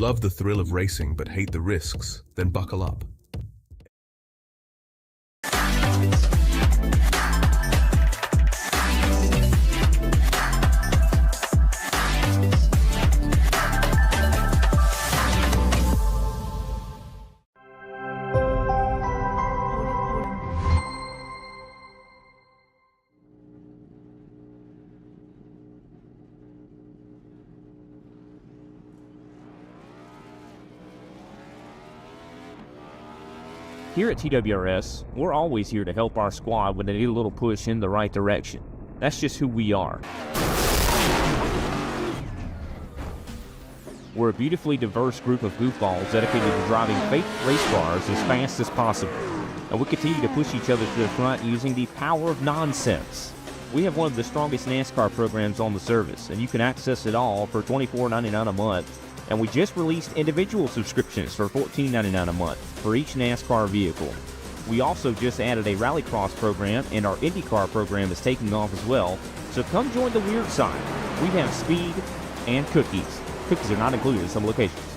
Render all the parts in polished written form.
love the thrill of racing but hate the risks, then buckle up. Here at TWRS, we're always here to help our squad when they need a little push in the right direction. That's just who we are. We're a beautifully diverse group of goofballs dedicated to driving fake race cars as fast as possible. And we continue to push each other to the front using the power of nonsense. We have one of the strongest NASCAR programs on the service, and you can access it all for $24.99 a month. And we just released individual subscriptions for $14.99 a month for each NASCAR vehicle. We also just added a Rallycross program, and our IndyCar program is taking off as well. So come join the weird side. We have speed and cookies. Cookies are not included in some locations.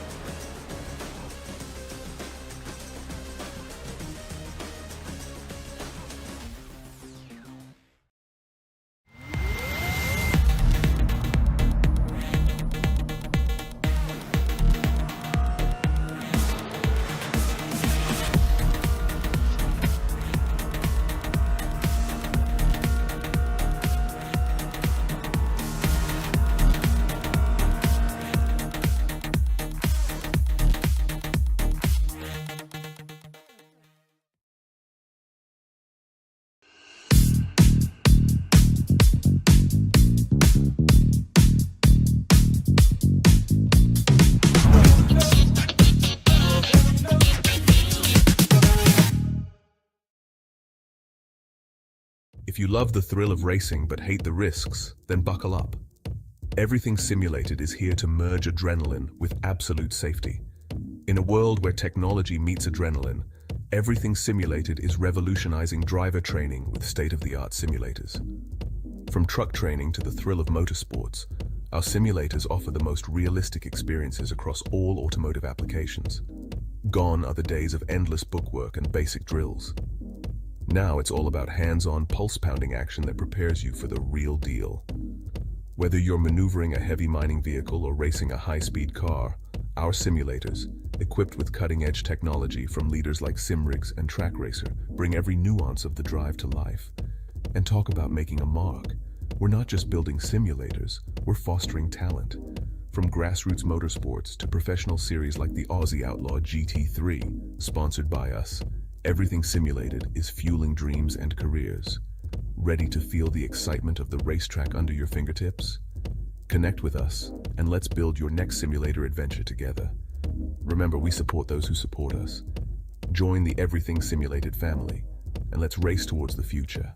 If you love the thrill of racing but hate the risks, then buckle up. Everything Simulated is here to merge adrenaline with absolute safety. In a world where technology meets adrenaline, Everything Simulated is revolutionizing driver training with state-of-the-art simulators. From truck training to the thrill of motorsports, our simulators offer the most realistic experiences across all automotive applications. Gone are the days of endless bookwork and basic drills. Now it's all about hands-on, pulse-pounding action that prepares you for the real deal. Whether you're maneuvering a heavy mining vehicle or racing a high-speed car, our simulators, equipped with cutting-edge technology from leaders like SimRigs and TrackRacer, bring every nuance of the drive to life. And talk about making a mark. We're not just building simulators, we're fostering talent. From grassroots motorsports to professional series like the Aussie Outlaw GT3, sponsored by us, Everything Simulated is fueling dreams and careers. Ready to feel the excitement of the racetrack under your fingertips? Connect with us, and let's build your next simulator adventure together. Remember, we support those who support us. Join the Everything Simulated family, and let's race towards the future.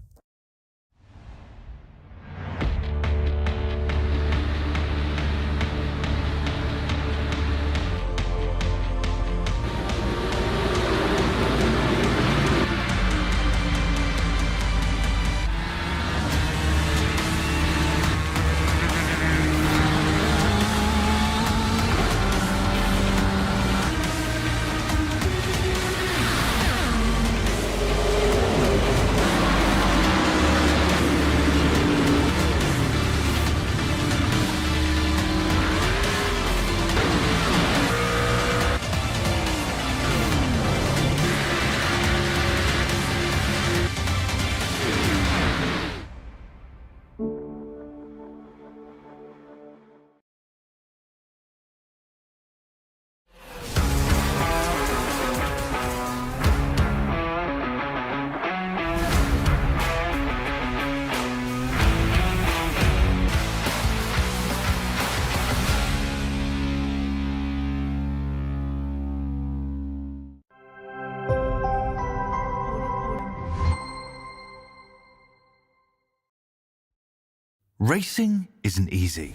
Racing isn't easy,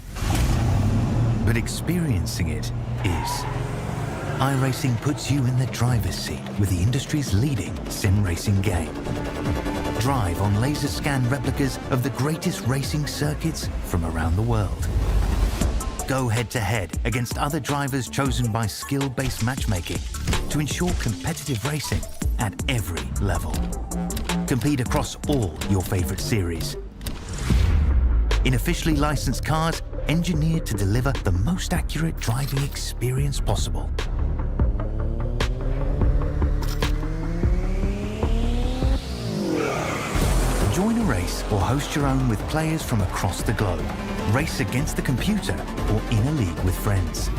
but experiencing it is. iRacing puts you in the driver's seat with the industry's leading sim racing game. Drive on laser scan replicas of the greatest racing circuits from around the world. go head-to-head against other drivers chosen by skill-based matchmaking to ensure competitive racing at every level. Compete across all your favorite series in officially licensed cars engineered to deliver the most accurate driving experience possible. Join a race or host your own with players from across the globe. Race against the computer or in a league with friends.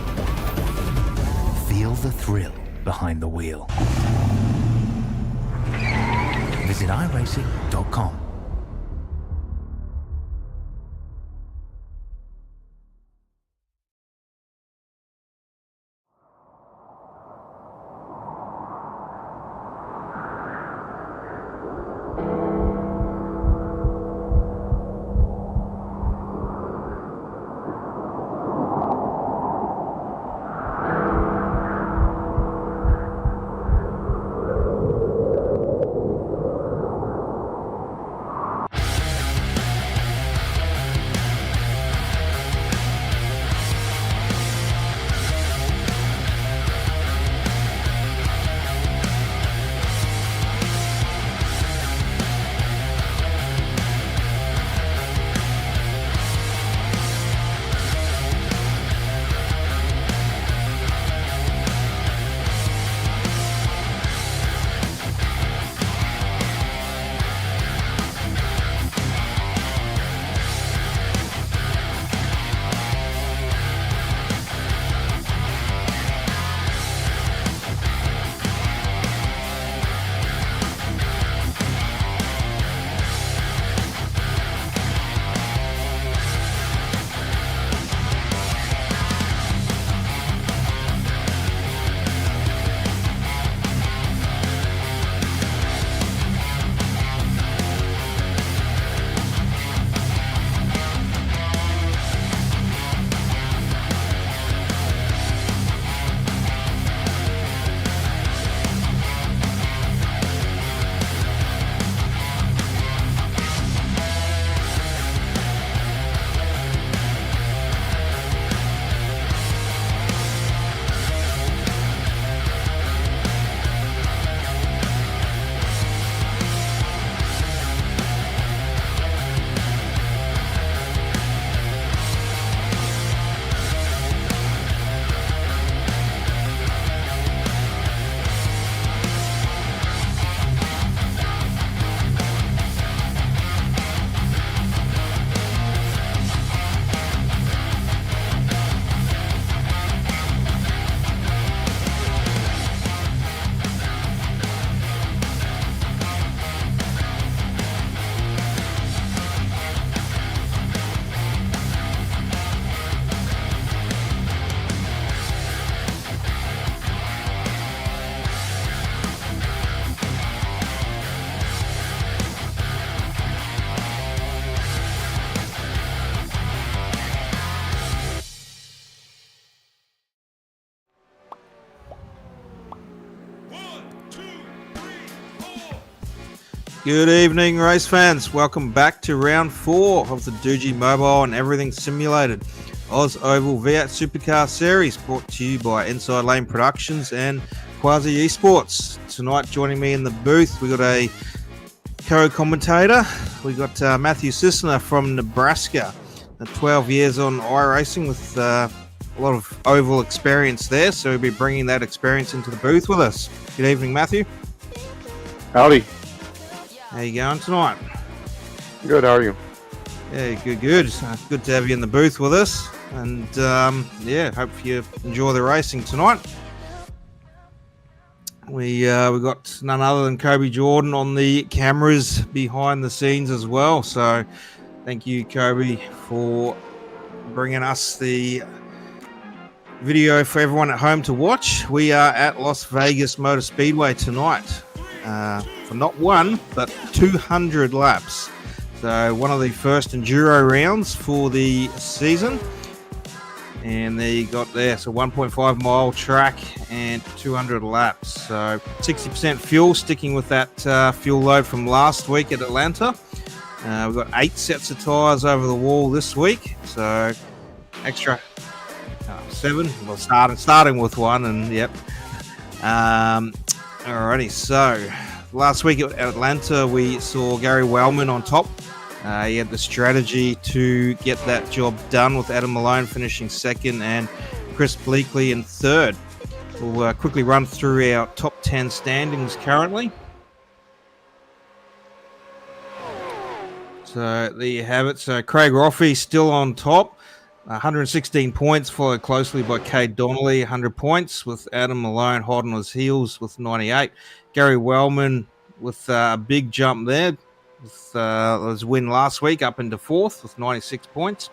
Feel the thrill behind the wheel. Visit iRacing.com. Good evening, race fans. Welcome back to round 4 of the Doogie Mobile and Everything Simulated OzOval V8 Supercar Series, brought to you by Inside Lane Productions and Quasi Esports. Tonight, joining me in the booth, we got a co-commentator. We got Matthew Sisner from Nebraska, 12 years on iRacing with a lot of oval experience there, so he'll be bringing that experience into the booth with us. Good evening, Matthew. Howdy. How you going tonight? Good, how are you? Yeah, good. Good to have you in the booth with us. And, hope you enjoy the racing tonight. We got none other than Kobe Jordan on the cameras behind the scenes as well. So thank you, Kobe, for bringing us the video for everyone at home to watch. We are at Las Vegas Motor Speedway tonight. For not one, but 200 laps. So one of the first enduro rounds for the season. And there you got there. So 1.5 mile track and 200 laps. So 60% fuel, sticking with that fuel load from last week at Atlanta. We've got 8 sets of tyres over the wall this week. So extra 7. Well, starting with 1, and yep. Alrighty, so last week at Atlanta, we saw Gary Wellman on top. He had the strategy to get that job done, with Adam Malone finishing 2nd and Chris Bleakley in 3rd. We'll quickly run through our top 10 standings currently. So there you have it. So Craig Roffey still on top, 116 points, followed closely by Cade Donnelly, 100 points, with Adam Malone hot on his heels with 98. Gary Wellman with a big jump there, with his win last week up into 4th with 96 points.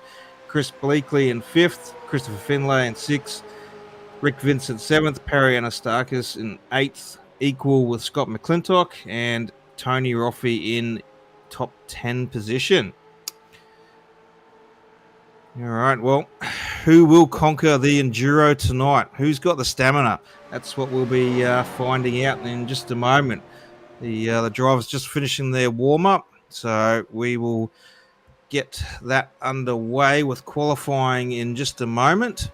Chris Bleakley in 5th, Christopher Finlay in 6th, Rick Vincent 7th, Perry Anastakis in 8th, equal with Scott McClintock, and Tony Roffey in top 10 position. All right, well, who will conquer the Enduro tonight? Who's got the stamina? That's what we'll be finding out in just a moment. The drivers just finishing their warm-up, so we will get that underway with qualifying in just a moment.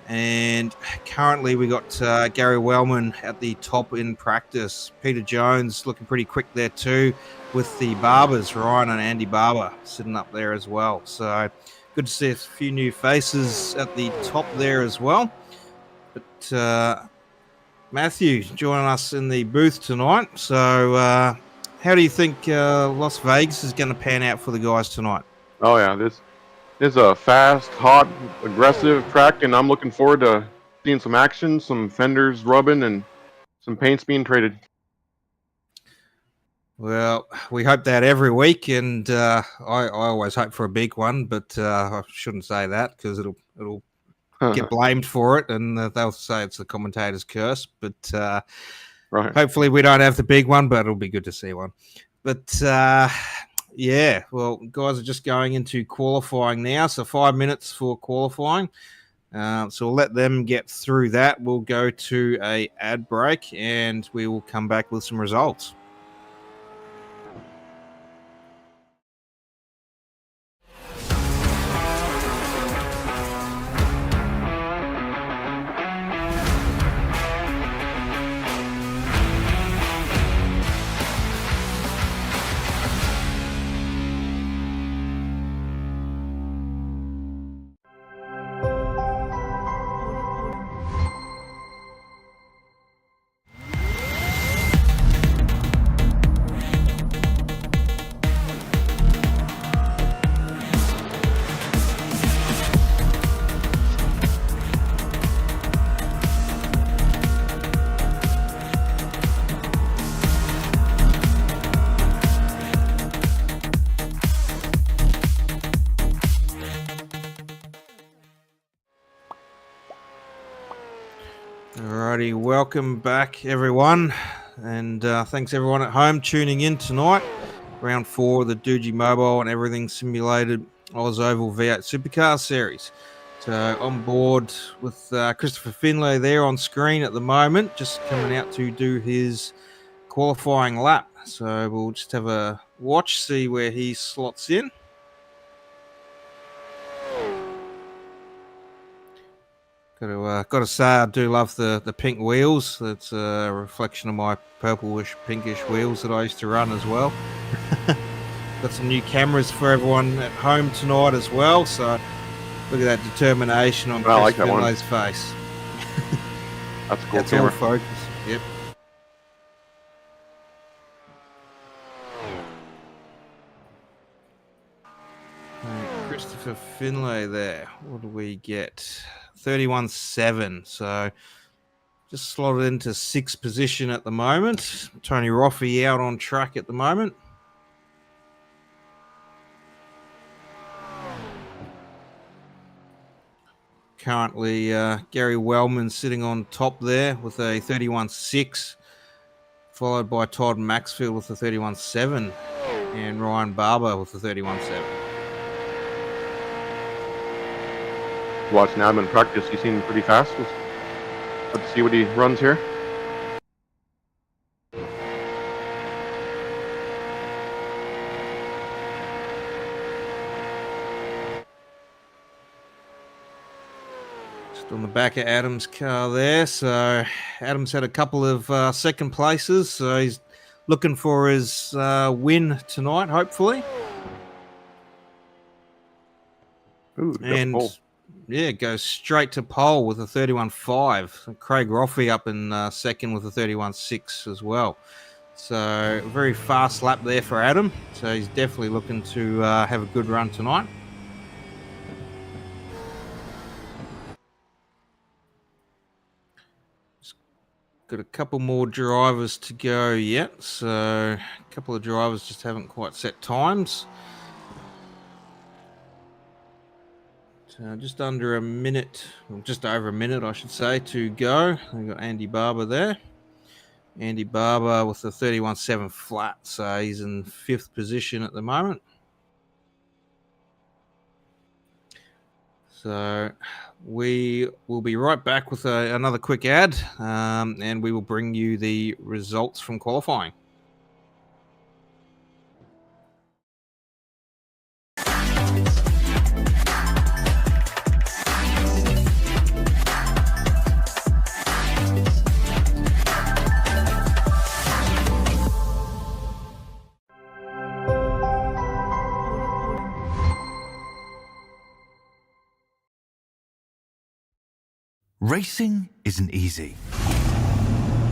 And currently we got Gary Wellman at the top in practice. Peter Jones looking pretty quick there too, with the Barbers, Ryan and Andy Barber, sitting up there as well. So good to see a few new faces at the top there as well. But Matthew joining us in the booth tonight. So how do you think Las Vegas is going to pan out for the guys tonight? Oh yeah, this is a fast, hot, aggressive track, and I'm looking forward to seeing some action, some fenders rubbing, and some paints being traded. Well, we hope that every week, and I always hope for a big one, but I shouldn't say that because it'll get blamed for it, and they'll say it's the commentator's curse. But Right. Hopefully we don't have the big one, but it'll be good to see one. But yeah, well, guys are just going into qualifying now, so 5 minutes for qualifying. So we'll let them get through that. We'll go to a ad break, and we will come back with some results. Alrighty, welcome back everyone, and thanks everyone at home tuning in tonight. Round 4 of the Doogie Mobile and Everything Simulated OzOval V8 Supercar Series. So on board with Christopher Finlay there on screen at the moment, just coming out to do his qualifying lap. So we'll just have a watch, see where he slots in. Got to say, I do love the pink wheels. That's a reflection of my purplish, pinkish wheels that I used to run as well. Got some new cameras for everyone at home tonight as well. So look at that determination on Chris Finlay's face. That's a cool That's camera. all focus. Yep. Christopher Finlay there. What do we get? 31.7. So just slotted into 6th position at the moment. Tony Roffey out on track at the moment. Currently, Gary Wellman sitting on top there with a 31.6, followed by Todd Maxfield with a 31.7 and Ryan Barber with a 31.7. Watching Adam in practice, he seemed pretty fast. Let's see what he runs here. On the back of Adam's car there. So Adam's had a couple of second places. So he's looking for his win tonight, hopefully. Ooh, And pole. yeah, goes straight to pole with a 31.5. Craig Roffey up in second with a 31.6 as well. So a very fast lap there for Adam. So he's definitely looking to have a good run tonight. Got a couple more drivers to go yet. So a couple of drivers just haven't quite set times. So just under a minute, or just over a minute, I should say, to go. We've got Andy Barber there. Andy Barber with the 31.7 flat. So he's in 5th position at the moment. So we will be right back with another quick ad, and we will bring you the results from qualifying. Racing isn't easy,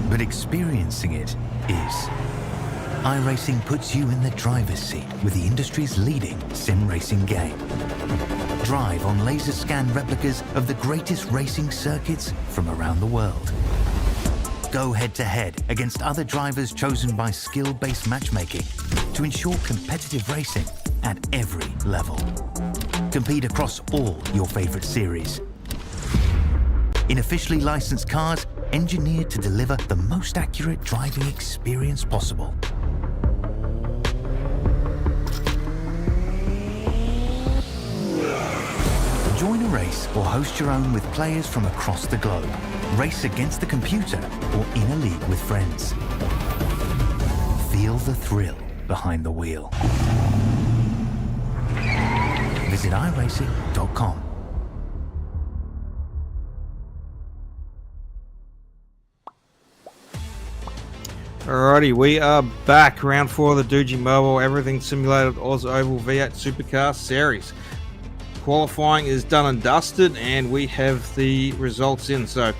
but experiencing it is. iRacing puts you in the driver's seat with the industry's leading sim racing game. Drive on laser scan replicas of the greatest racing circuits from around the world. Go head-to-head against other drivers chosen by skill-based matchmaking to ensure competitive racing at every level. Compete across all your favorite series. In officially licensed cars, engineered to deliver the most accurate driving experience possible. Join a race or host your own with players from across the globe. Race against the computer or in a league with friends. Feel the thrill behind the wheel. Visit iRacing.com. Alrighty, we are back. Round 4 of the Doogie Mobile Everything Simulated OzOval V8 Supercar Series. Qualifying is done and dusted, and we have the results in. So,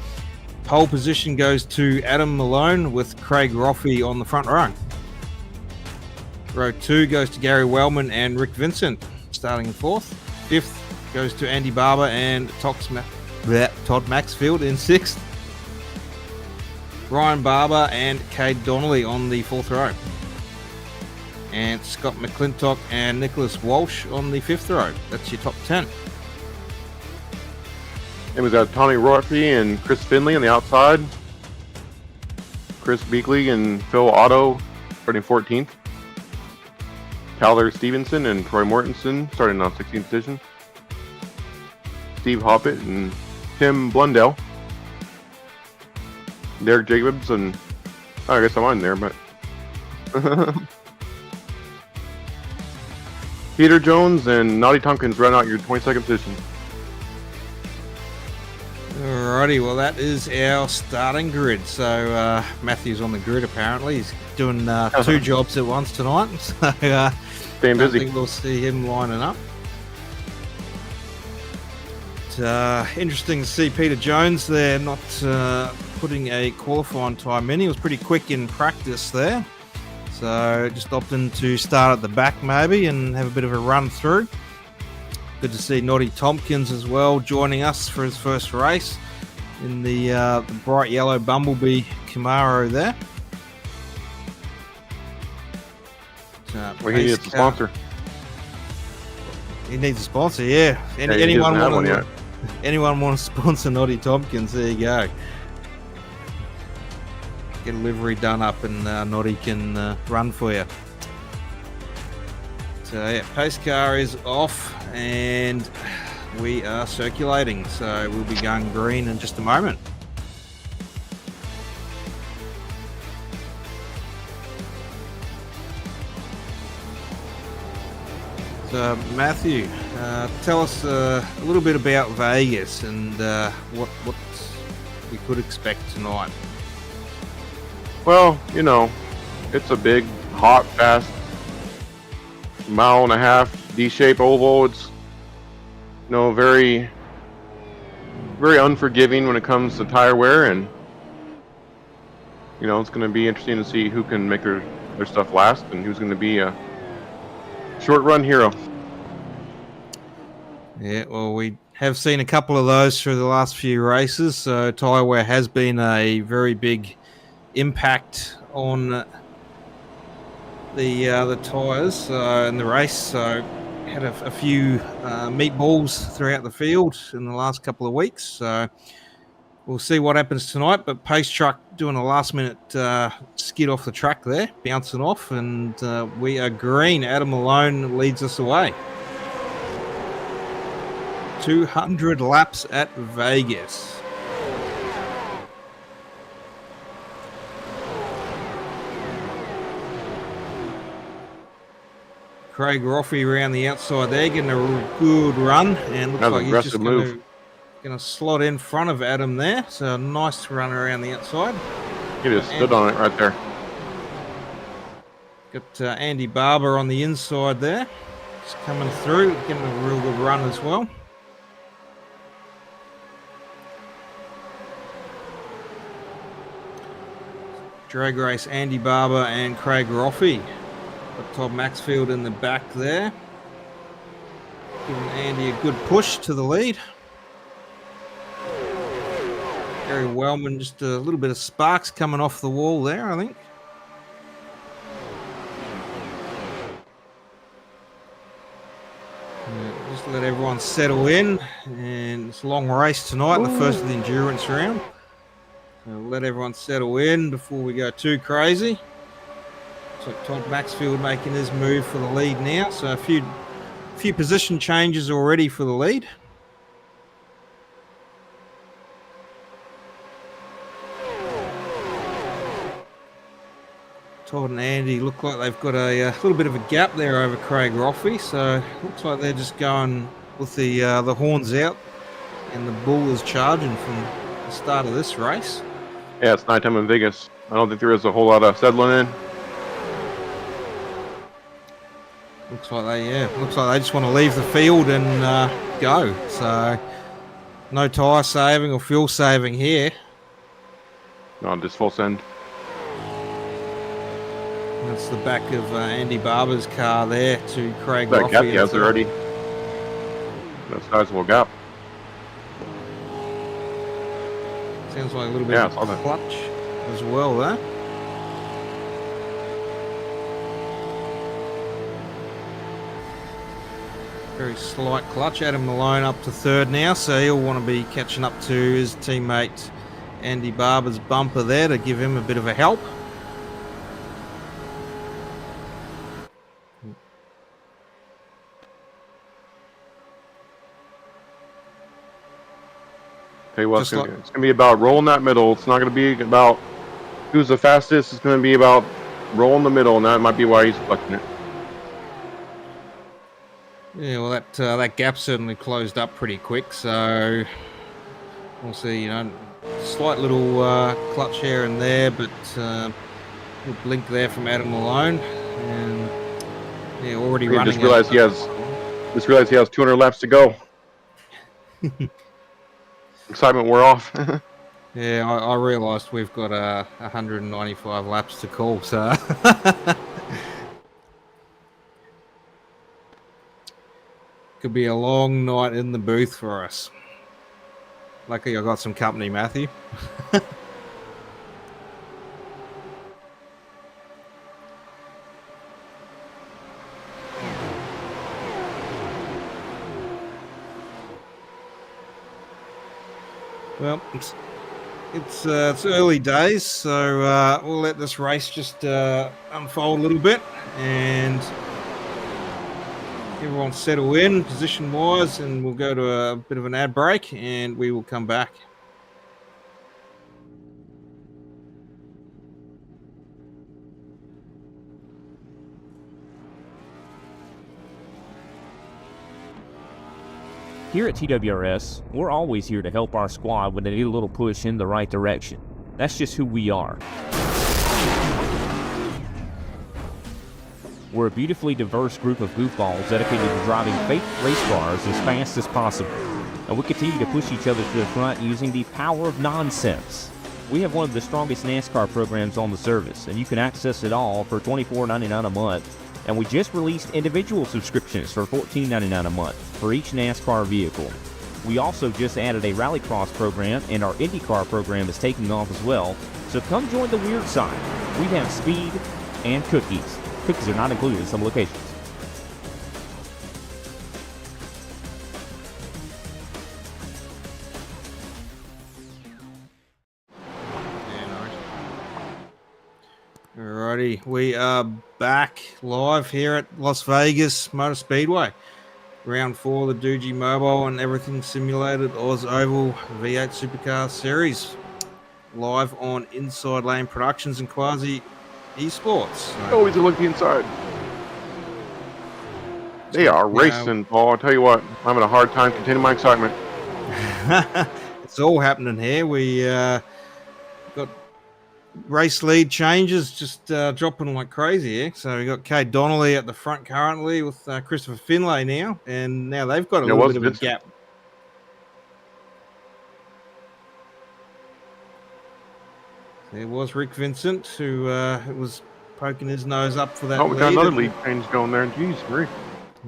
pole position goes to Adam Malone with Craig Roffey on the front row. Row 2 goes to Gary Wellman and Rick Vincent, starting in 4th. 5th goes to Andy Barber and Todd Maxfield in 6th. Ryan Barber and Cade Donnelly on the 4th row. And Scott McClintock and Nicholas Walsh on the 5th row. That's your top 10. And we've got Tommy Roffey and Chris Finley on the outside. Chris Beakley and Phil Otto starting 14th. Tyler Stevenson and Troy Mortensen starting on 16th position. Steve Hoppett and Tim Blundell. Derek Jacobs and I guess I'm on there, but Peter Jones and Noddy Tompkins run out your 22nd position. Alrighty, well that is our starting grid. So Matthew's on the grid apparently. He's doing 2 jobs at once tonight. So Staying busy. I think we'll see him lining up. Interesting to see Peter Jones there not putting a qualifying time in. He was pretty quick in practice there. So just opting to start at the back maybe and have a bit of a run through. Good to see Noddy Tompkins as well joining us for his first race in the bright yellow Bumblebee Camaro there. Well, he needs a sponsor. He needs a sponsor, yeah. Anyone want to sponsor Noddy Tompkins? There you go. Get a livery done up and Noddy can run for you. So yeah, pace car is off and we are circulating. So we'll be going green in just a moment. So Matthew, Tell us a little bit about Vegas and what we could expect tonight. Well, it's a big, hot, fast, mile and a half D-shaped oval. It's very, very unforgiving when it comes to tire wear, and it's going to be interesting to see who can make their stuff last and who's going to be a short run hero. Yeah, well, we have seen a couple of those through the last few races. So tyre wear has been a very big impact on the tyres in the race. So had a few meatballs throughout the field in the last couple of weeks. So we'll see what happens tonight. But Pace Truck doing a last minute skid off the track there, bouncing off, and we are green. Adam Malone leads us away. 200 laps at Vegas. Craig Roffey around the outside there, getting a good run, and looks like he's just going to slot in front of Adam there. So a nice run around the outside. He just stood on it right there. Got Andy Barber on the inside there, just coming through, getting a real good run as well. Drag race Andy Barber and Craig Roffey. Got Todd Maxfield in the back there. Giving Andy a good push to the lead. Gary Wellman, just a little bit of sparks coming off the wall there, I think. Just let everyone settle in. And it's a long race tonight, the first of the endurance round. So let everyone settle in before we go too crazy. So Todd Maxfield making his move for the lead now. So a few position changes already for the lead. Todd and Andy look like they've got a little bit of a gap there over Craig Roffey. So looks like they're just going with the horns out, and the bull is charging from the start of this race. Yeah, it's nighttime in Vegas. I don't think there is a whole lot of settling in. Looks like they just want to leave the field and go. So no tyre saving or fuel saving here. No, just full send. That's the back of Andy Barber's car there to Craig That Roffey. gap he has already. That's a sizable gap. Sounds like a little bit of a clutch as well there. Very slight clutch. Adam Malone up to third now, so he'll want to be catching up to his teammate Andy Barber's bumper there to give him a bit of a help. Tell you what, it's going to be about rolling that middle. It's not going to be about who's the fastest. It's going to be about rolling the middle, and that might be why he's clutching it. Yeah, well, that gap certainly closed up pretty quick, so we'll see. Slight little clutch here and there, but little blink there from Adam Malone, and already running. Just realized he has 200 laps to go. Excitement wore off. Yeah, I realised we've got 195 laps to call, so could be a long night in the booth for us. Lucky I got some company, Matthew. Well, it's early days, so we'll let this race just unfold a little bit and everyone settle in position-wise, and we'll go to a bit of an ad break, and we will come back. Here at TWRS, we're always here to help our squad when they need a little push in the right direction. That's just who we are. We're a beautifully diverse group of goofballs dedicated to driving fake race cars as fast as possible. And we continue to push each other to the front using the power of nonsense. We have one of the strongest NASCAR programs on the service, and you can access it all for $24.99 a month. And we just released individual subscriptions for $14.99 a month for each NASCAR vehicle. We also just added a Rallycross program, and our IndyCar program is taking off as well. So come join the weird side. We have speed and cookies. Cookies are not included in some locations. Alrighty, we are back live here at Las Vegas Motor Speedway. Round 4 of the Doogie Mobile and Everything Simulated OzOval V8 Supercar Series. Live on Inside Lane Productions and Quasi Esports. Always a look inside. They are racing, Paul. I'll tell you what, I'm having a hard time containing my excitement. It's all happening here. We got race lead changes just dropping like crazy here. So we got Kay Donnelly at the front currently with Christopher Finlay now, and now they've got a little bit of a gap. There was Rick Vincent who was poking his nose up for that. Oh, we got another lead change going there. Jeez, Rick.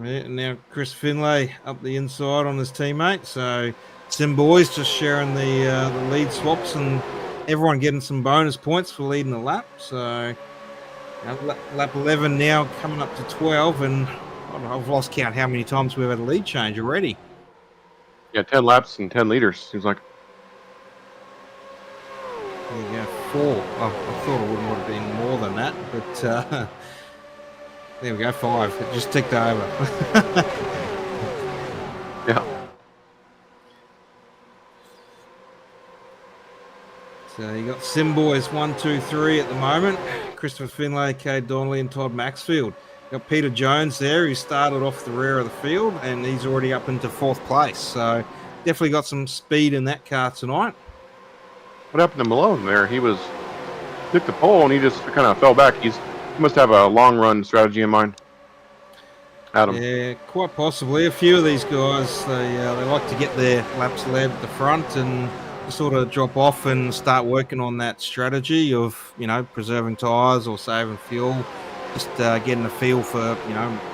Yeah, and now Chris Finlay up the inside on his teammate. So Sim Boys just sharing the lead swaps, and everyone getting some bonus points for leading the lap. So lap 11 now coming up to 12, and I've lost count how many times we've had a lead change already. Yeah, 10 laps and 10 liters, seems like. There you go, 4. Oh, I thought it would have been more than that, but there we go, 5. It just ticked over. Yeah. So you got Sim Boys 1, 2, 3 at the moment. Christopher Finlay, Kay Donnelly, and Todd Maxfield. You got Peter Jones there, who started off the rear of the field, and he's already up into 4th place. So definitely got some speed in that car tonight. What happened to Malone there? He took the pole and he just kind of fell back. He must have a long run strategy in mind. Adam. Yeah, quite possibly. A few of these guys, they like to get their laps led at the front and sort of drop off and start working on that strategy of, preserving tyres or saving fuel, just getting a feel for,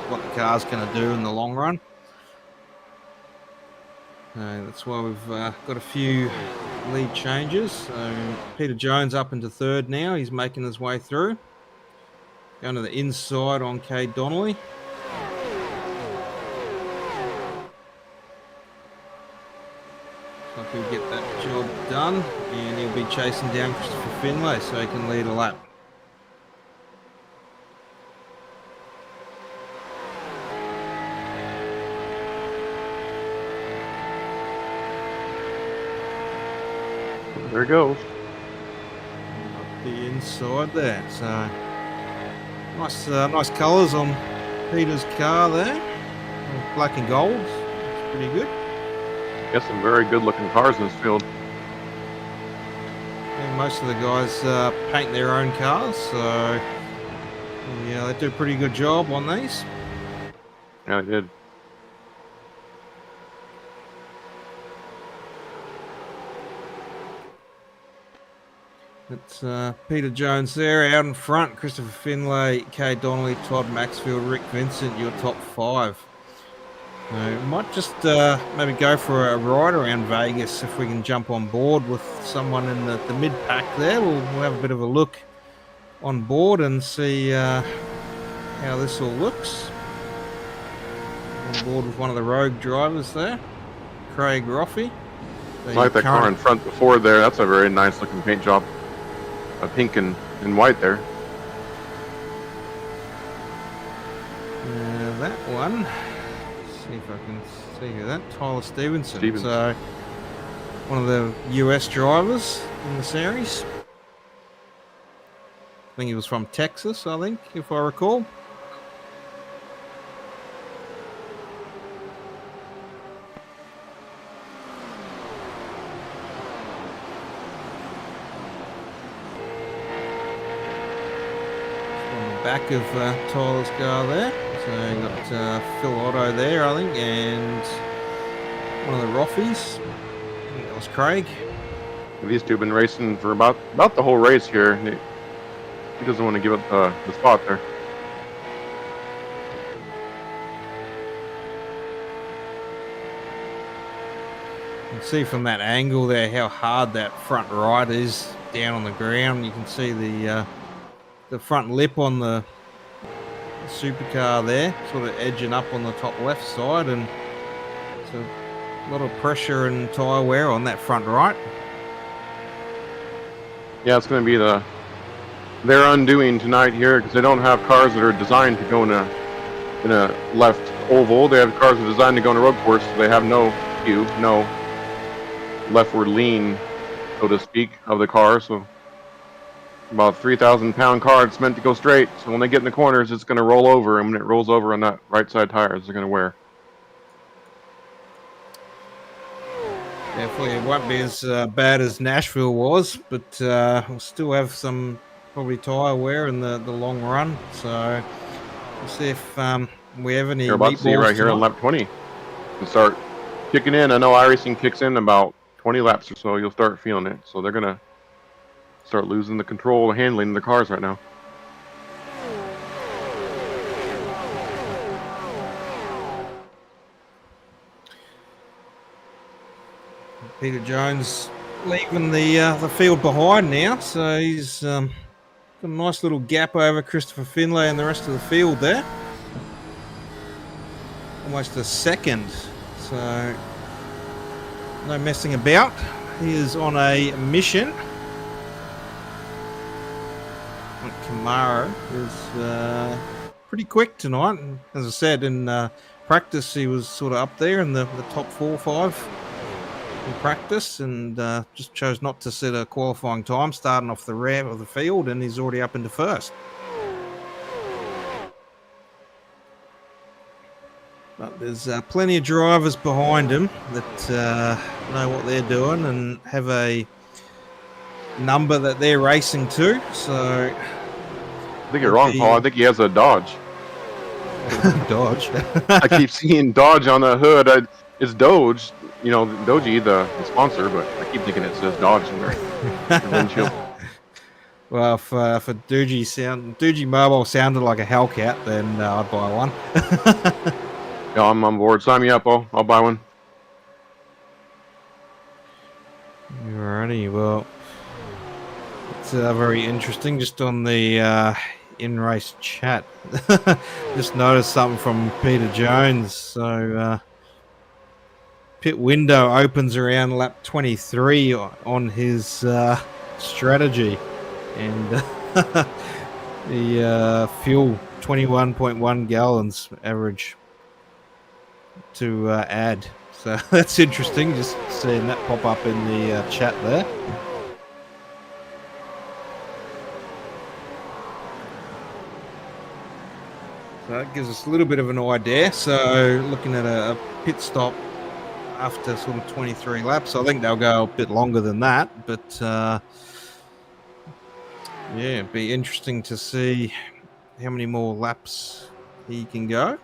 what the car's going to do in the long run. That's why we've got a few lead changes. So Peter Jones up into 3rd now. He's making his way through. Going to the inside on Kay Donnelly. Looks like he'll get that job done, and he'll be chasing down Christopher Finlay so he can lead a lap. There it goes. Up the inside there. So nice colours on Peter's car there. Black and gold. It's pretty good. Got some very good looking cars in this field. And most of the guys paint their own cars, so yeah, they do a pretty good job on these. Yeah, they did. It's Peter Jones there out in front. Christopher Finlay, Kay Donnelly, Todd Maxfield, Rick Vincent, your top 5. We might just maybe go for a ride around Vegas if we can jump on board with someone in the mid-pack there. We'll have a bit of a look on board and see how this all looks. On board with one of the rogue drivers there, Craig Roffey. I like that car in front before there. That's a very nice looking paint job. Pink and white there. That one. Let's see if I can see who that. Tyler Stevenson. So one of the US drivers in the series. I think he was from Texas, if I recall. back of Tyler's car there. So you got Phil Otto there, I think, and one of the Roffies. I think that was Craig. These two have been racing for about the whole race here. He doesn't want to give up the spot there. You can see from that angle there how hard that front right is down on the ground. You can see the front lip on the supercar there, sort of edging up on the top left side, and it's a lot of pressure and tyre wear on that front right. Yeah, it's going to be their undoing tonight here, because they don't have cars that are designed to go in a left oval. They have cars that are designed to go in a road course, so they have no cue, no leftward lean, so to speak, of the car. So about 3,000-pound car, it's meant to go straight. So when they get in the corners, it's going to roll over, and when it rolls over on that right side tires, they're going to wear. Definitely, it won't be as bad as Nashville was, but we'll still have some probably tyre wear in the long run. So we'll see if we have any. You're about to see right here on lap 20 and start kicking in. I know iRacing kicks in about 20 laps or so. You'll start feeling it. So they're going to start losing the control of handling of the cars right now. Peter Jones leaving the field behind now, so he's got a nice little gap over Christopher Finlay and the rest of the field there. Almost a second, so no messing about. He is on a mission. Camaro is pretty quick tonight. As I said, in practice he was sort of up there in the top 4 or 5 in practice, and just chose not to set a qualifying time starting off the rear of the field, and he's already up into first. But there's plenty of drivers behind him that know what they're doing and have a number that they're racing to. So I think you're wrong, Paul. I think he has a Dodge. Dodge. I keep seeing Dodge on the hood. It's Doge, you know, Doji, the sponsor, but I keep thinking it says Dodge in their windshield. Well, if Doji Mobile sounded like a Hellcat, then I'd buy one. Yeah, I'm on board. Sign me up, I'll buy one. Alrighty, well, it's very interesting. Just on the in-race chat, just noticed something from Peter Jones. So pit window opens around lap 23 on his strategy, and the fuel 21.1 gallons average to add. So that's interesting, just seeing that pop up in the chat there. So that gives us a little bit of an idea. So looking at a pit stop after sort of 23 laps, I think they'll go a bit longer than that, but yeah, it'd be interesting to see how many more laps he can go.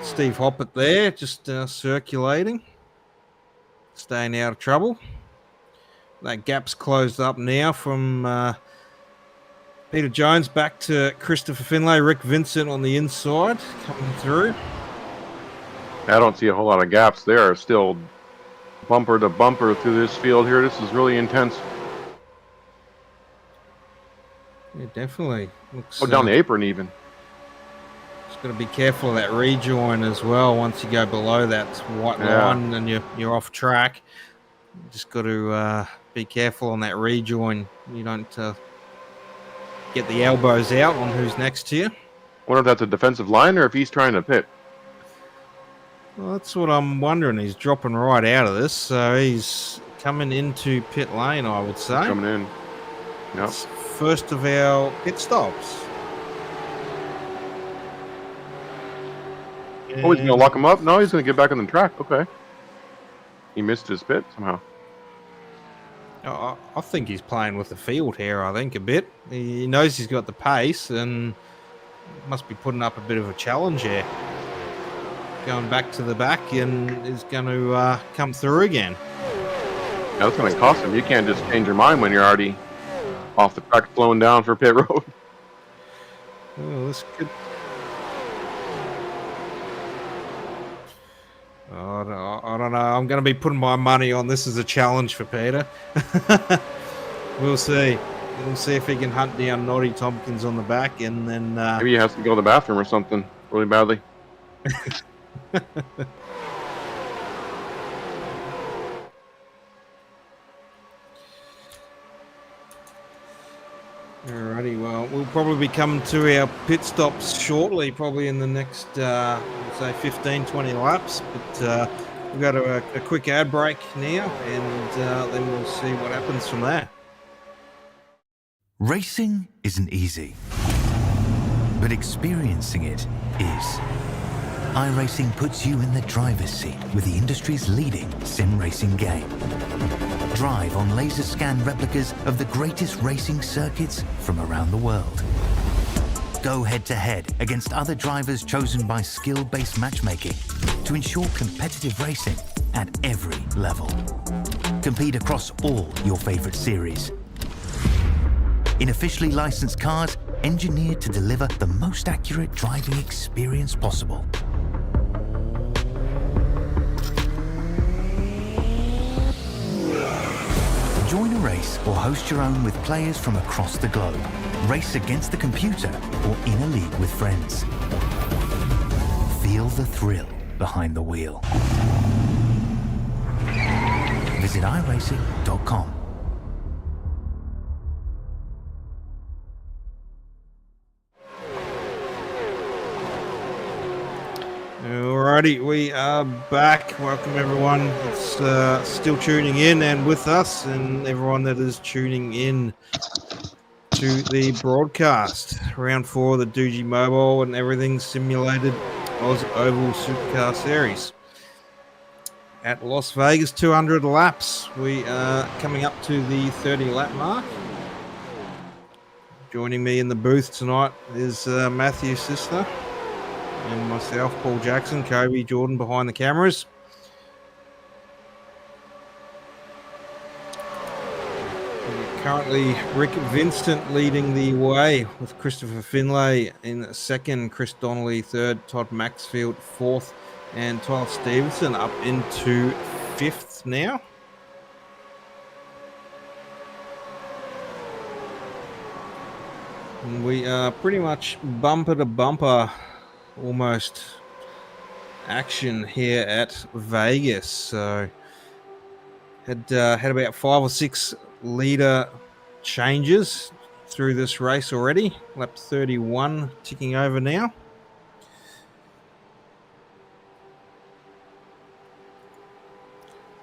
Steve Hoppett there, just circulating, staying out of trouble. That gap's closed up now from Peter Jones back to Christopher Finlay. Rick Vincent on the inside coming through. I don't see a whole lot of gaps there. Still bumper to bumper through this field here. This is really intense. Yeah, definitely. Looks, down the apron even. Just got to be careful of that rejoin as well. Once you go below that white line and you're off track, you just got to be careful on that rejoin. You don't get the elbows out on who's next to you. Wonder if that's a defensive line or if he's trying to pit. Well, that's what I'm wondering. He's dropping right out of this, so he's coming into pit lane, I would say. Coming in. Yep. It's first of our pit stops. Oh, he's going to lock him up? No, he's going to get back on the track. Okay. He missed his pit somehow. I think he's playing with the field here, I think, a bit. He knows he's got the pace and must be putting up a bit of a challenge here. Going back to the back and is going to come through again. That's going to cost him. You can't just change your mind when you're already off the track, slowing down for pit road. Oh, this could... I don't know. I'm going to be putting my money on this as a challenge for Peter. We'll see. We'll see if he can hunt down Noddy Tompkins on the back, and then... Maybe he has to go to the bathroom or something really badly. Alrighty, well, we'll probably be coming to our pit stops shortly, probably in the next, say, 15, 20 laps. But we'll go to a quick ad break now, and then we'll see what happens from there. Racing isn't easy, but experiencing it is. iRacing puts you in the driver's seat with the industry's leading sim racing game. Drive on laser scan replicas of the greatest racing circuits from around the world. Go head to head against other drivers chosen by skill-based matchmaking to ensure competitive racing at every level. Compete across all your favorite series. In officially licensed cars, engineered to deliver the most accurate driving experience possible. Join a race or host your own with players from across the globe. Race against the computer or in a league with friends. Feel the thrill behind the wheel. Visit iRacing.com. Alrighty, we are back. Welcome everyone that's still tuning in and with us, and everyone that is tuning in to the broadcast. Round 4 of the Doogie Mobile and everything simulated OzOval Supercar Series. At Las Vegas, 200 laps. We are coming up to the 30 lap mark. Joining me in the booth tonight is Matthew's sister. And myself, Paul Jackson, Kobe, Jordan behind the cameras. Currently, Rick Vincent leading the way with Christopher Finlay in second, Chris Donnelly third, Todd Maxfield fourth, and Tyler Stevenson up into fifth now. And we are pretty much bumper to bumper almost action here at Vegas. So had about 5 or 6 leader changes through this race already. Lap 31 ticking over now.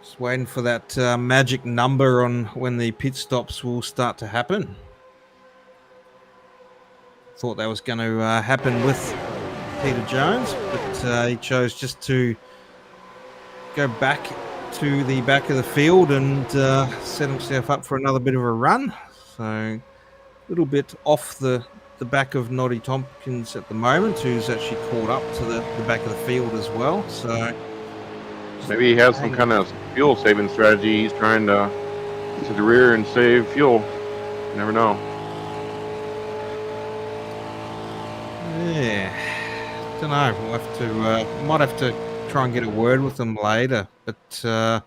Just waiting for that magic number on when the pit stops will start to happen. Thought that was going to happen with Peter Jones, but he chose just to go back to the back of the field and set himself up for another bit of a run. So a little bit off the back of Noddy Tompkins at the moment, who's actually caught up to the back of the field as well. So maybe he has some kind of fuel saving strategy. He's trying to get to the rear and save fuel. You never know. Yeah. Don't know. We'll have to might have to try and get a word with them later. But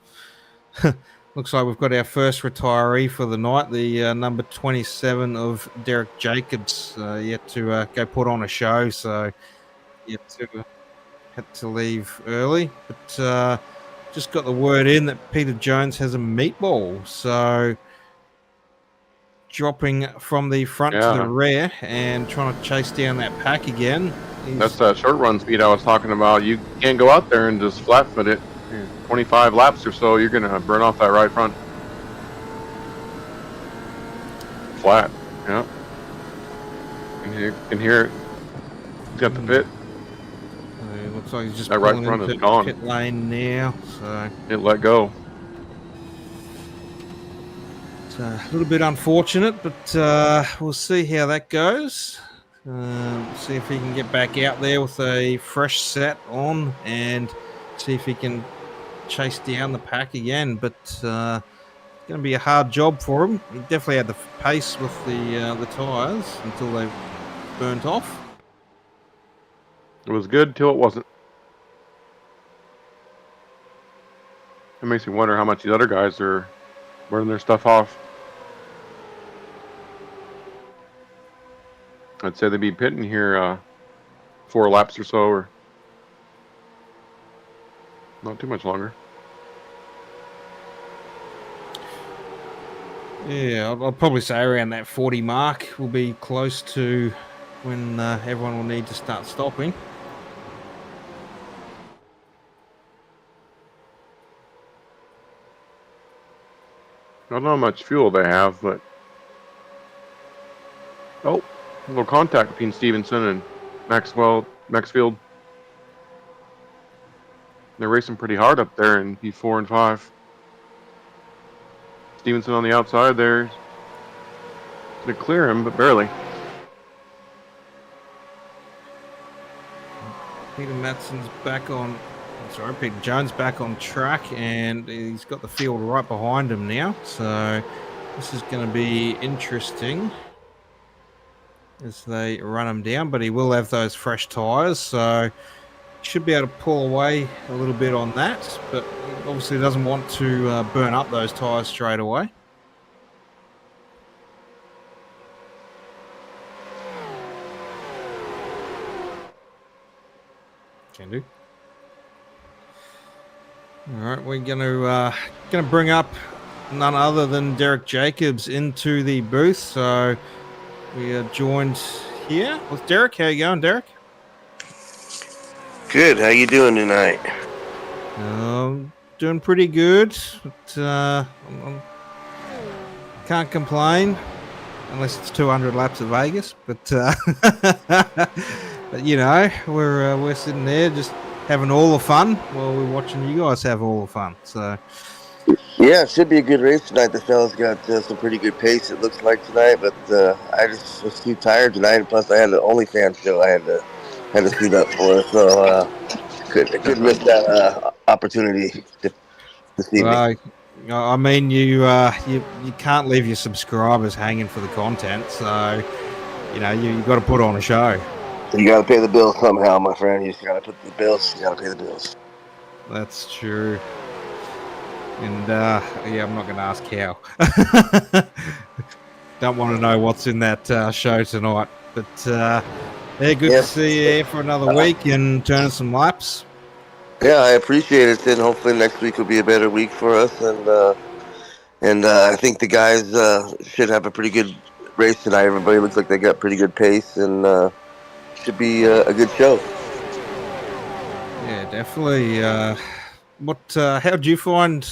looks like we've got our first retiree for the night, the number 27 of Derek Jacobs, yet to go put on a show. So yet to had to leave early. But just got the word in that Peter Jones has a meatball. So dropping from the front to the rear and trying to chase down that pack again. That's that short run speed I was talking about. You can't go out there and just flat foot it. 25 laps or so, you're going to burn off that right front. Flat, yeah. You can hear it. He's got the pit. It looks like he's just that right pulling front into is gone. Pit lane now. So it let go. A little bit unfortunate, but we'll see how that goes. See if he can get back out there with a fresh set on and see if he can chase down the pack again. But it's going to be a hard job for him. He definitely had the pace with the tyres until they burnt off. It was good till it wasn't. It makes me wonder how much these other guys are burning their stuff off. I'd say they'd be pitting here 4 laps or so, or not too much longer. Yeah, I'll probably say around that 40 mark will be close to when everyone will need to start stopping. I don't know how much fuel they have, but a little contact between Stevenson and Maxfield. They're racing pretty hard up there in P4 and 5. Stevenson on the outside there. Gonna clear him, but barely. Peter Jones back on track, and he's got the field right behind him now. So this is going to be interesting as they run him down, but he will have those fresh tyres, so should be able to pull away a little bit on that, but obviously doesn't want to burn up those tyres straight away. Can do. All right, we're gonna bring up none other than Derek Jacobs into the booth. So we are joined here with Derek. How you going, Derek? Good. How you doing tonight? Doing pretty good. But, can't complain unless it's 200 laps of Vegas. But but you know, we're sitting there just having all the fun while we're watching you guys have all the fun. So yeah, it should be a good race tonight. The fellas got some pretty good pace, it looks like tonight. But I just was too tired tonight, and plus I had the OnlyFans show I had to suit up for, so could miss that opportunity this evening. I mean, you can't leave your subscribers hanging for the content, so you know you got to put on a show. You got to pay the bills somehow, my friend. You just got to put the bills. You got to pay the bills. That's true. And yeah, I'm not going to ask how. Don't want to know what's in that show tonight. But yeah, good to see you here for another week and turning some laps. Yeah, I appreciate it. And hopefully next week will be a better week for us. And I think the guys should have a pretty good race tonight. Everybody looks like they got pretty good pace, and should be a good show. Yeah, definitely. How did you find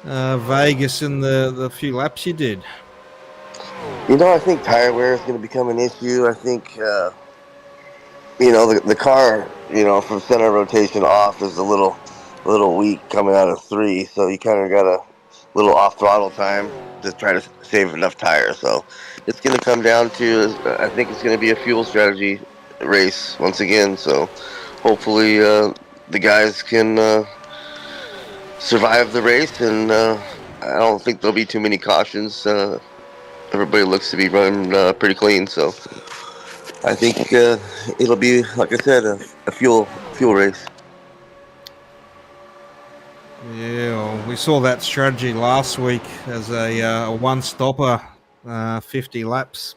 Vegas in the few laps you did? You know, I think tire wear is going to become an issue. I think, you know, the car, you know, from center rotation off is a little weak coming out of 3, so you kind of got a little off throttle time to try to save enough tires. So it's going to come down to, I think it's going to be a fuel strategy race once again. So hopefully the guys can survive the race, and I don't think there'll be too many cautions. Everybody looks to be running pretty clean, so I think it'll be, like I said, a fuel race. Yeah, well, we saw that strategy last week as a one-stopper, 50 laps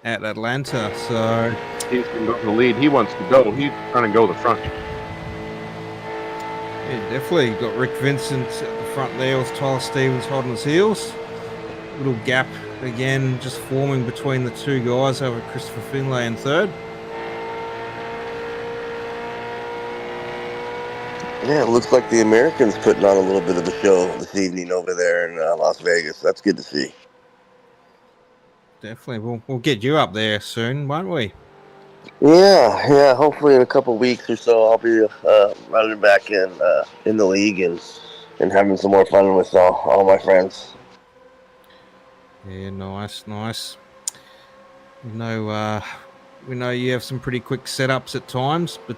at Atlanta. So He's going to go to the lead. He wants to go. He's trying to go the front. yeah, definitely got Rick Vincent at the front there with Tyler Stevens holding his heels. Little gap again, just forming between the two guys over Christopher Finlay in third. Yeah, it looks like the Americans putting on a little bit of a show this evening over there in Las Vegas. That's good to see. Definitely. We'll get you up there soon, won't we? Yeah. Hopefully in a couple weeks or so, I'll be running back in the league and having some more fun with all my friends. Yeah, nice. We know you have some pretty quick setups at times, but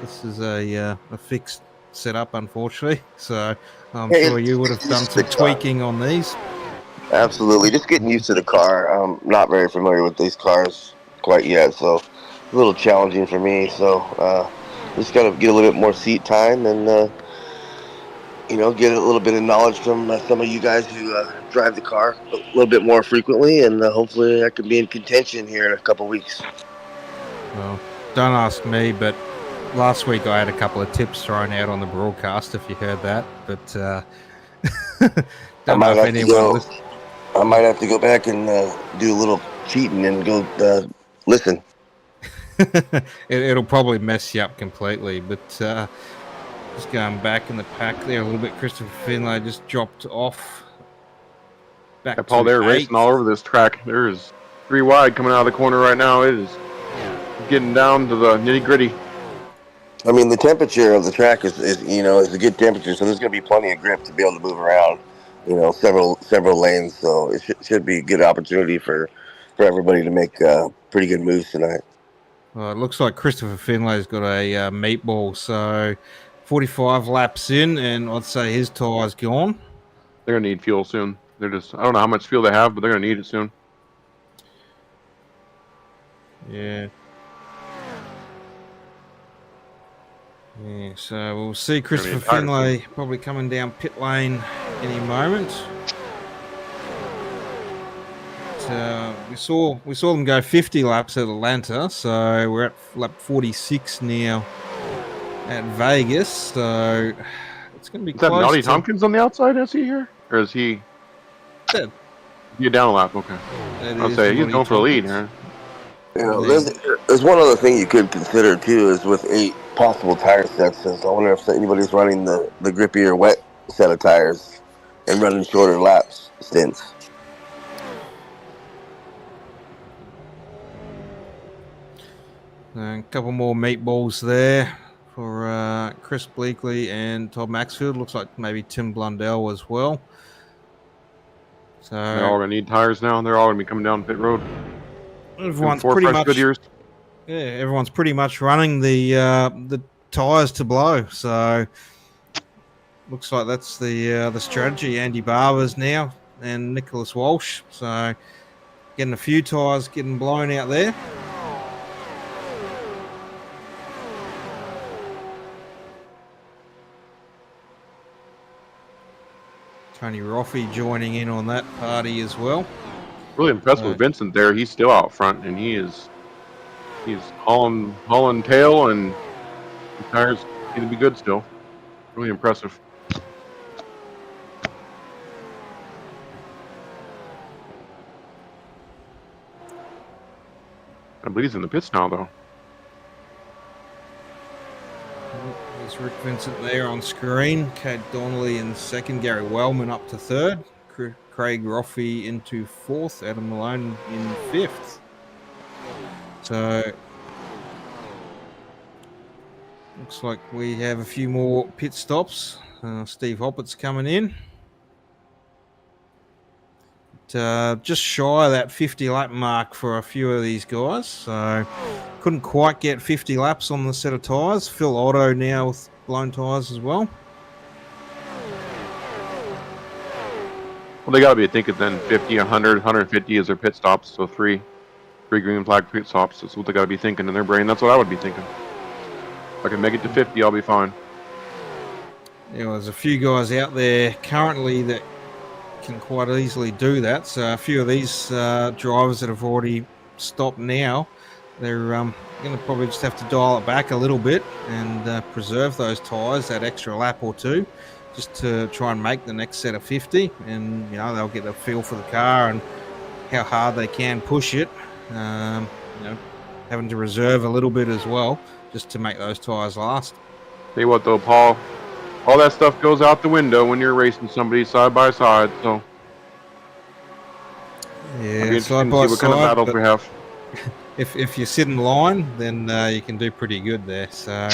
this is a fixed setup, unfortunately. So I'm Hey, sure you would have done some tweaking on these. Absolutely. Just getting used to the car. I'm not very familiar with these cars quite yet, so a little challenging for me. So just got to get a little bit more seat time and, get a little bit of knowledge from some of you guys who drive the car a little bit more frequently, and hopefully I can be in contention here in a couple weeks. Well, don't ask me, but last week I had a couple of tips thrown out on the broadcast, if you heard that. But don't know if anyone listened. I might have to go back and do a little cheating and go listen. It'll probably mess you up completely, but just going back in the pack there a little bit. Christopher Finlay just dropped off. Back Paul, they're eighth. racing all over this track. There's 3 wide coming out of the corner right now. It is getting down to the nitty gritty. I mean, the temperature of the track is a good temperature, so there's going to be plenty of grip to be able to move around, several lanes. So it should be a good opportunity for everybody to make pretty good moves tonight. Well, it looks like Christopher Finlay's got a meatball, so 45 laps in, and I'd say his tire's gone. They're going to need fuel soon. I don't know how much fuel they have, but they're going to need it soon. Yeah. Yeah, so we'll see Christopher Finlay probably coming down pit lane any moment. We saw them go 50 laps at Atlanta, so we're at lap 46 now at Vegas. So it's going to be close. Is that Noddy Tompkins on the outside? Is he here, or is he? You're down a lap. Okay. I'll say he's going for the lead here. There's one other thing you could consider too, is with 8 possible tire sets. I wonder if anybody's running the grippier wet set of tires and running shorter laps stints. A couple more meatballs there for Chris Bleakley and Todd Maxfield. Looks like maybe Tim Blundell as well. So they're all going to need tires now. They're all going to be coming down pit road. Everyone's pretty much Goodyears. Yeah, everyone's pretty much running the tires to blow. So looks like that's the strategy. Andy Barber's now and Nicholas Walsh. So getting a few tires getting blown out there. Tony Roffey joining in on that party as well. Really impressed with Vincent there. He's still out front, and he's hauling tail, and the tires seem to be good still. Really impressive. I believe he's in the pits now, though. There's Rick Vincent there on screen. Kate Donnelly in second. Gary Wellman up to third. Craig Roffey into fourth. Adam Malone in fifth. So looks like we have a few more pit stops. Steve Hoppett's coming in. Just shy of that 50 lap mark for a few of these guys. So couldn't quite get 50 laps on the set of tyres. Phil Otto now with blown tyres as well. Well, they got to be thinking then 50, 100, 150 is their pit stops. So three green flag pit stops. That's what they got to be thinking in their brain. That's what I would be thinking. If I can make it to 50, I'll be fine. Yeah, well, there's a few guys out there currently that can quite easily do that. So a few of these drivers that have already stopped now, they're going to probably just have to dial it back a little bit and preserve those tyres that extra lap or two, just to try and make the next set of 50. And they'll get a feel for the car and how hard they can push it. Having to reserve a little bit as well, just to make those tyres last. Tell you what though, Paul, all that stuff goes out the window when you're racing somebody side by side. So yeah, side by what kind of battles we have. If you sit in line, then you can do pretty good there. So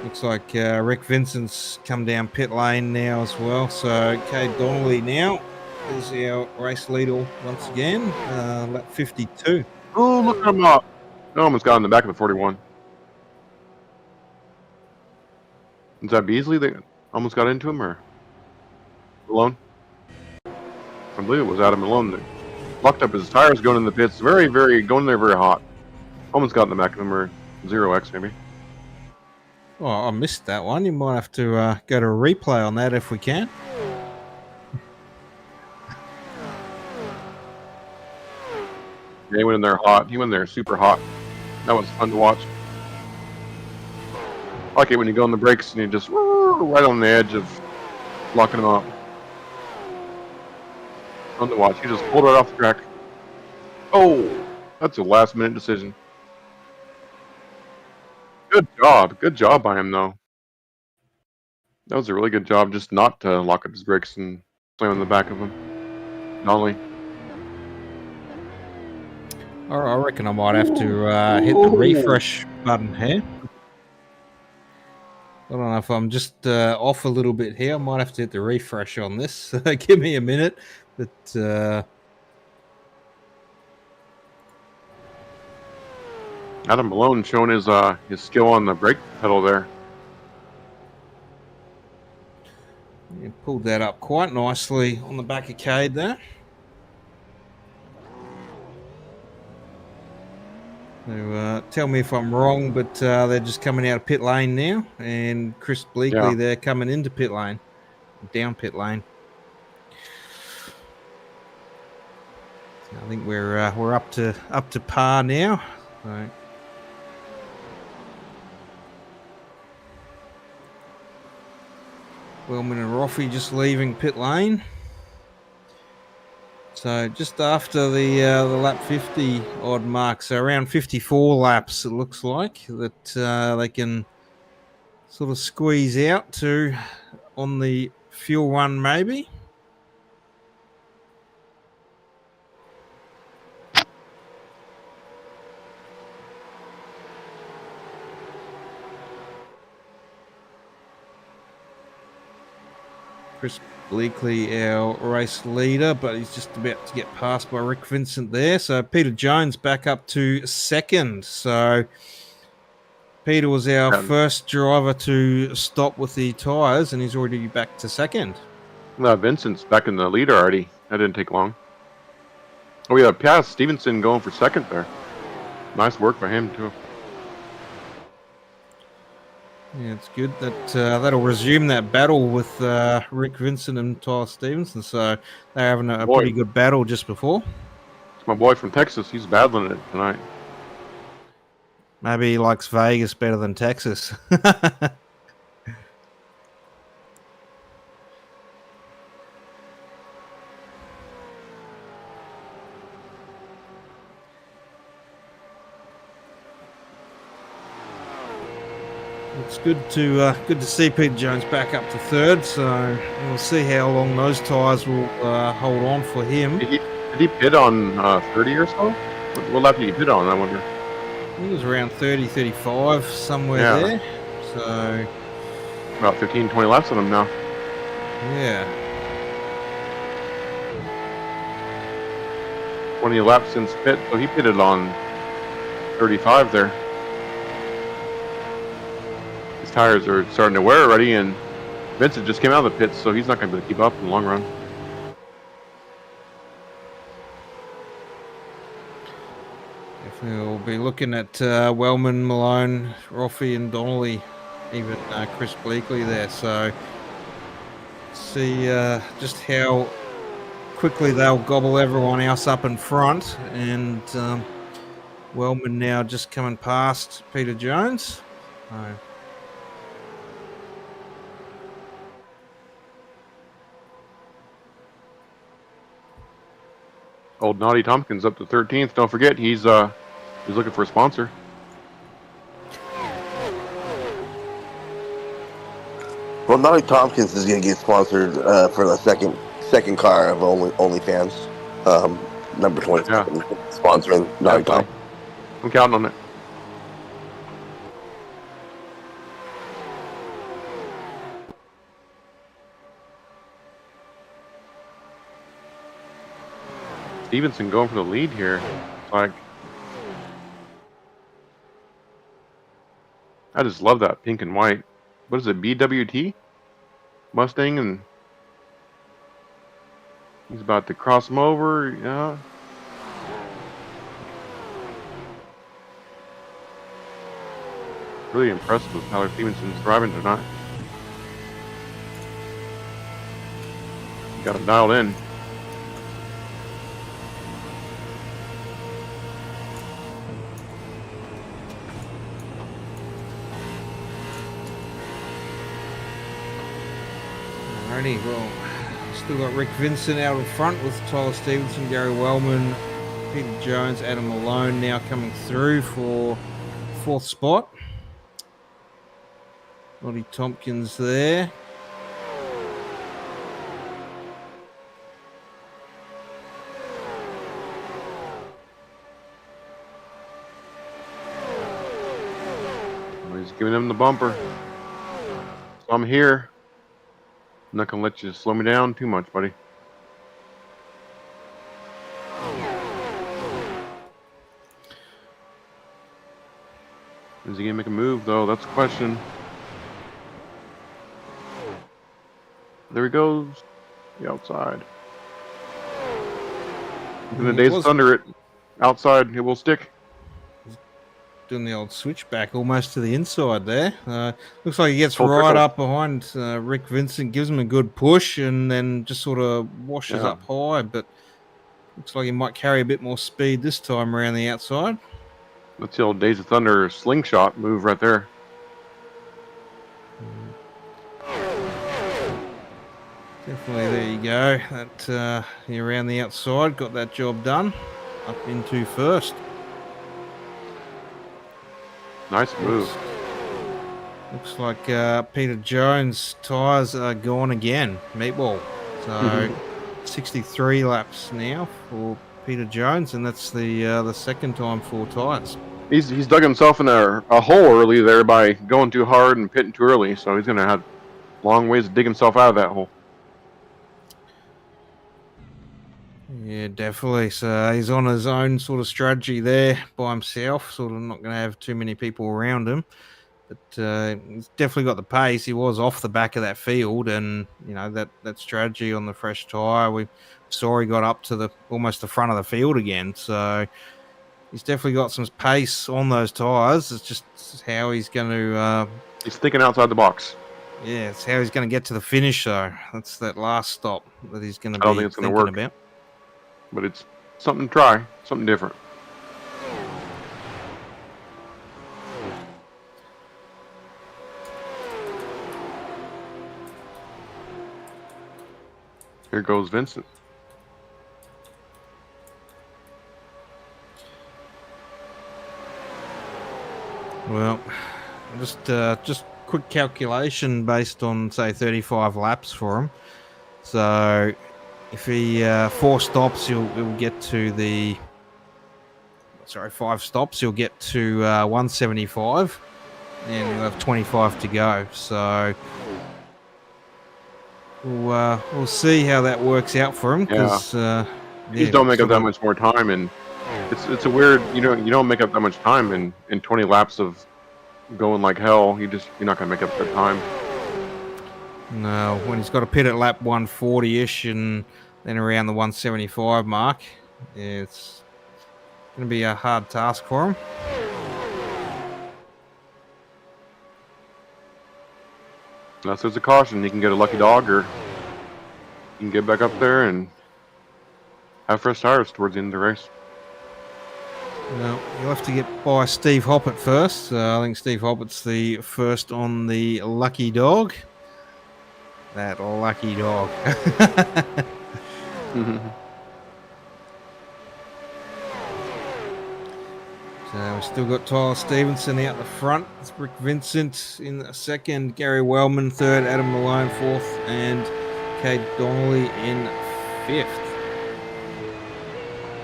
looks like Rick Vincent's come down pit lane now as well. So Cade Donnelly now is our race leader once again, lap 52. Oh, look at him up. I almost got in the back of the 41. Is that Beasley that almost got into him, or Malone? I believe it was Adam Malone that locked up his tires going in the pits. Very, very, going there very hot. Almost got in the back of him, or 0x maybe. Oh, I missed that one. You might have to go to a replay on that if we can. Yeah, he went in there hot. He went in there super hot. That was fun to watch. I like it when you go on the brakes and you just right on the edge of locking them up. Fun to watch. He just pulled right off the track. Oh, that's a last minute decision. Good job. Good job by him, though. That was a really good job just not to lock up his brakes and slam in the back of him. Nolly. All right, I reckon I might have to hit the refresh button here. I don't know if I'm just off a little bit here. I might have to hit the refresh on this. Give me a minute. But Adam Malone showing his skill on the brake pedal there. you pulled that up quite nicely on the back of Cade there. So, tell me if I'm wrong, but they're just coming out of pit lane now, and Chris Bleakley, they're coming into pit lane, down pit lane. So I think we're up to par now. So. Wellman and Roffey just leaving pit lane. So just after the lap 50 odd mark, so around 54 laps, it looks like that they can sort of squeeze out to on the fuel run maybe. Chris Bleakley, our race leader, but he's just about to get passed by Rick Vincent there. So Peter Jones back up to second. So Peter was our first driver to stop with the tyres, and he's already back to second. No, Vincent's back in the lead already. That didn't take long. Oh, yeah, passed Stevenson going for second there. Nice work by him, too. Yeah, it's good that that'll resume that battle with Rick Vincent and Tyler Stevenson. So they're having a pretty good battle just before. It's my boy from Texas. He's battling it tonight. Maybe he likes Vegas better than Texas. It's good to see Peter Jones back up to third. So we'll see how long those tyres will hold on for him. Did he pit on 30 or so? What lap did he pit on, I wonder? I think it was around 30, 35, somewhere there. So about 15, 20 laps on him now. Yeah. 20 laps since pit, so he pitted on 35 there. His tires are starting to wear already, and Vincent just came out of the pits, so he's not going to be able to keep up in the long run. We'll be looking at Wellman, Malone, Roffey, and Donnelly, even Chris Bleakley there. So see just how quickly they'll gobble everyone else up in front. And Wellman now just coming past Peter Jones. Old Naughty Tompkins up to 13th. Don't forget, he's looking for a sponsor. Well, Naughty Tompkins is going to get sponsored for the second car of OnlyFans. Number 20 sponsoring Naughty Tompkins. I'm counting on it. Stevenson going for the lead here. It's like, I just love that pink and white. What is it, BWT? Mustang, and he's about to cross him over. Yeah. Really impressive with Tyler Stevenson's driving tonight. Got him dialed in. Alrighty, well, still got Rick Vincent out in front with Tyler Stevenson, Gary Wellman, Peter Jones, Adam Malone now coming through for 4th spot. Lottie Tompkins there. He's giving him the bumper. So I'm here. I'm not gonna let you slow me down too much, buddy. Is he gonna make a move though? That's the question. There he goes. The outside. In the days under it, outside it will stick. Doing the old switchback almost to the inside there. Looks like he gets Full right trickle. up behind Rick Vincent, gives him a good push, and then just sort of washes up high. But looks like he might carry a bit more speed this time around the outside. That's the old Days of Thunder slingshot move right there. Definitely, there you go. That around the outside got that job done. Up into first. Nice move. Looks like Peter Jones' tyres are gone again. Meatball. So 63 laps now for Peter Jones, and that's the second time for tyres. He's dug himself in a hole early there by going too hard and pitting too early, so he's gonna have long ways to dig himself out of that hole. Yeah, definitely. So he's on his own sort of strategy there by himself, sort of not going to have too many people around him. But he's definitely got the pace. He was off the back of that field, and you know that strategy on the fresh tyre. We saw he got up to almost the front of the field again. So he's definitely got some pace on those tyres. It's just how he's going to. He's thinking outside the box. Yeah, it's how he's going to get to the finish. Though that's that last stop that he's going to be I don't think it's going to work. About. But it's something to try, something different. Here goes Vincent. Well, just quick calculation based on say 35 laps for him. So if he 4 stops, he'll get to the. Sorry, 5 stops, he'll get to 175, and he'll have 25 to go. So we'll see how that works out for him. Because you don't make up that much more time, and it's a weird. You don't make up that much time in 20 laps of going like hell. You're not gonna make up that time. No, when he's got to pit at lap 140-ish and then around the 175 mark, yeah, it's going to be a hard task for him. Unless there's a caution, he can get a lucky dog, or he can get back up there and have fresh tires towards the end of the race. Well, you'll have to get by Steve Hoppett first. I think Steve Hoppett's the first on the lucky dog. That lucky dog. So we've still got Tyler Stevenson out the front. It's Rick Vincent in the second, Gary Wellman third, Adam Malone fourth, and Cade Donnelly in fifth.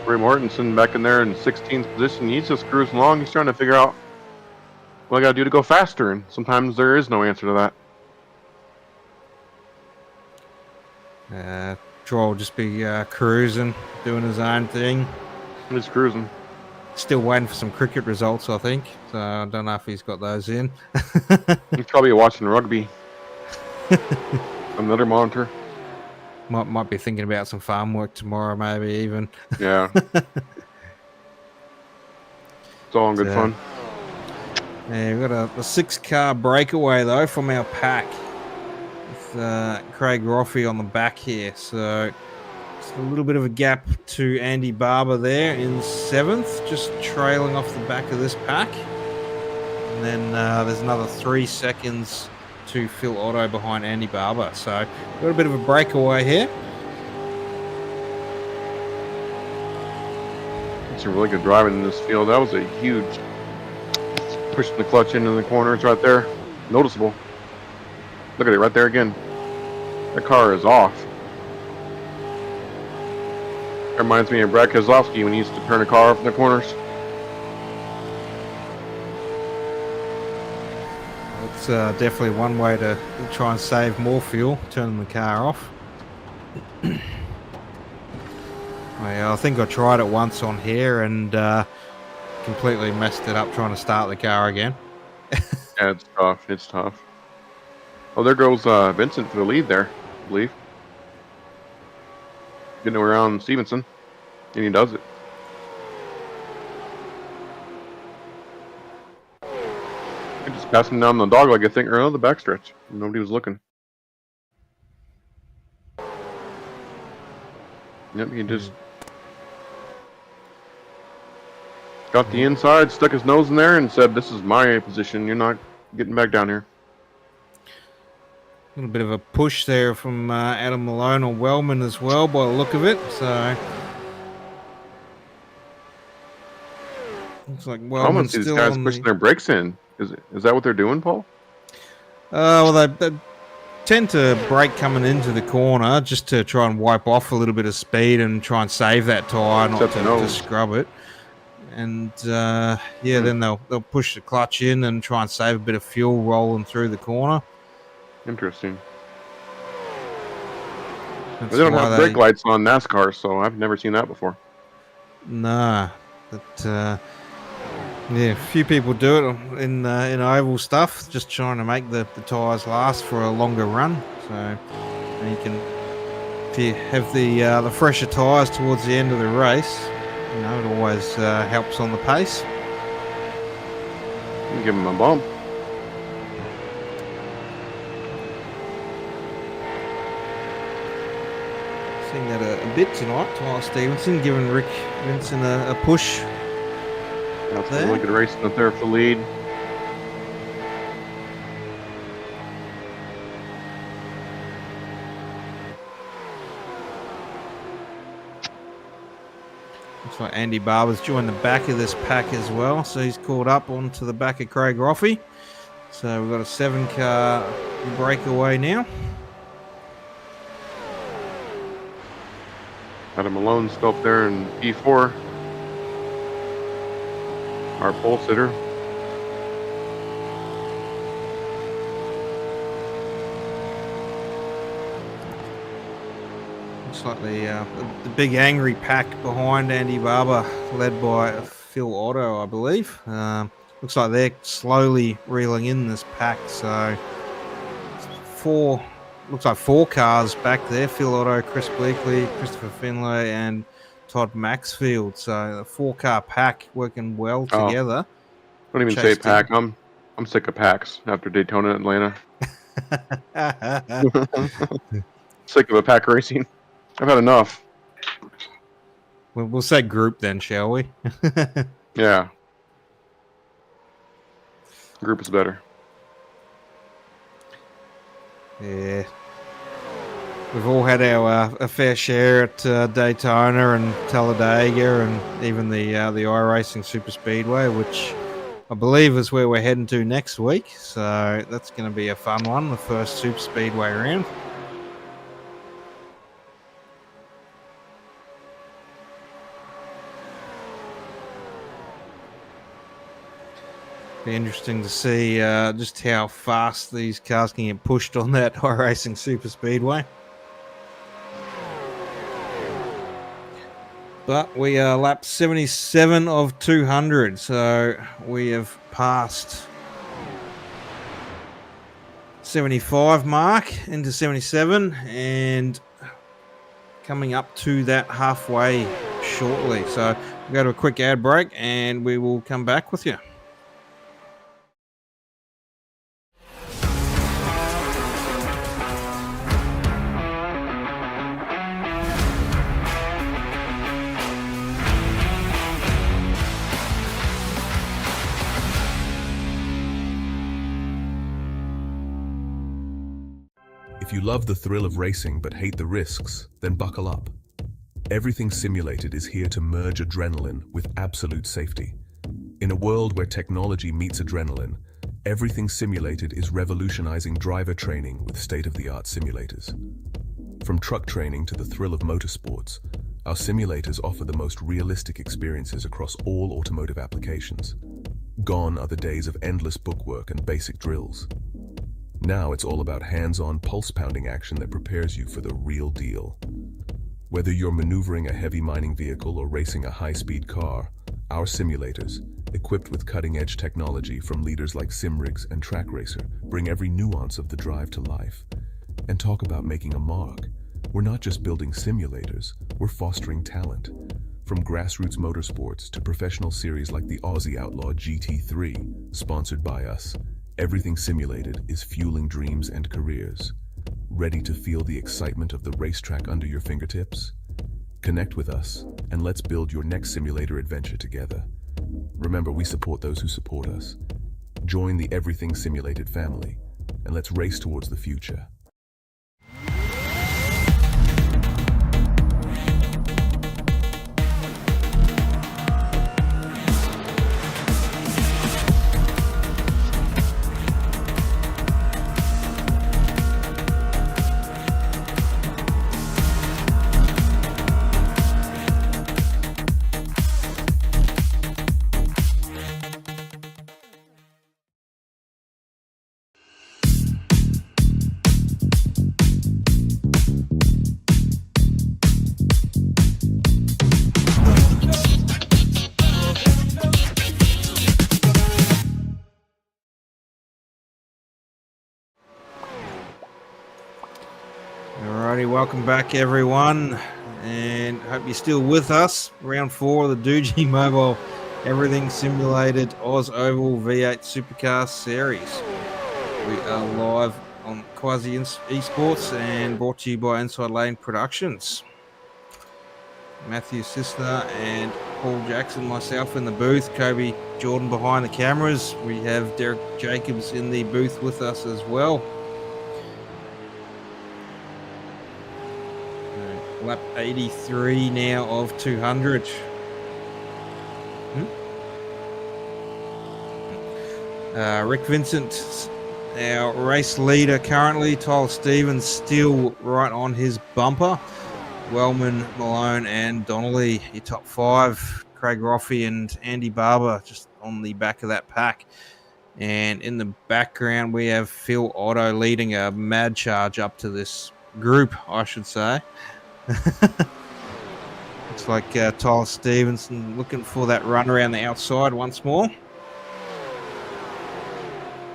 Ray Mortensen back in there in 16th position. He's just cruising along. He's trying to figure out what I got to do to go faster, and sometimes there is no answer to that. Troy will just be cruising, doing his own thing. Just cruising. Still waiting for some cricket results, I think. So I don't know if he's got those in. He's probably watching rugby. Another monitor. Might be thinking about some farm work tomorrow, maybe even. Yeah. It's all in good fun. Yeah, we've got a 6-car breakaway, though, from our pack. With Craig Roffey on the back here. So just a little bit of a gap to Andy Barber there in 7th, just trailing off the back of this pack. And then there's another 3 seconds to Phil Otto behind Andy Barber. So got a bit of a breakaway here. Some really good driving in this field. That was a huge pushing the clutch into the corners right there. Noticeable. Look at it right there again. That car is off. That reminds me of Brad Keselowski when he used to turn a car off in the corners. It's definitely one way to try and save more fuel, turning the car off. Well, I think I tried it once on here and completely messed it up trying to start the car again. Yeah, it's tough. It's tough. Oh, there goes Vincent for the lead there, I believe. Getting around Stevenson, and he does it. He just passing down the dog leg, I think, around the backstretch. Nobody was looking. Yep, he just got the inside, stuck his nose in there, and said, "This is my position. You're not getting back down here." A little bit of a push there from Adam Malone or Wellman as well, by the look of it. So looks like Wellman's see these still guys on pushing their brakes in. Is that what they're doing, Paul? Well, they tend to brake coming into the corner just to try and wipe off a little bit of speed and try and save that tyre, not to scrub it. And then they'll push the clutch in and try and save a bit of fuel rolling through the corner. Interesting. They don't have brake lights on NASCAR, so I've never seen that before. Nah, but a few people do it in oval stuff, just trying to make the tyres last for a longer run. So you can, if you have the fresher tyres towards the end of the race, it always helps on the pace. You give them a bump. Seeing that a bit tonight, Tyler Stevenson giving Rick Vincent a push. That's a really good racing up there for the lead. Looks like Andy Barber's joined the back of this pack as well, so he's caught up onto the back of Craig Roffey. So we've got a 7-car breakaway now. Adam Malone still up there in P4. Our pole sitter. Looks like the big angry pack behind Andy Barber, led by Phil Otto, I believe. Looks like they're slowly reeling in this pack. So looks like 4 cars back there: Phil Otto, Chris Bleakley, Christopher Finlay, and Todd Maxfield. So a 4-car pack working well together. Don't even say pack. I'm sick of packs after Daytona, Atlanta. Sick of a pack racing. I've had enough. We'll say group then, shall we? Yeah. Group is better. Yeah. We've all had our a fair share at Daytona and Talladega and even the iRacing Super Speedway, which I believe is where we're heading to next week. So that's going to be a fun one, the first Super Speedway round. Be interesting to see just how fast these cars can get pushed on that iRacing Super Speedway. But we are lap 77 of 200, so we have passed 75 mark into 77 and coming up to that halfway shortly. So we'll go to a quick ad break and we will come back with you. If you love the thrill of racing but hate the risks, then buckle up. Everything Simulated is here to merge adrenaline with absolute safety. In a world where technology meets adrenaline, Everything Simulated is revolutionizing driver training with state-of-the-art simulators. From truck training to the thrill of motorsports, our simulators offer the most realistic experiences across all automotive applications. Gone are the days of endless bookwork and basic drills. Now it's all about hands-on, pulse-pounding action that prepares you for the real deal. Whether you're maneuvering a heavy mining vehicle or racing a high-speed car, our simulators, equipped with cutting-edge technology from leaders like SimRigs and Track Racer, bring every nuance of the drive to life. And talk about making a mark. We're not just building simulators, we're fostering talent. From grassroots motorsports to professional series like the Aussie Outlaw GT3, sponsored by us, Everything Simulated is fueling dreams and careers. Ready to feel the excitement of the racetrack under your fingertips? Connect with us, and let's build your next simulator adventure together. Remember, we support those who support us. Join the Everything Simulated family, and let's race towards the future. Alrighty, welcome back everyone, and hope you're still with us. Round 4 of the Doogie Mobile Everything Simulated OzOval V8 Supercar Series. We are live on Quasi Esports and brought to you by Inside Lane Productions. Matthew Sisner and Paul Jackson, myself in the booth, Kobe Jordan behind the cameras. We have Derek Jacobs in the booth with us as well. Lap 83 now of 200. Rick Vincent, our race leader currently. Tyler Stevens still right on his bumper. Wellman, Malone and Donnelly, your top 5. Craig Roffey and Andy Barber just on the back of that pack. And in the background we have Phil Otto leading a mad charge up to this group, I should say. Looks like Tyler Stevenson looking for that run around the outside once more.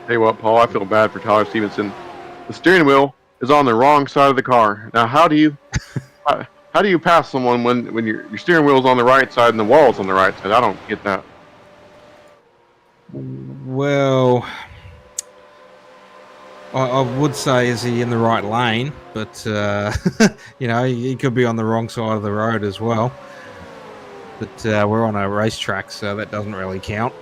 Hey, what, Paul? I feel bad for Tyler Stevenson. The steering wheel is on the wrong side of the car. Now, how do you pass someone when your steering wheel is on the right side and the wall is on the right side? I don't get that. Well, I would say, is he in the right lane? But, you know, he could be on the wrong side of the road as well. But we're on a racetrack, so that doesn't really count.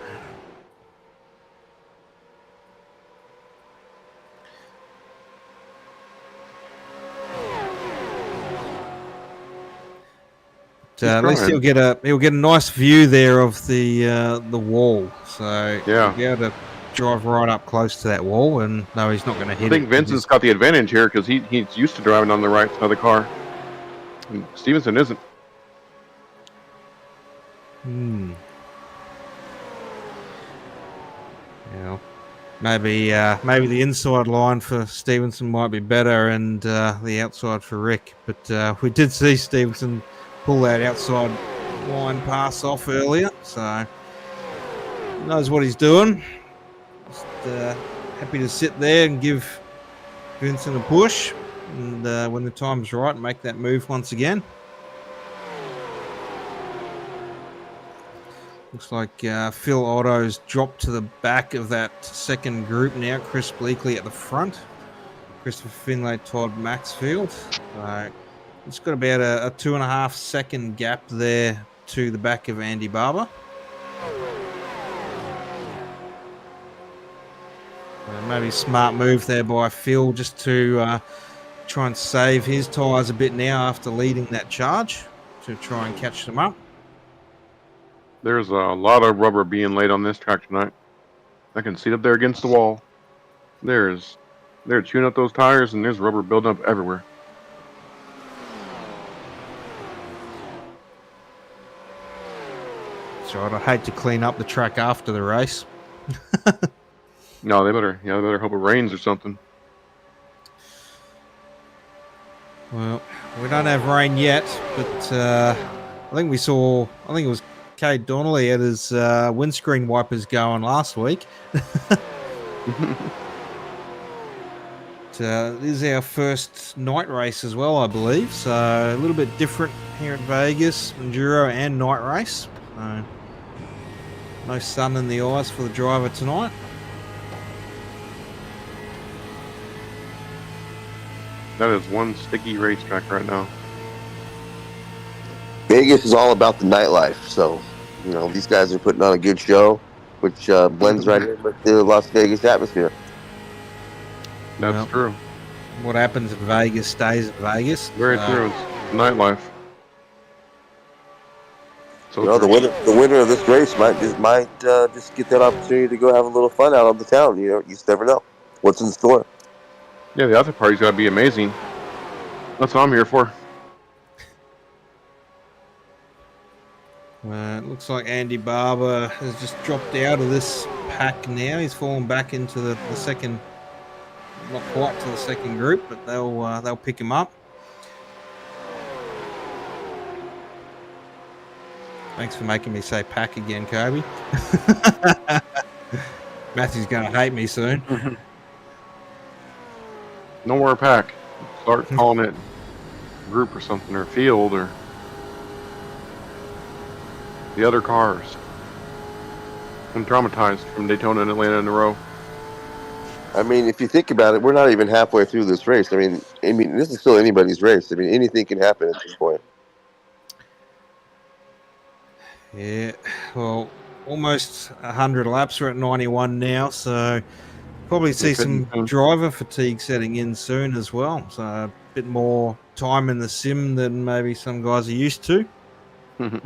At least he'll get a nice view there of the wall. So yeah, he'll be able to drive right up close to that wall, and no, he's not going to hit it. I think Vincent's got the advantage here because he's used to driving on the right side of the car, and Stevenson isn't. Yeah, maybe the inside line for Stevenson might be better, and the outside for Rick. But we did see Stevenson pull that outside line pass off earlier, so he knows what he's doing. Just happy to sit there and give Vincent a push, and when the time's right, make that move once again. Looks like Phil Otto's dropped to the back of that second group now. Chris Bleakley at the front. Christopher Finlay, Todd Maxfield. It's got about a 2.5 second gap there to the back of Andy Barber. Maybe a smart move there by Phil just to try and save his tyres a bit now after leading that charge to try and catch them up. There's a lot of rubber being laid on this track tonight. I can see it up there against the wall. They're chewing up those tires, and there's rubber building up everywhere. That's right. I'd hate to clean up the track after the race. No, they better hope it rains or something. Well, we don't have rain yet, but I think it was Cade Donnelly had his windscreen wipers going last week. This is our first night race as well, I believe. So a little bit different here at Vegas, enduro and night race. No sun in the eyes for the driver tonight. That is one sticky racetrack right now. Vegas is all about the nightlife, so these guys are putting on a good show, which blends right in with the Las Vegas atmosphere. That's true. What happens in Vegas stays in Vegas. Very true. It's nightlife. So the winner of this race might just get that opportunity to go have a little fun out on the town. You just never know what's in store. Yeah, the after party's got to be amazing. That's what I'm here for. It looks like Andy Barber has just dropped out of this pack now. He's fallen back into the second, not quite to the second group, but they'll pick him up. Thanks for making me say pack again, Kobe. Matthew's going to hate me soon. No more pack. Start calling it group or something, or field, or the other cars. I'm traumatized from Daytona and Atlanta in a row. I mean, if you think about it, we're not even halfway through this race. I mean, this is still anybody's race. I mean, anything can happen at this point. Yeah, well, almost 100 laps. We're at 91 now, so probably see some driver fatigue setting in soon as well. So a bit more time in the sim than maybe some guys are used to. Looks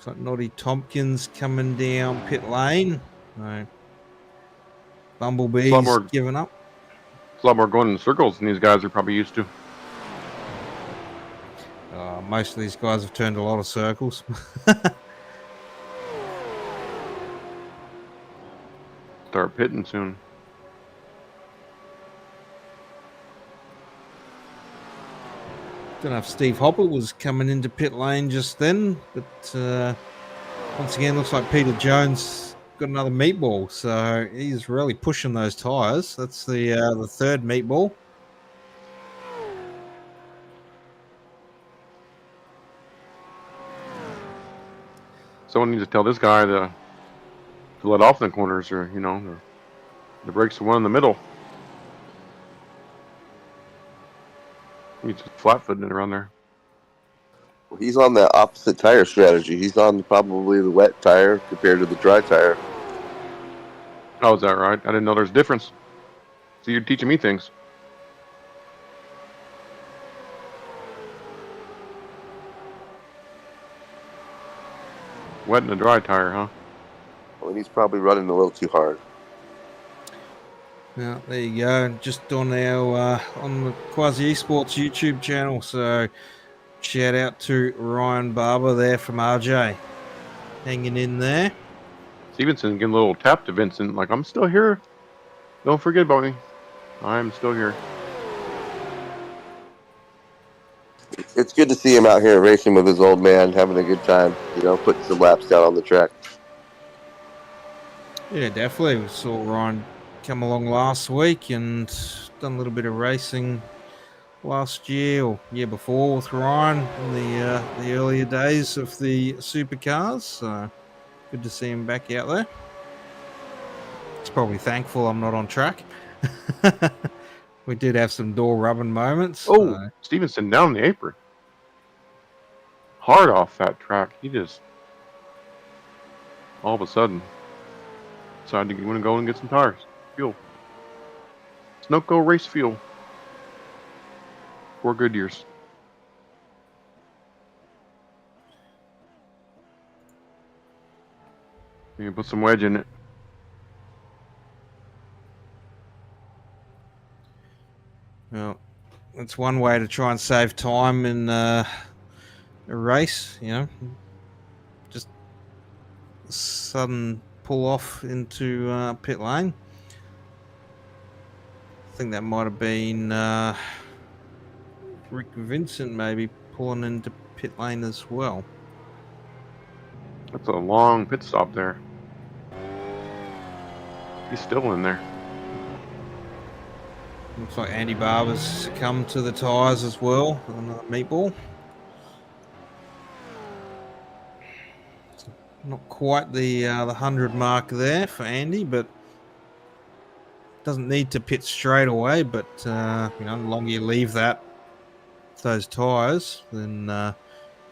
like Noddy Tompkins coming down pit lane. No. Bumblebee's given up. It's a lot more going in circles than these guys are probably used to. Most of these guys have turned a lot of circles. Start pitting soon. Don't know if Steve Hopper was coming into pit lane just then, but once again, looks like Peter Jones got another meatball, so he's really pushing those tyres. That's the third meatball. Someone needs to tell this guy to let off in the corners, or the brakes are one in the middle. He's just flat-footing it around there. Well, he's on the opposite tire strategy. He's on probably the wet tire compared to the dry tire. Oh, is that right? I didn't know there's a difference. So you're teaching me things. Wet and a dry tire, huh? Well, he's probably running a little too hard. Now, there you go. Just on our on the Quasi Esports YouTube channel. So shout out to Ryan Barber there from RJ. Hanging in there. Stevenson getting a little tap to Vincent, like, I'm still here. Don't forget about me. I'm still here. it's good to see him out here racing with his old man, having a good time. Putting some laps down on the track. Yeah, definitely. We saw Ryan come along last week and done a little bit of racing last year or year before with Ryan in the earlier days of the supercars. So good to see him back out there. He's probably thankful I'm not on track. We did have some door rubbing moments. Oh, Stevenson down the apron. Hard off that track. He just all of a sudden decided to want to go and get some tires. Fuel. Snoco race fuel. 4 Goodyears. You can put some wedge in it. Well, that's one way to try and save time in a race, just sudden pull off into pit lane. I think that might have been Rick Vincent maybe pulling into pit lane as well. That's a long pit stop there. He's still in there. Looks like Andy Barber's succumbed to the tyres as well on the meatball. It's not quite the 100 mark there for Andy, but doesn't need to pit straight away. But the longer you leave those tyres, then the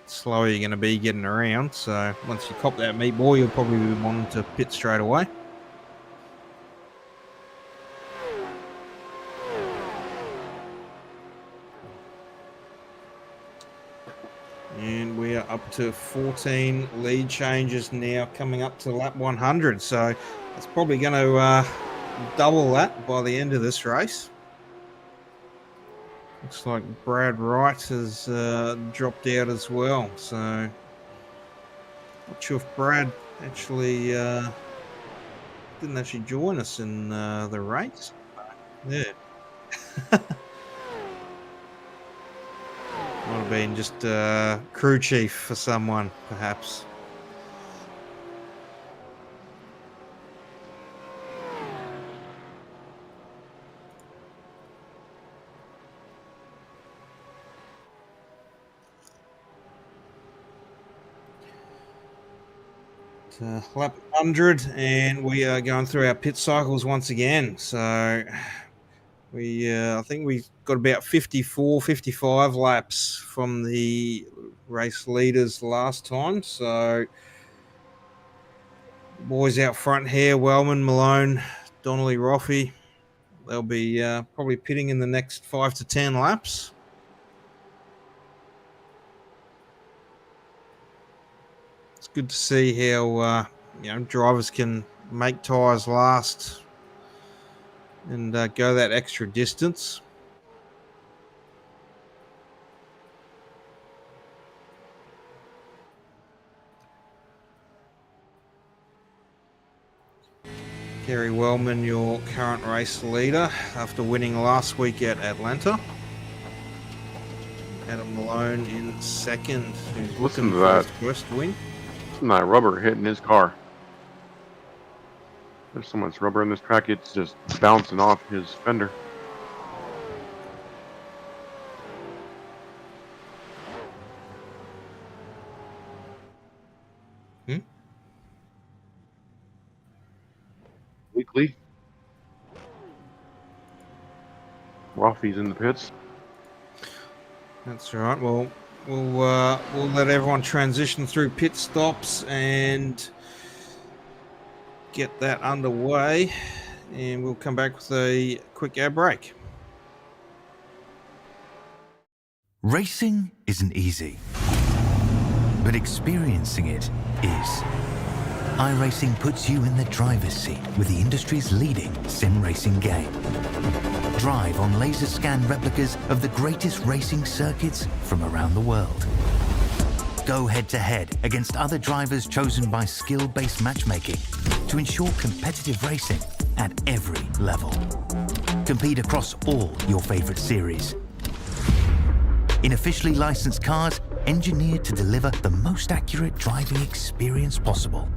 slower you're going to be getting around. So once you cop that meatball, you'll probably be wanting to pit straight away. And we are up to 14 lead changes now coming up to lap 100. So it's probably going to double that by the end of this race. Looks like Brad Wright has dropped out as well. So not sure if Brad actually didn't actually join us in the race. Yeah. Might have been just crew chief for someone, perhaps. Lap 100, and we are going through our pit cycles once again. So I think we got about 54, 55 laps from the race leaders last time. So boys out front here, Wellman, Malone, Donnelly, Roffey, they'll be probably pitting in the next 5 to 10 laps. It's good to see how drivers can make tyres last and go that extra distance. Kerry Wellman, your current race leader, after winning last week at Atlanta. Adam Malone in second, who's looking for his first win. Listen to that rubber hitting his car. There's so much rubber in this track, it's just bouncing off his fender. Weekly. Roffey's in the pits. That's right. Well, we'll let everyone transition through pit stops and get that underway, and we'll come back with a quick ad break. Racing isn't easy, but experiencing it is. iRacing puts you in the driver's seat with the industry's leading sim racing game. Drive on laser scan replicas of the greatest racing circuits from around the world. Go head-to-head against other drivers chosen by skill-based matchmaking to ensure competitive racing at every level. Compete across all your favorite series. in officially licensed cars engineered to deliver the most accurate driving experience possible.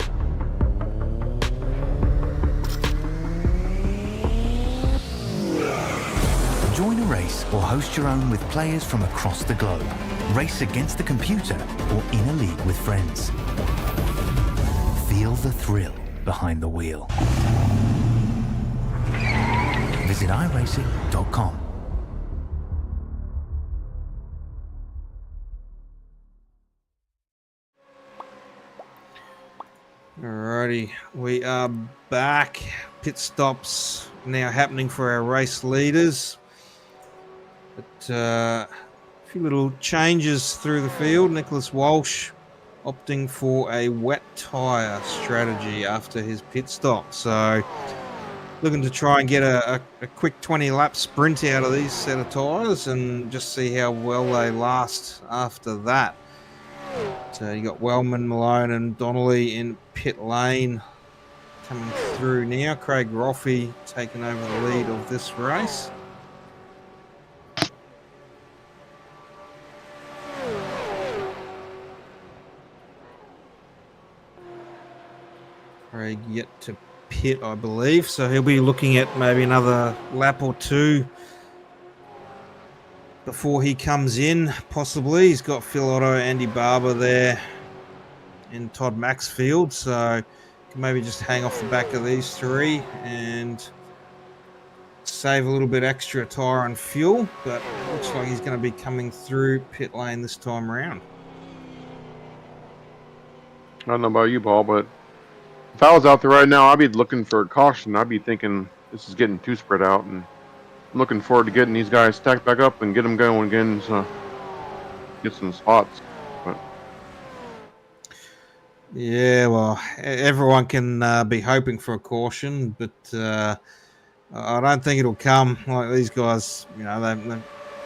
Join a race or host your own with players from across the globe. Race against the computer or in a league with friends. Feel the thrill behind the wheel. Visit iRacing.com. Alrighty, we are back. Pit stops now happening for our race leaders. But a few little changes through the field. Nicholas Walsh opting for a wet tyre strategy after his pit stop. So looking to try and get a quick 20-lap sprint out of these set of tyres and just see how well they last after that. So you got Wellman, Malone and Donnelly in pit lane coming through now. Craig Roffey taking over the lead of this race. Craig yet to pit, I believe, so he'll be looking at maybe another lap or two before he comes in, possibly. He's got Phil Otto, Andy Barber there, and Todd Maxfield, so can maybe just hang off the back of these three and save a little bit extra tyre and fuel, but it looks like he's going to be coming through pit lane this time around. I don't know about you, Paul, but if I was out there right now, I'd be looking for a caution. I'd be thinking this is getting too spread out, and I'm looking forward to getting these guys stacked back up and get them going again, so get some spots. But yeah, well, everyone can be hoping for a caution, but I don't think it'll come. Like these guys, you know, they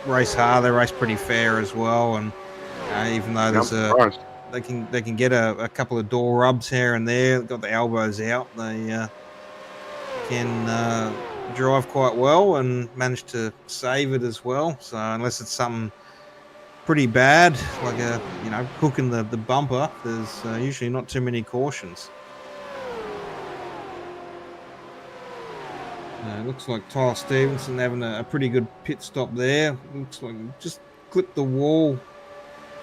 race hard, they race pretty fair as well, and even though there's they can get a couple of door rubs here and there, got the elbows out, they can drive quite well and manage to save it as well. So unless it's something pretty bad, like hook in the bumper, there's usually not too many cautions. It looks like Tyler Stevenson having a pretty good pit stop there. Looks like he just clipped the wall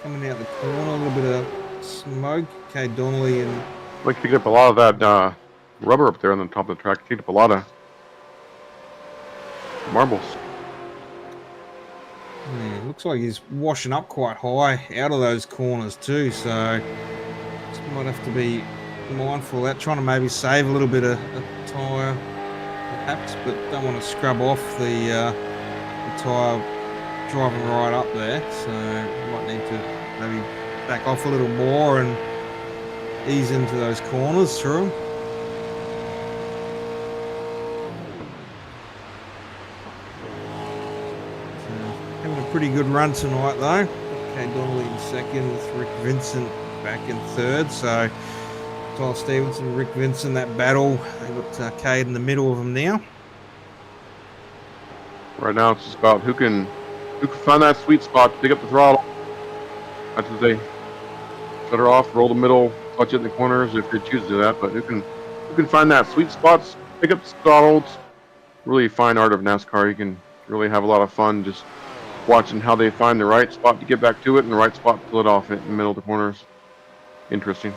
coming out the corner, a little bit of smoke. Okay, Donnelly and like picked up a lot of that rubber up there on the top of the track. Picked up a lot of marbles. Yeah, looks like he's washing up quite high out of those corners too, so just might have to be mindful of that, trying to maybe save a little bit of tyre perhaps, but don't want to scrub off the tyre driving right up there, so might need to maybe back off a little more and ease into those corners through them. Having a pretty good run tonight though. Okay, Donnelly in second with Rick Vincent back in third, so Tyler Stevenson, Rick Vincent, that battle. They've got Cade in the middle of them now. Right now it's just about who can find that sweet spot to pick up the throttle. That's what they shut her off, roll the middle, clutch it in the corners if they choose to do that. But who can find that sweet spots, pick up the throttles. Really fine art of NASCAR. You can really have a lot of fun just watching how they find the right spot to get back to it and the right spot to pull it off in the middle of the corners. Interesting.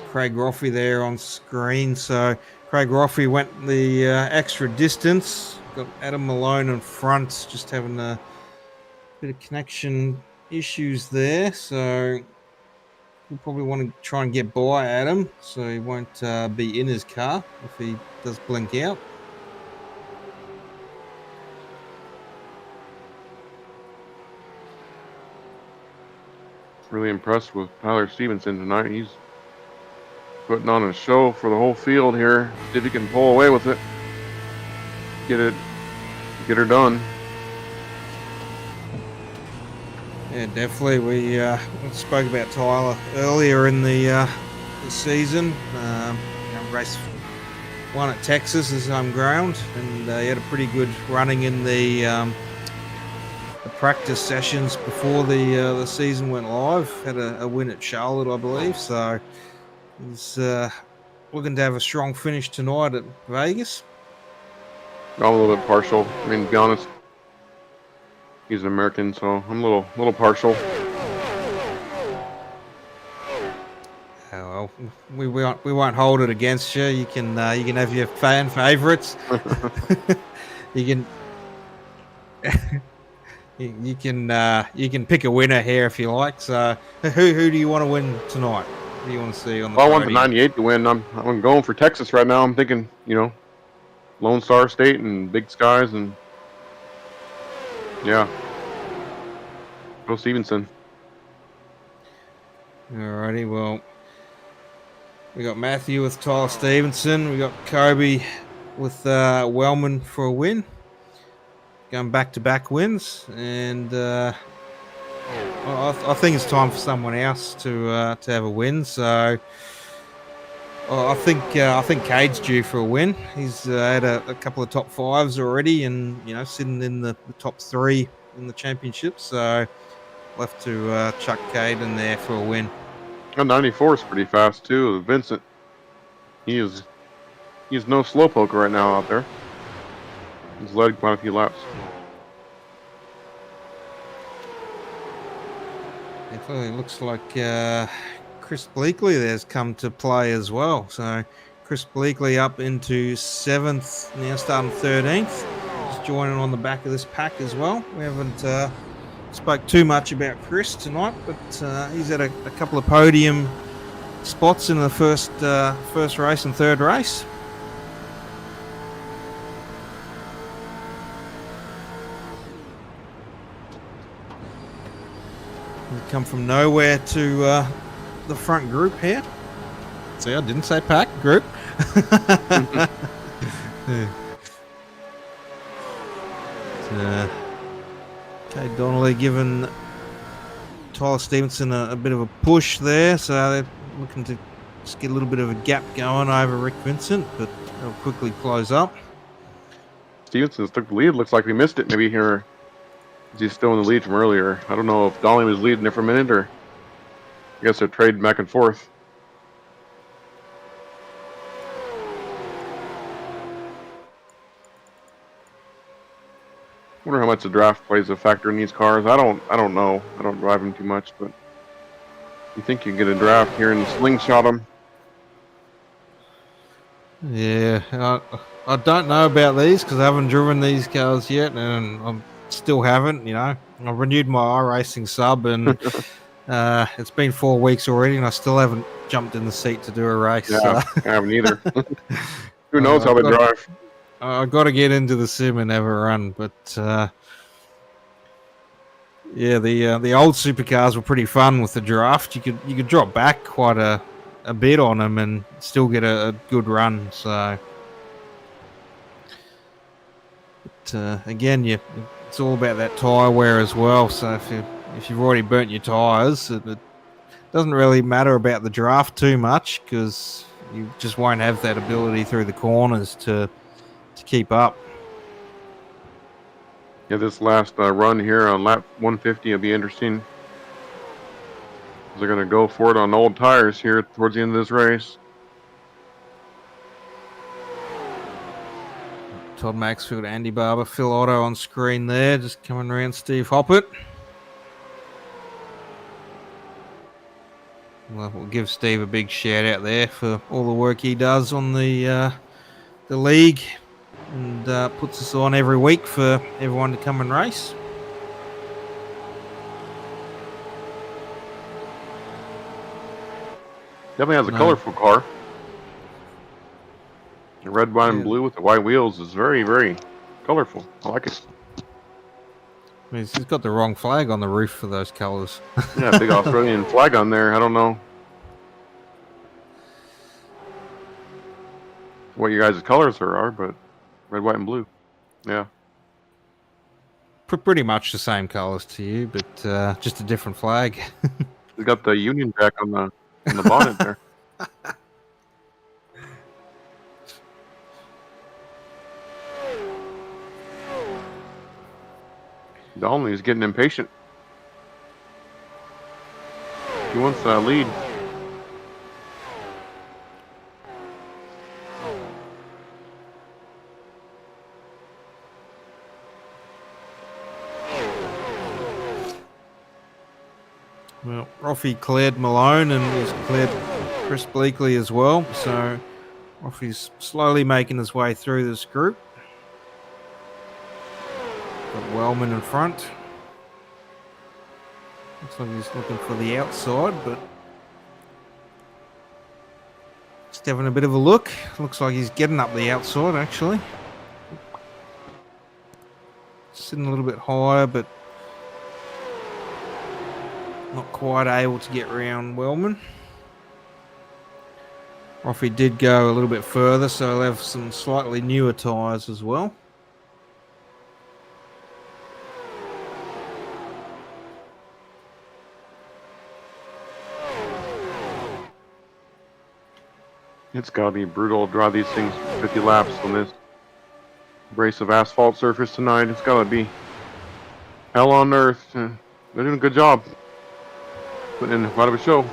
Craig Roffey there on screen. So Craig Roffey went the extra distance. Got Adam Malone in front, just having a bit of connection issues there. So we'll probably want to try and get by Adam so he won't be in his car if he does blink out. Really impressed with Tyler Stevenson tonight. He's putting on a show for the whole field here. See if he can pull away with it. Get her done. Yeah, definitely. We spoke about Tyler earlier in the season. Race one at Texas, his home ground, and he had a pretty good running in the practice sessions before the season went live. Had a win at Charlotte, I believe. So he's looking to have a strong finish tonight at Vegas. I'm a little bit partial. I mean, to be honest, he's an American, so I'm a little partial. Oh, well, we won't hold it against you. You can have your fan favourites. you can you can pick a winner here if you like. So who do you want to win tonight? Who do you want to see on the Well, I want the podium? 98 to win. I'm going for Texas right now. I'm thinking, Lone Star State and Big Skies and yeah, go Stevenson. Alrighty, well, we got Matthew with Tyler Stevenson. We got Kobe with Wellman for a win. Going back-to-back wins, and I think it's time for someone else to have a win. So I think Cade's due for a win. He's had a couple of top fives already, and sitting in the top three in the championship. So we'll have to chuck Cade in there for a win. And 94 is pretty fast too. Vincent, he's no slowpoke right now out there. He's led quite a few laps. It looks like Chris Bleakley there's come to play as well. So Chris Bleakley up into 7th, now starting 13th. Just joining on the back of this pack as well. We haven't spoke too much about Chris tonight, but he's had a couple of podium spots in the first race and third race. We come from nowhere to the front group here. See, I didn't say pack, group. Okay, Donnelly giving Tyler Stevenson a bit of a push there, so they're looking to just get a little bit of a gap going over Rick Vincent, but they'll quickly close up. Stevenson's took the lead. Looks like we missed it. Maybe here he's still in the lead from earlier. I don't know if Donnelly was leading there for a minute or I guess they're trading back and forth. Wonder how much the draft plays a factor in these cars. I don't know. I don't drive them too much, but you think you can get a draft here and slingshot them? Yeah, I don't know about these because I haven't driven these cars yet, and I still haven't. I've renewed my iRacing sub, and it's been 4 weeks already, and I still haven't jumped in the seat to do a race. Yeah, so. I haven't either. Who knows how they drive? I've got to get into the sim and have a run, but yeah, the old supercars were pretty fun with the draft. You could drop back quite a bit on them and still get a good run. So, but again, it's all about that tyre wear as well. So if you've already burnt your tyres, it doesn't really matter about the draft too much because you just won't have that ability through the corners to keep up. Yeah, this last run here on lap 150 will be interesting. They're going to go for it on old tires here towards the end of this race. Todd Maxfield, Andy Barber, Phil Otto on screen there, just coming around Steve Hoppett. Well, we'll give Steve a big shout out there for all the work he does on the league and puts us on every week for everyone to come and race. Definitely has a colorful car. The red, white, and blue with the white wheels is very, very colorful. I like it. I mean, he's got the wrong flag on the roof for those colors. Yeah, big Australian flag on there. I don't know what your guys' colors are, but red, white, and blue. Yeah. Pretty much the same colors to you, but just a different flag. He's got the Union Jack on the bonnet there. Donnelly's getting impatient. He wants that lead. Well, Roffey cleared Malone and he's cleared Chris Bleakley as well. So Roffey's slowly making his way through this group. Got Wellman in front. Looks like he's looking for the outside, but just having a bit of a look. Looks like he's getting up the outside, actually. Sitting a little bit higher, but not quite able to get round Wellman. Roffey did go a little bit further, so he'll have some slightly newer tyres as well. It's got to be brutal to drive these things 50 laps on this brace of asphalt surface tonight. It's got to be hell on earth. They're doing a good job. Putting in quite of a show.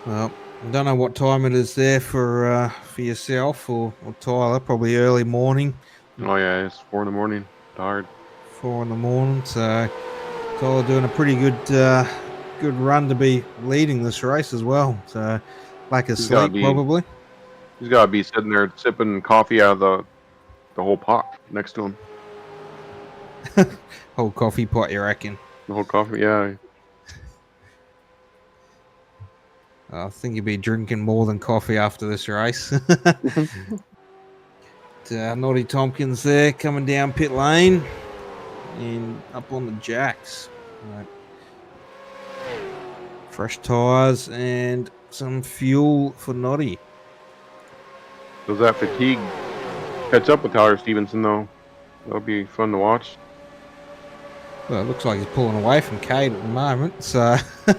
Well, I don't know what time it is there for yourself or Tyler. Probably early morning. Oh yeah, it's 4 in the morning. Tired. 4 in the morning. So Tyler doing a pretty good run to be leading this race as well. So lack of sleep probably. He's got to be sitting there sipping coffee out of the whole pot next to him. Whole coffee pot, you reckon? The whole coffee, yeah. I think you'll be drinking more than coffee after this race. Noddy Tompkins there coming down pit lane and up on the jacks. Right. Fresh tyres and some fuel for Noddy. Does that fatigue catch up with Tyler Stevenson, though? That'll be fun to watch. Well, it looks like he's pulling away from Cade at the moment, so... Is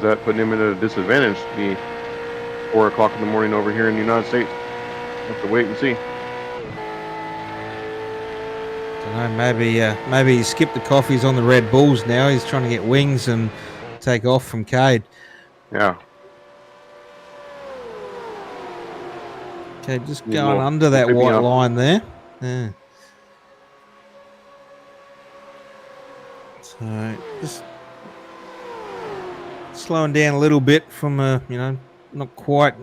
that putting him at a disadvantage to be 4 o'clock in the morning over here in the United States? We'll have to wait and see. Don't know, maybe he skipped the coffees on the Red Bulls now. He's trying to get wings and take off from Cade. Yeah. Okay, just going under that white line there. Yeah. So just slowing down a little bit from not quite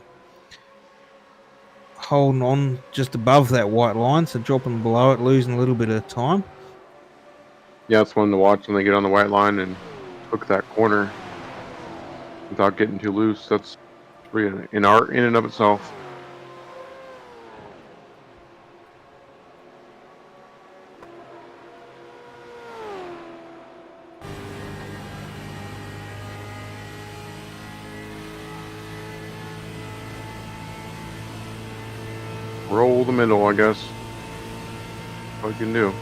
holding on just above that white line, so dropping below it, losing a little bit of time. Yeah, it's one to watch when they get on the white line and hook that corner without getting too loose. That's really an art in and of itself. Roll the middle, I guess. What you can do.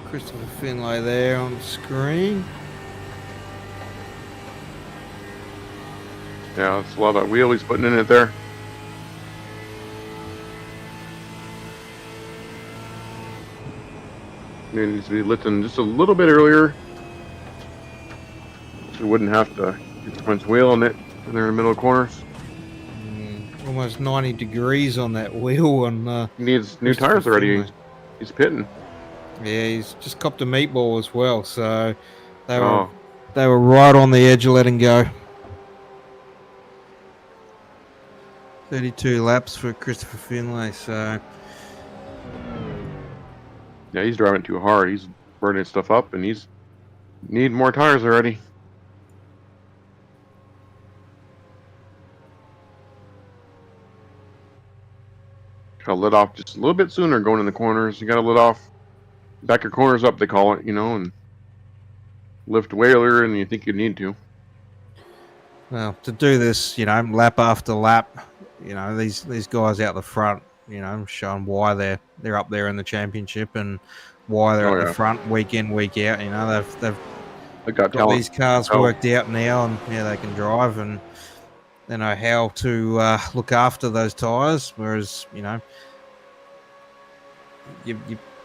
Christopher Finlay there on the screen. Yeah, it's a lot of wheelies putting in it there. It needs to be lifting just a little bit earlier. So we wouldn't have to get too much wheel on it when they're in the middle of corners. Almost 90 degrees on that wheel. And he needs new tires already. He's pitting. Yeah, he's just copped a meatball as well. So they were right on the edge of letting go. 32 laps for Christopher Finlay. So yeah, he's driving too hard. He's burning stuff up, and he's need more tires already. Gotta let off just a little bit sooner going in the corners. You gotta let off, back your corners up, they call it, and lift way earlier than you think you need to. Well, to do this, lap after lap, these guys out the front, showing why they're up there in the championship and why they're at the front week in, week out. They've got these cars worked out now, and they can drive, and they know how to look after those tyres. Whereas, you know, you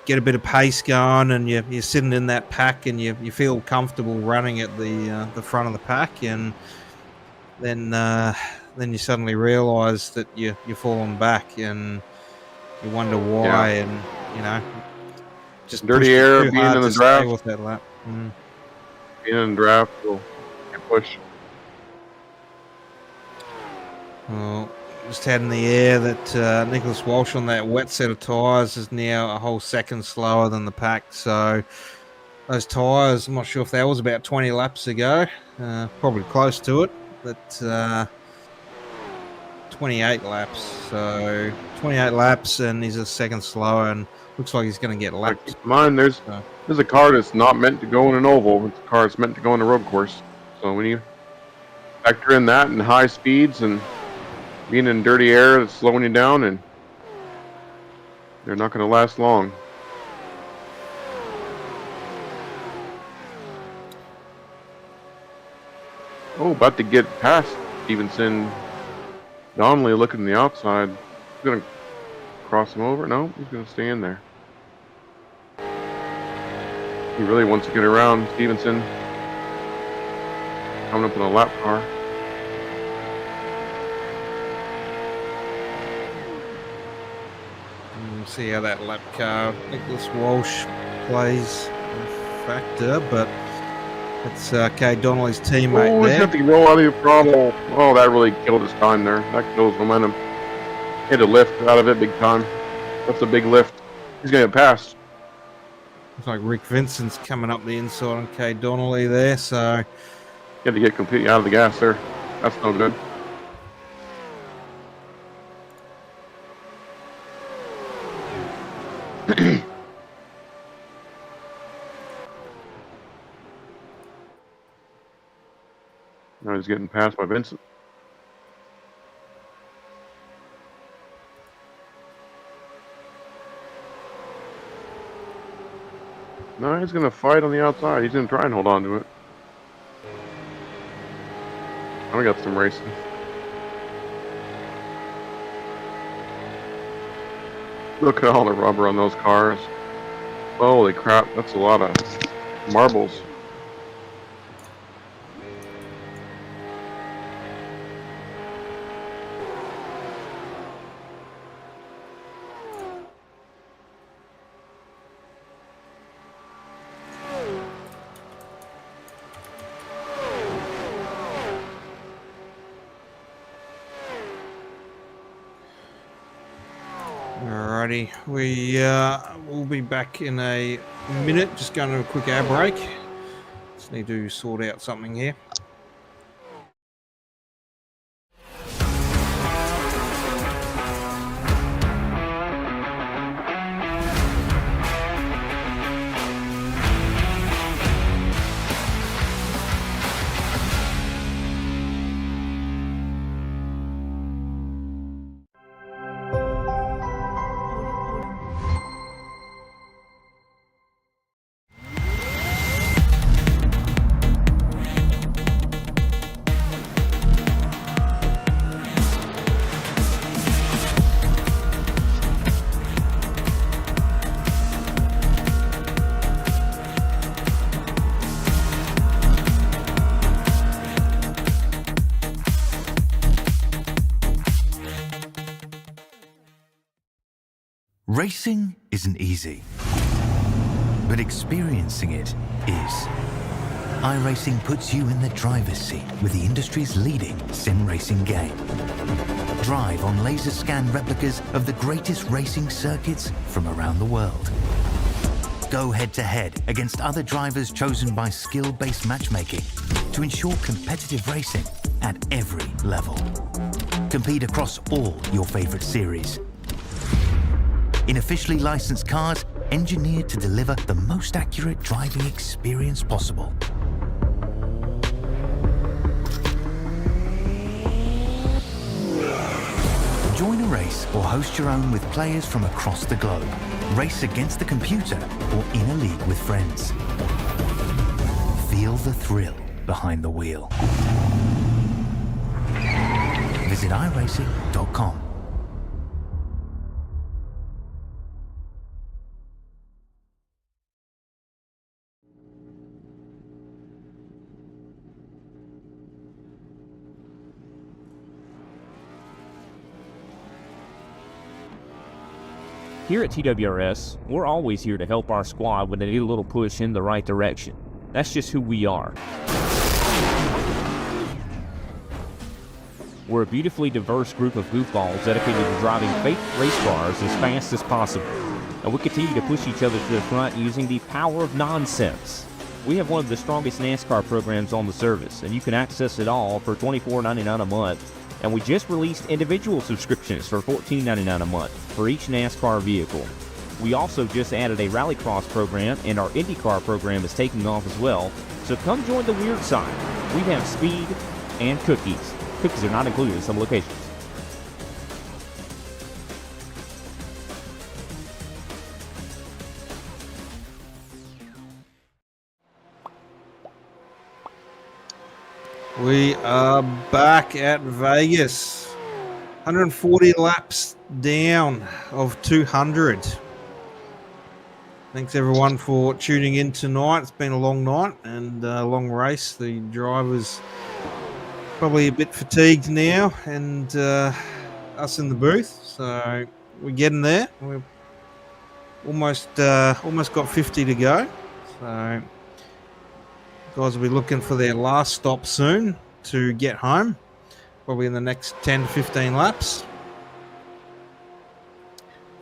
get a bit of pace going, and you're sitting in that pack, and you feel comfortable running at the front of the pack, and then you suddenly realise that you're falling back, and you wonder why, and you know, just dirty air, too being hard in the to stay draft. with that lap. Being in the draft will push. Well, just had in the air that Nicholas Walsh on that wet set of tyres is now a whole second slower than the pack. So those tyres, I'm not sure if that was about 20 laps ago, probably close to it, but 28 laps. So 28 laps, and he's a second slower, and looks like he's going to get lapped. Keep in mind, there's a car that's not meant to go in an oval. It's a car that's meant to go in a road course. So when you factor in that and high speeds and being in dirty air, that's slowing you down, and they're not going to last long. Oh, about to get past Stevenson. Donnelly looking the outside. He's going to cross him over. No, he's going to stay in there. He really wants to get around Stevenson. Coming up in a lap car. See how that lap car, Nicholas Walsh, plays a factor, but it's Kay Donnelly's teammate Oh, he's there. got the roll out of the throttle. Oh, that really killed his time there. That kills momentum. He had to lift out of it big time. That's a big lift. He's going to get past. Looks like Rick Vincent's coming up the inside on Kay Donnelly there, so He had to get completely out of the gas there. That's no good. Now he's getting passed by Vincent. No, he's going to fight on the outside. He's going to try and hold on to it. I got some racing. Look at all the rubber on those cars. Holy crap, that's a lot of marbles. alrighty, we'll be back in a minute. Just going to a quick ad break. Just need to sort out something here. Racing isn't easy, but experiencing it is. iRacing puts you in the driver's seat with the industry's leading sim racing game. Drive on laser scan replicas of the greatest racing circuits from around the world. Go head to head against other drivers chosen by skill-based matchmaking to ensure competitive racing at every level. Compete across all your favorite series in officially licensed cars engineered to deliver the most accurate driving experience possible. Join a race or host your own with players from across the globe. Race against the computer or in a league with friends. Feel the thrill behind the wheel. visit iRacing.com. Here at TWRS, we're always here to help our squad when they need a little push in the right direction. That's just who we are. We're a beautifully diverse group of goofballs dedicated to driving fake race cars as fast as possible. And we continue to push each other to the front using the power of nonsense. We have one of the strongest NASCAR programs on the service, and you can access it all for $24.99 a month. And we just released individual subscriptions for $14.99 a month for each NASCAR vehicle. We also just added a rallycross program, and our IndyCar program is taking off as well. So come join the weird side. We have speed and cookies. Cookies are not included in some locations. We are back at Vegas. 140 laps down of 200. Thanks everyone for tuning in tonight. It's been a long night and a long race. The drivers probably a bit fatigued now, and us in the booth. So we're getting there. We're almost got 50 to go. So guys will be looking for their last stop soon to get home, probably in the next 10 to 15 laps.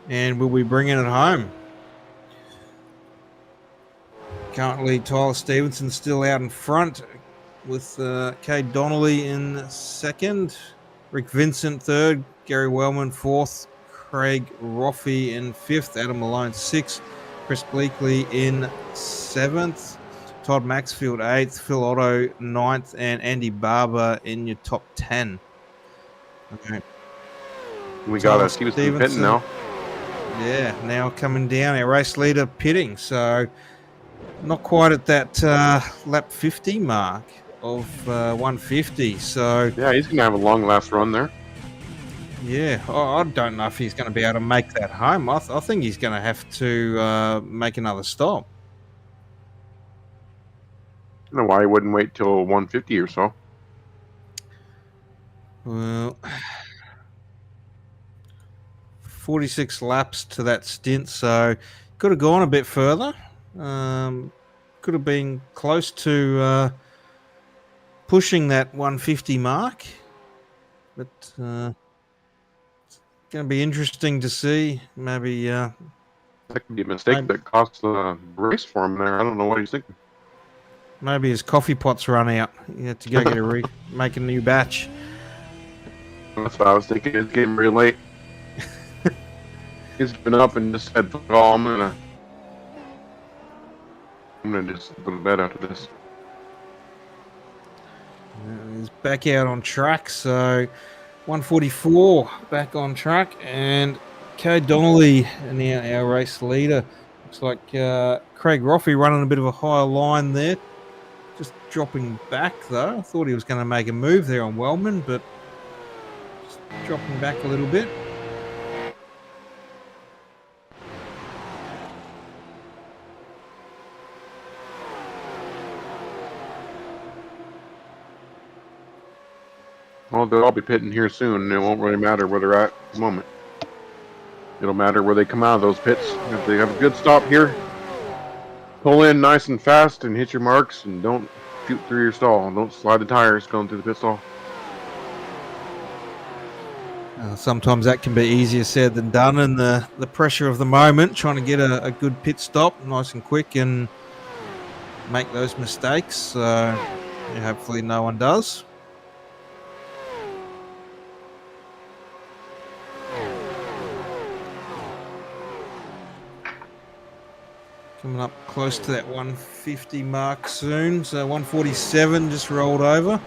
And we'll be bringing it home. Currently, Tyler Stevenson still out in front with Cade Donnelly in second, Rick Vincent third, Gary Wellman fourth, Craig Roffey in fifth, Adam Malone sixth, Chris Bleakley in seventh, Todd Maxfield 8th, Phil Otto 9th, and Andy Barber in your top 10. Okay. We got a Stevenson pitting now. Yeah, now coming down, our race leader pitting. So not quite at that lap 50 mark of 150. So yeah, he's going to have a long last run there. Yeah, I don't know if he's going to be able to make that home. I think he's going to have to make another stop. I don't know why he wouldn't wait till 150 or so. Well, 46 laps to that stint, so could have gone a bit further. Could have been close to pushing that 150 mark, but it's going to be interesting to see. Maybe that could be a mistake that cost the race for him there. I don't know what he's thinking. Maybe his coffee pot's run out. You have to go get make a new batch. That's what I was thinking. It's getting really late. He's given up and just said, "Oh, I'm gonna just go to bed after this." He's back out on track, so 144 back on track, and Cade Donnelly, now our race leader. Looks like Craig Roffey running a bit of a higher line there. Just dropping back, though. I thought he was going to make a move there on Wellman, but just dropping back a little bit. Well, they'll all be pitting here soon, and it won't really matter where they're at the moment. It'll matter where they come out of those pits. If they have a good stop here, pull in nice and fast and hit your marks, and don't shoot through your stall. Don't slide the tires going through the pit stall. Sometimes that can be easier said than done, and the pressure of the moment, trying to get a good pit stop nice and quick and make those mistakes. So yeah, hopefully no one does. Coming up close to that 150 mark soon. So 147 just rolled over.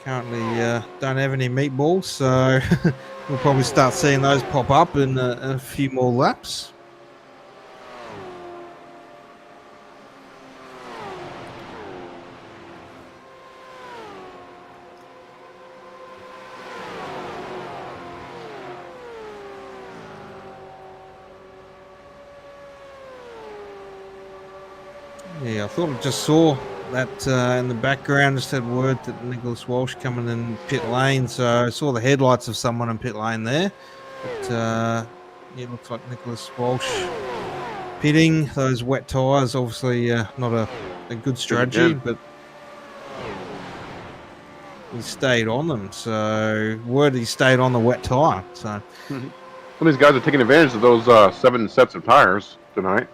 Currently don't have any meatballs, so we'll probably start seeing those pop up in a few more laps. thought I just saw that in the background. Just had word that Nicholas Walsh coming in pit lane, so I saw the headlights of someone in pit lane there. But yeah, it looks like Nicholas Walsh pitting those wet tyres. Obviously, not a good strategy, but he stayed on them. So word he stayed on the wet tyre. So Well, these guys are taking advantage of those 7 sets of tires tonight.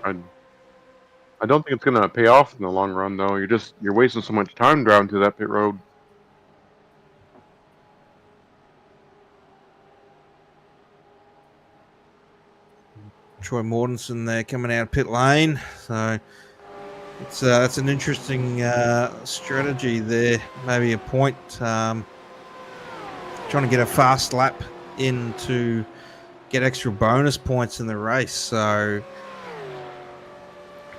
I don't think it's gonna pay off in the long run, though. You're wasting so much time driving through that pit road. Troy Mortensen there coming out of pit lane. So that's an interesting strategy there. Maybe a point trying to get a fast lap in to get extra bonus points in the race. So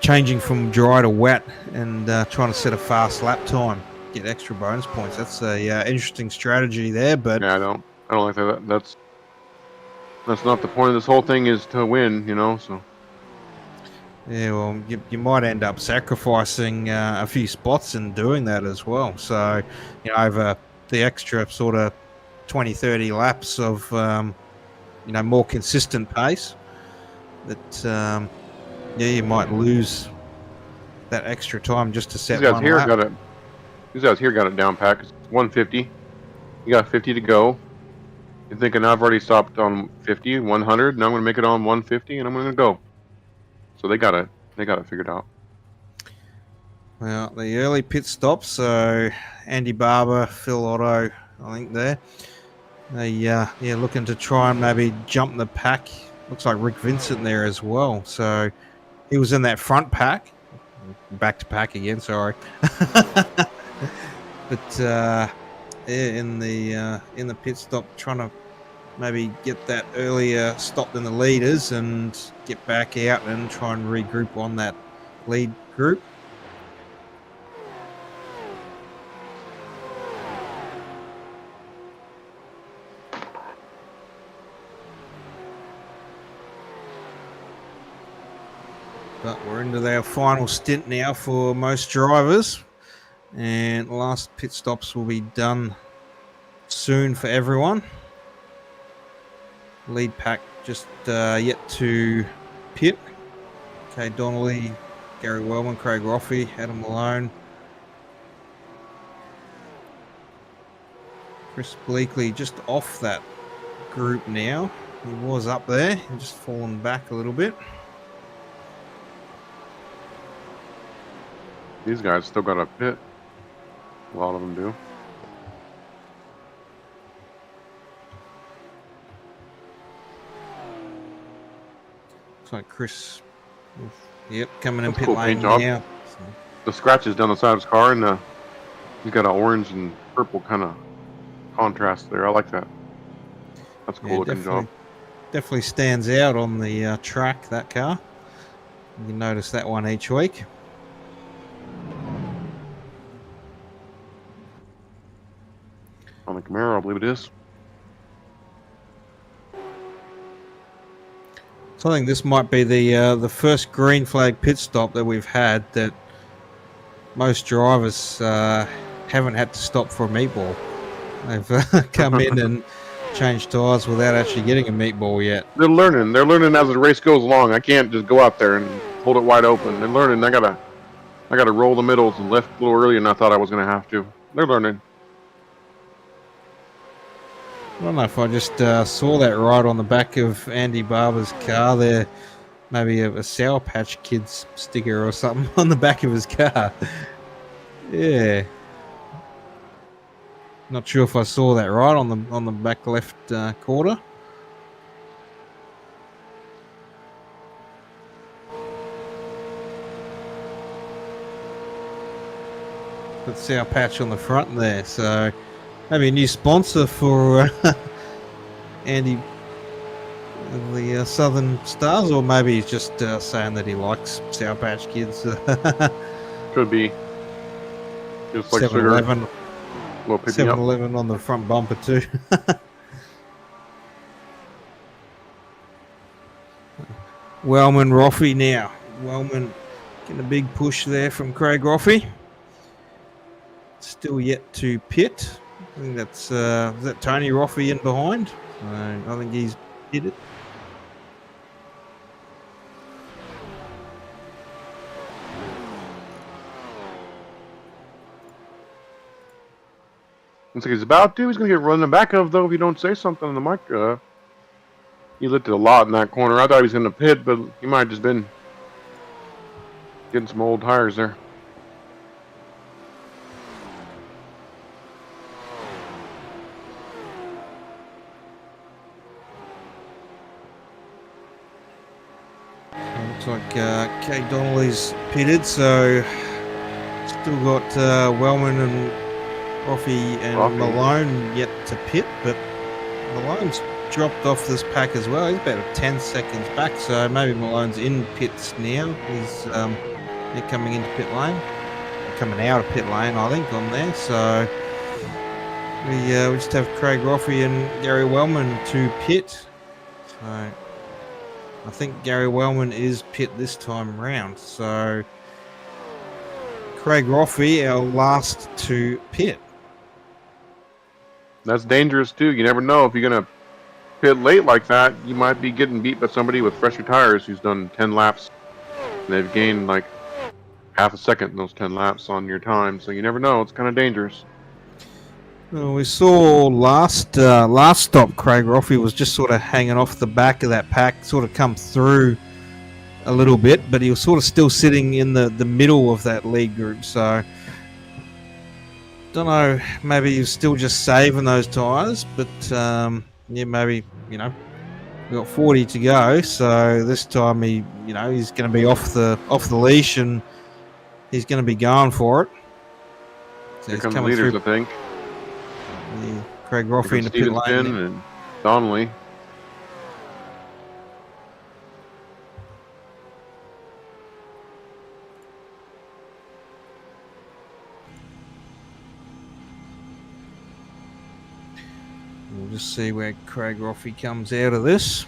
changing from dry to wet and trying to set a fast lap time, get extra bonus points. That's a interesting strategy there. But yeah, I don't like that. That's not the point of this whole thing, is to win, So yeah, well, you might end up sacrificing a few spots in doing that as well. So, over the extra sort of 20, 30 laps of, more consistent pace, that, you might lose that extra time just to set these guys one here lap. got it down pat. It's 150. You got 50 to go. You're thinking, I've already stopped on 50, 100. Now I'm going to make it on 150, and I'm going to go. So they got it figured out. Well, the early pit stops. So Andy Barber, Phil Otto, I think there. They looking to try and maybe jump the pack. Looks like Rick Vincent there as well. So he was in that front pack. Back to pack again. Sorry. But in the pit stop, trying to maybe get that earlier stop than the leaders and get back out and try and regroup on that lead group. But we're into our final stint now for most drivers, and last pit stops will be done soon for everyone. Lead pack just yet to pit. Kay Donnelly, Gary Wellman, Craig Roffey, Adam Malone, Chris Bleakley just off that group now. He was up there and just fallen back a little bit. These guys still got a pit. A lot of them do. Looks like Chris, coming in That's pit cool lane paint job. now. The scratches down the side of his car, and he's got an orange and purple kind of contrast there. I like that. That's a cool looking job. Definitely stands out on the track, that car. You notice that one each week. On the Camaro, I believe it is. So I think this might be the first green flag pit stop that we've had that most drivers haven't had to stop for a meatball. They've come in and changed tyres without actually getting a meatball yet. They're learning. They're learning as the race goes along. I can't just go out there and hold it wide open. They're learning. I gotta roll the middles and lift a little earlier than I thought I was gonna have to. They're learning. I don't know if I just saw that right on the back of Andy Barber's car there. Maybe a Sour Patch Kids sticker or something on the back of his car. Yeah. Not sure if I saw that right on the back left quarter. But Sour Patch on the front there, so maybe a new sponsor for Andy, the Southern Stars, or maybe he's just saying that he likes Sour Patch Kids. Could be. Just like 7-Eleven. 7-Eleven on the front bumper too. Wellman Roffey now. Wellman getting a big push there from Craig Roffey. Still yet to pit. I think that's is that Tony Roffey in behind. So I think he's pitted. Looks like he's about to. He's going to get run the back of, though, if you don't say something on the mic. He lifted a lot in that corner. I thought he was going to pit, but he might have just been getting some old tires there. Looks like Kate Donnelly's pitted, so still got Wellman and Roffey and Malone yet to pit, but Malone's dropped off this pack as well. He's about 10 seconds back, so maybe Malone's in pits now. He's they're coming into pit lane, coming out of pit lane, I think, on there. So we just have Craig Roffey and Gary Wellman to pit. So I think Gary Wellman is pit this time round. So Craig Roffey, our last to pit. That's dangerous too. You never know if you're gonna pit late like that. You might be getting beat by somebody with fresher tires who's done 10 laps. They've gained like half a second in those 10 laps on your time, so you never know. It's kind of dangerous. Well, we saw last stop, Craig Roffey was just sort of hanging off the back of that pack, sort of come through a little bit, but he was sort of still sitting in the middle of that lead group. So don't know, maybe he was still just saving those tyres, but yeah, maybe, you know, we got 40 to go, so this time he's going to be off the leash and he's going to be going for it. So here comes the leaders, through, I think. Yeah, Craig Roffey in the pit lane and Donnelly. We'll just see where Craig Roffey comes out of this.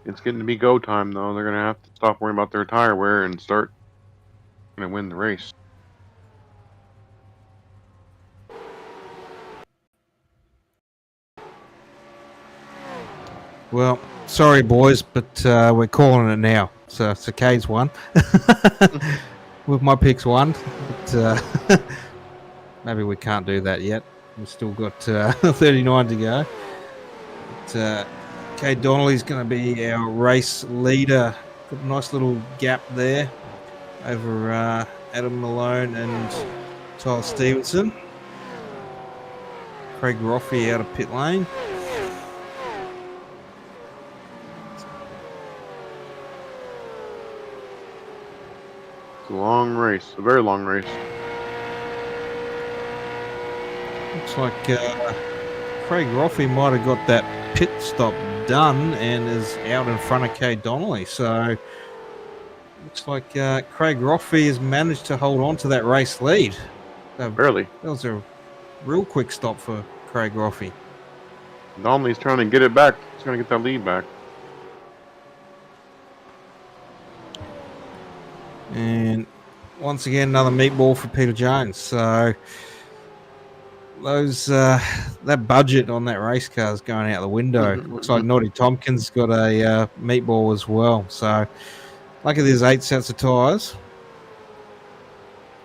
It's getting to be go time, though. They're going to have to stop worrying about their tire wear and start going to win the race. Well, sorry, boys, but we're calling it now. So K's won. With my picks won. But maybe we can't do that yet. We've still got 39 to go. But Kay Donnelly's going to be our race leader. Got a nice little gap there over Adam Malone and Tyler Stevenson. Craig Roffey out of pit lane. It's a long race, a very long race. Looks like Craig Roffey might have got that pit stop done and is out in front of Kay Donnelly. So looks like Craig Roffey has managed to hold on to that race lead. Barely. That was a real quick stop for Craig Roffey. Donnelly's trying to get it back. He's trying to get that lead back. And once again, another meatball for Peter Jones. So those that budget on that race car is going out the window. Looks like Naughty Tompkins got a meatball as well. So lucky there's 8 sets of tyres.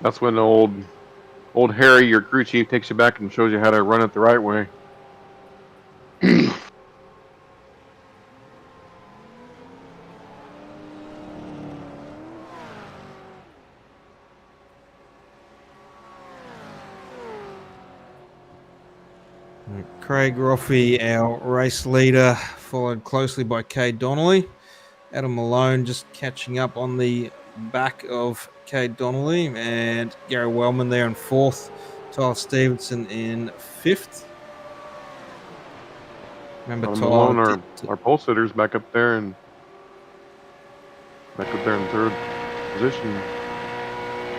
That's when old Harry, your crew chief, takes you back and shows you how to run it the right way. Craig Roffey, our race leader, followed closely by Kay Donnelly. Adam Malone just catching up on the back of Kay Donnelly, and Gary Wellman there in 4th. Tyler Stevenson in 5th. Remember, Malone, our pole sitters back up there in 3rd position.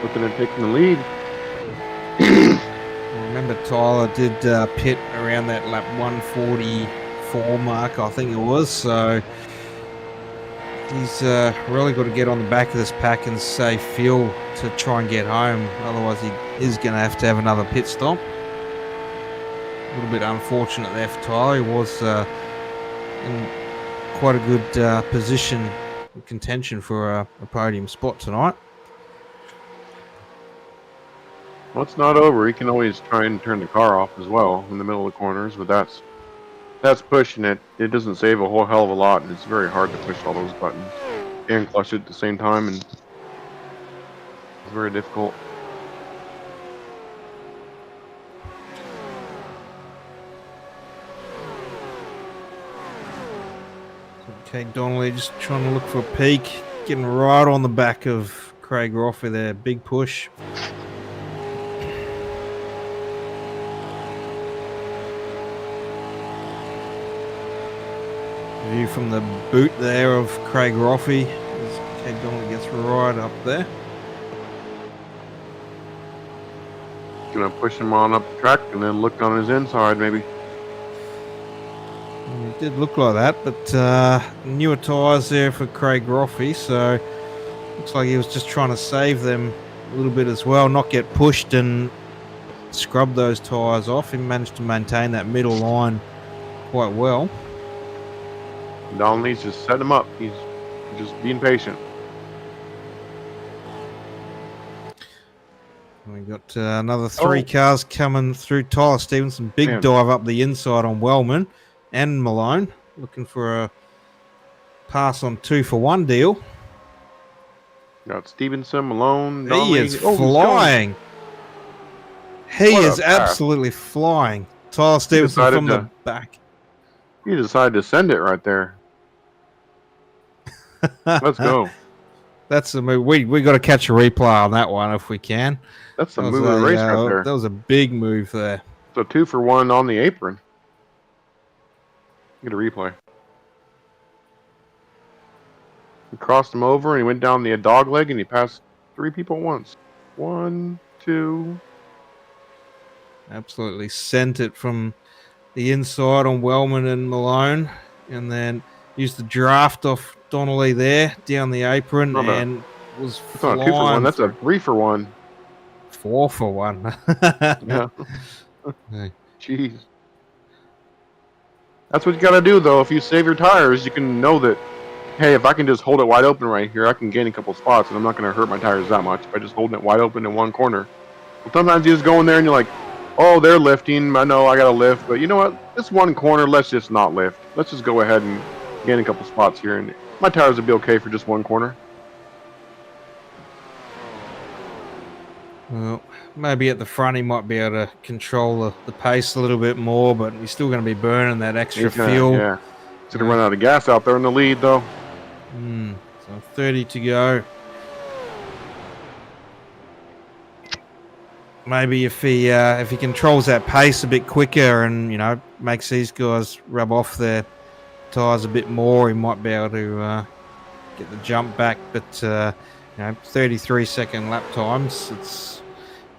looking at taking the lead. Remember, Tyler did pit around that lap 144 mark, I think it was. So he's really got to get on the back of this pack and save fuel to try and get home. Otherwise, he is going to have another pit stop. A little bit unfortunate there for Tyler. He was in quite a good position, contention for a podium spot tonight. Well, it's not over. He can always try and turn the car off as well in the middle of the corners, but that's pushing it. It doesn't save a whole hell of a lot, and it's very hard to push all those buttons and clutch it at the same time, and it's very difficult. Okay, Donnelly just trying to look for a peak, getting right on the back of Craig Roffey there. Big push. View from the boot there of Craig Roffey as Craig Donnelly gets right up there. Gonna push him on up the track and then look on his inside maybe. It did look like that, but newer tyres there for Craig Roffey, so looks like he was just trying to save them a little bit as well, not get pushed and scrub those tyres off. He managed to maintain that middle line quite well. Donnelly's just set him up. He's just being patient. We got another three cars coming through. Tyler Stevenson, big dive up the inside on Wellman and Malone, looking for a pass on 2-for-1 deal. Got Stevenson, Malone, He Donnelly. is flying. He is absolutely flying. Tyler Stevenson from the back. He decided to send it right there. Let's go. That's the move. We got to catch a replay on that one if we can. That's the move of the race right there. That was a big move there. So 2-for-1 on the apron. Get a replay. He crossed him over and he went down the dog leg and he passed 3 people at once. 1, 2. Absolutely sent it from the inside on Wellman and Malone, and then used the draft off Donnelly there down the apron and was flying. That's not a 2-for-1. That's a 3-for-1. 4-for-1. Yeah. Jeez. That's what you got to do, though. If you save your tires, you can know that, hey, if I can just hold it wide open right here, I can gain a couple spots, and I'm not going to hurt my tires that much by just holding it wide open in one corner. Well, sometimes you just go in there and you're like, oh, they're lifting. I know I got to lift. But you know what? This one corner, let's just not lift. Let's just go ahead and gain a couple spots here. And my tires would be okay for just one corner. Well, maybe at the front he might be able to control the pace a little bit more, but he's still going to be burning that extra fuel. Yeah. He's going to run out of gas out there in the lead, though. So 30 to go. Maybe if he controls that pace a bit quicker and, you know, makes these guys rub off their tyres a bit more, he might be able to get the jump back. But, 33-second lap times, it's,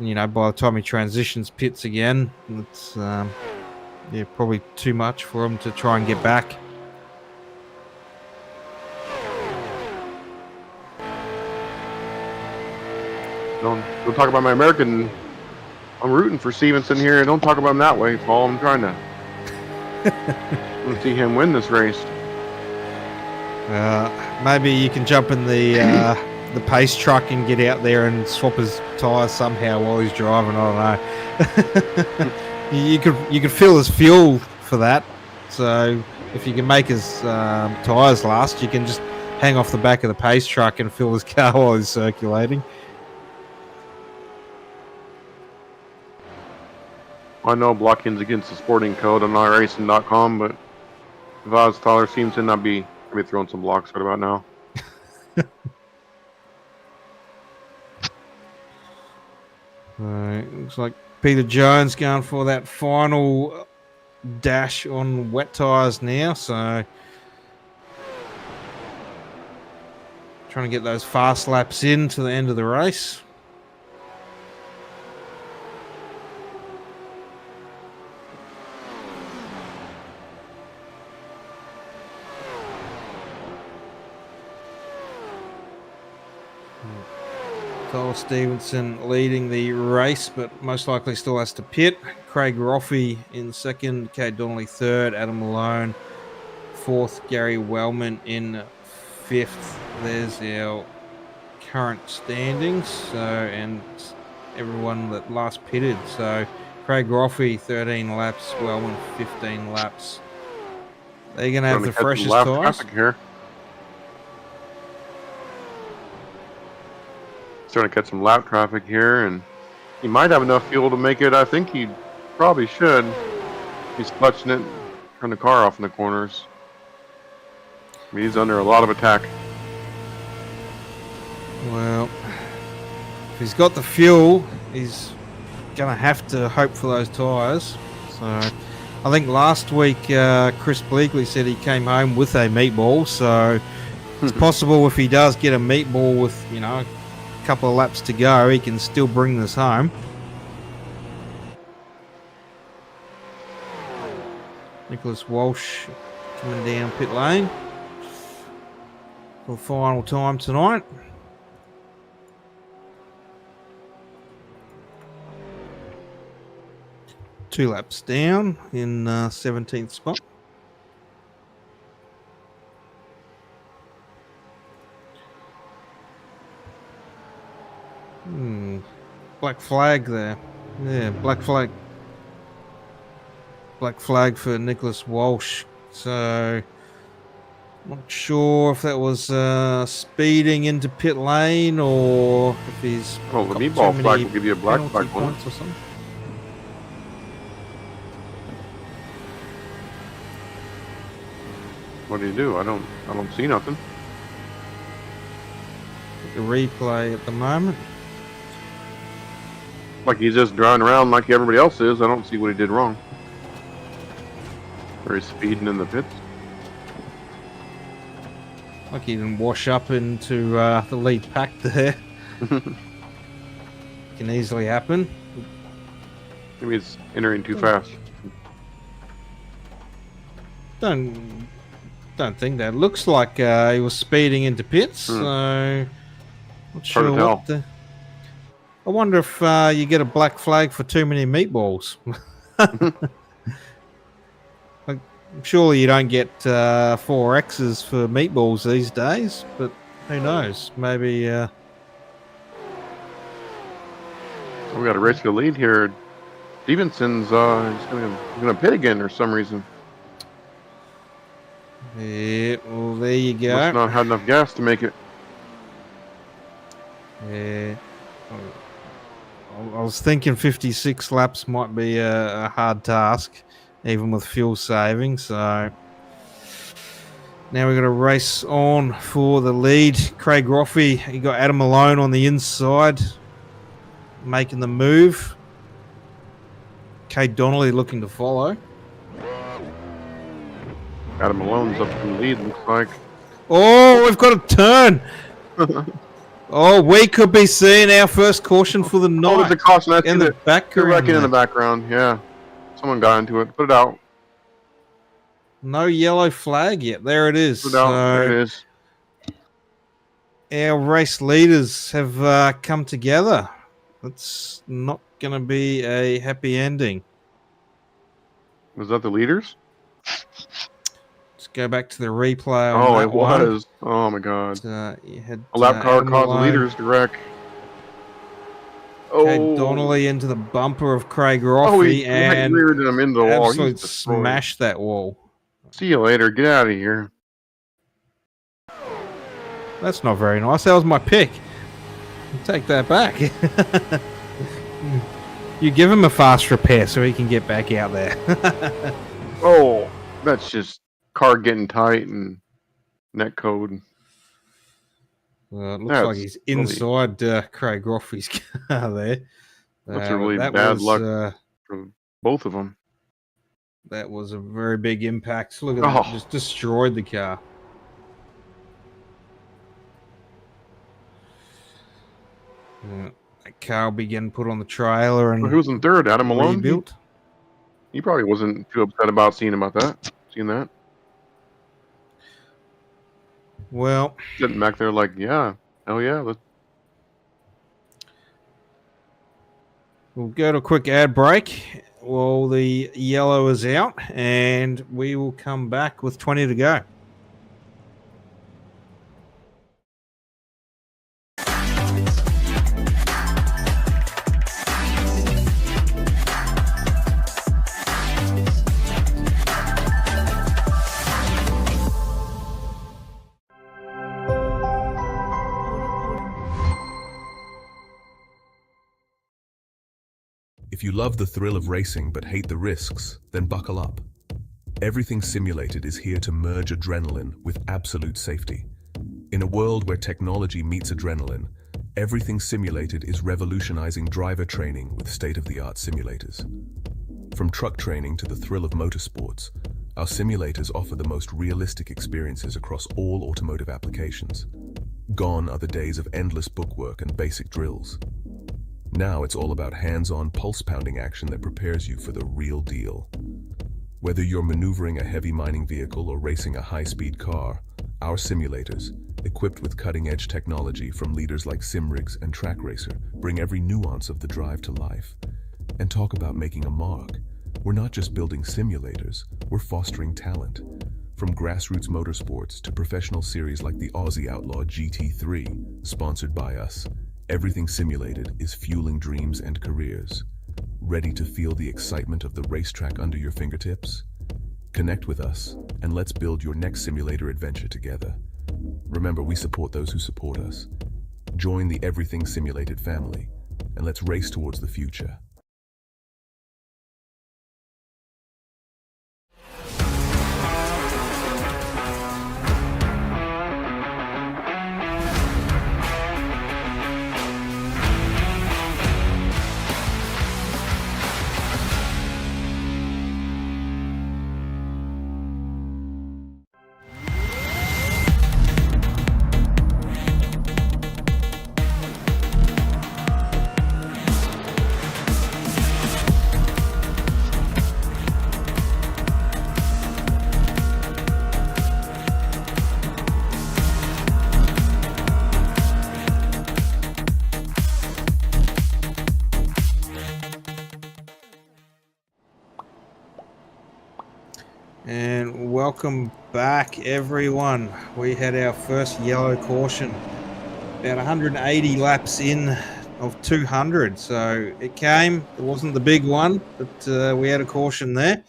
you know, by the time he transitions pits again, it's, probably too much for him to try and get back. Don't talk about my American. I'm rooting for Stevenson here. Don't talk about him that way, Paul. I'm trying to see him win this race. Maybe you can jump in the pace truck and get out there and swap his tyres somehow while he's driving. I don't know. you could fill his fuel for that. So if you can make his tyres last, you can just hang off the back of the pace truck and fill his car while he's circulating. I know blocking's against the sporting code on iRacing.com, but if I was Tyler Stevenson, I'd be throwing some blocks right about now. Looks like Peter Jones going for that final dash on wet tyres now, so trying to get those fast laps in to the end of the race. Tyler Stevenson leading the race, but most likely still has to pit. Craig Roffey in second, Kate Donnelly third, Adam Malone fourth, Gary Wellman in fifth. There's our current standings. So, and everyone that last pitted. So Craig Roffey 13 laps, Wellman 15 laps. They're going to have the freshest tires. Here. Starting to catch some lap traffic here, and he might have enough fuel to make it. I think he probably should. He's clutching it, turn the car off in the corners. I mean, he's under a lot of attack. Well, if he's got the fuel, he's going to have to hope for those tyres. So I think last week Chris Bleakley said he came home with a meatball, so it's possible if he does get a meatball with, you know, a couple of laps to go, he can still bring this home. Nicholas Walsh coming down pit lane for the final time tonight. Two laps down in 17th spot. Black flag there. Yeah, black flag. Black flag for Nicholas Walsh. So, not sure if that was speeding into pit lane or if he's. Oh, the meatball flag will give you a black flag points or something. What do you do? I don't see nothing. The replay at the moment. Like he's just driving around like everybody else is. I don't see what he did wrong. Or he's speeding in the pits. Like he didn't wash up into the lead pack there. Can easily happen. Maybe he's entering too fast. Don't think that. Looks like he was speeding into pits. So not sure what the. I wonder if you get a black flag for too many meatballs. Like, surely you don't get 4 X's for meatballs these days, but who knows? Maybe. We got a race to the lead here. Stevenson's going to pit again for some reason. Yeah, well, there you go. Must not have enough gas to make it. Yeah. I was thinking 56 laps might be a hard task, even with fuel saving. So now we've got to race on for the lead. Craig Roffey, you got Adam Malone on the inside, making the move. Kate Donnelly looking to follow. Adam Malone's up in the lead, looks like. Oh, we've got a turn. Oh, we could be seeing our first caution for the night. Oh, there's a caution. That's in the background. In the background, yeah. Someone got into it. Put it out. No yellow flag yet. There it is. Put it out. There it is. Our race leaders have come together. It's not going to be a happy ending. Was that the leaders? Let's go back to the replay. Oh, it was. Oh my God! You had a lap car caused the leaders to wreck. Oh, Donnelly into the bumper of Craig Roffey and reared him into the wall. Absolutely smashed that wall. See you later. Get out of here. That's not very nice. That was my pick. I'll take that back. You give him a fast repair so he can get back out there. Oh, that's just car getting tight and net code. It looks like he's inside Craig Roffey's car there. That's a really bad luck for both of them. That was a very big impact. Look at that. Just destroyed the car. That car will be getting put on the trailer. And who was in third? Adam Malone? Rebuilt. He probably wasn't too upset about seeing that. Well, sitting back there like, yeah, hell yeah. We'll go to a quick ad break while the yellow is out, and we will come back with 20 to go. If you love the thrill of racing but hate the risks, then buckle up. Everything Simulated is here to merge adrenaline with absolute safety. In a world where technology meets adrenaline, Everything Simulated is revolutionizing driver training with state-of-the-art simulators. From truck training to the thrill of motorsports, our simulators offer the most realistic experiences across all automotive applications. Gone are the days of endless bookwork and basic drills. Now it's all about hands-on, pulse-pounding action that prepares you for the real deal. Whether you're maneuvering a heavy mining vehicle or racing a high-speed car, our simulators, equipped with cutting-edge technology from leaders like SimRigs and TrackRacer, bring every nuance of the drive to life. And talk about making a mark. We're not just building simulators, we're fostering talent. From grassroots motorsports to professional series like the Aussie Outlaw GT3, sponsored by us, Everything Simulated is fueling dreams and careers. Ready to feel the excitement of the racetrack under your fingertips? Connect with us, and let's build your next simulator adventure together. Remember, we support those who support us. Join the Everything Simulated family, and let's race towards the future. And welcome back, everyone. We had our first yellow caution about 180 laps in of 200. So it came. It wasn't the big one, but we had a caution there.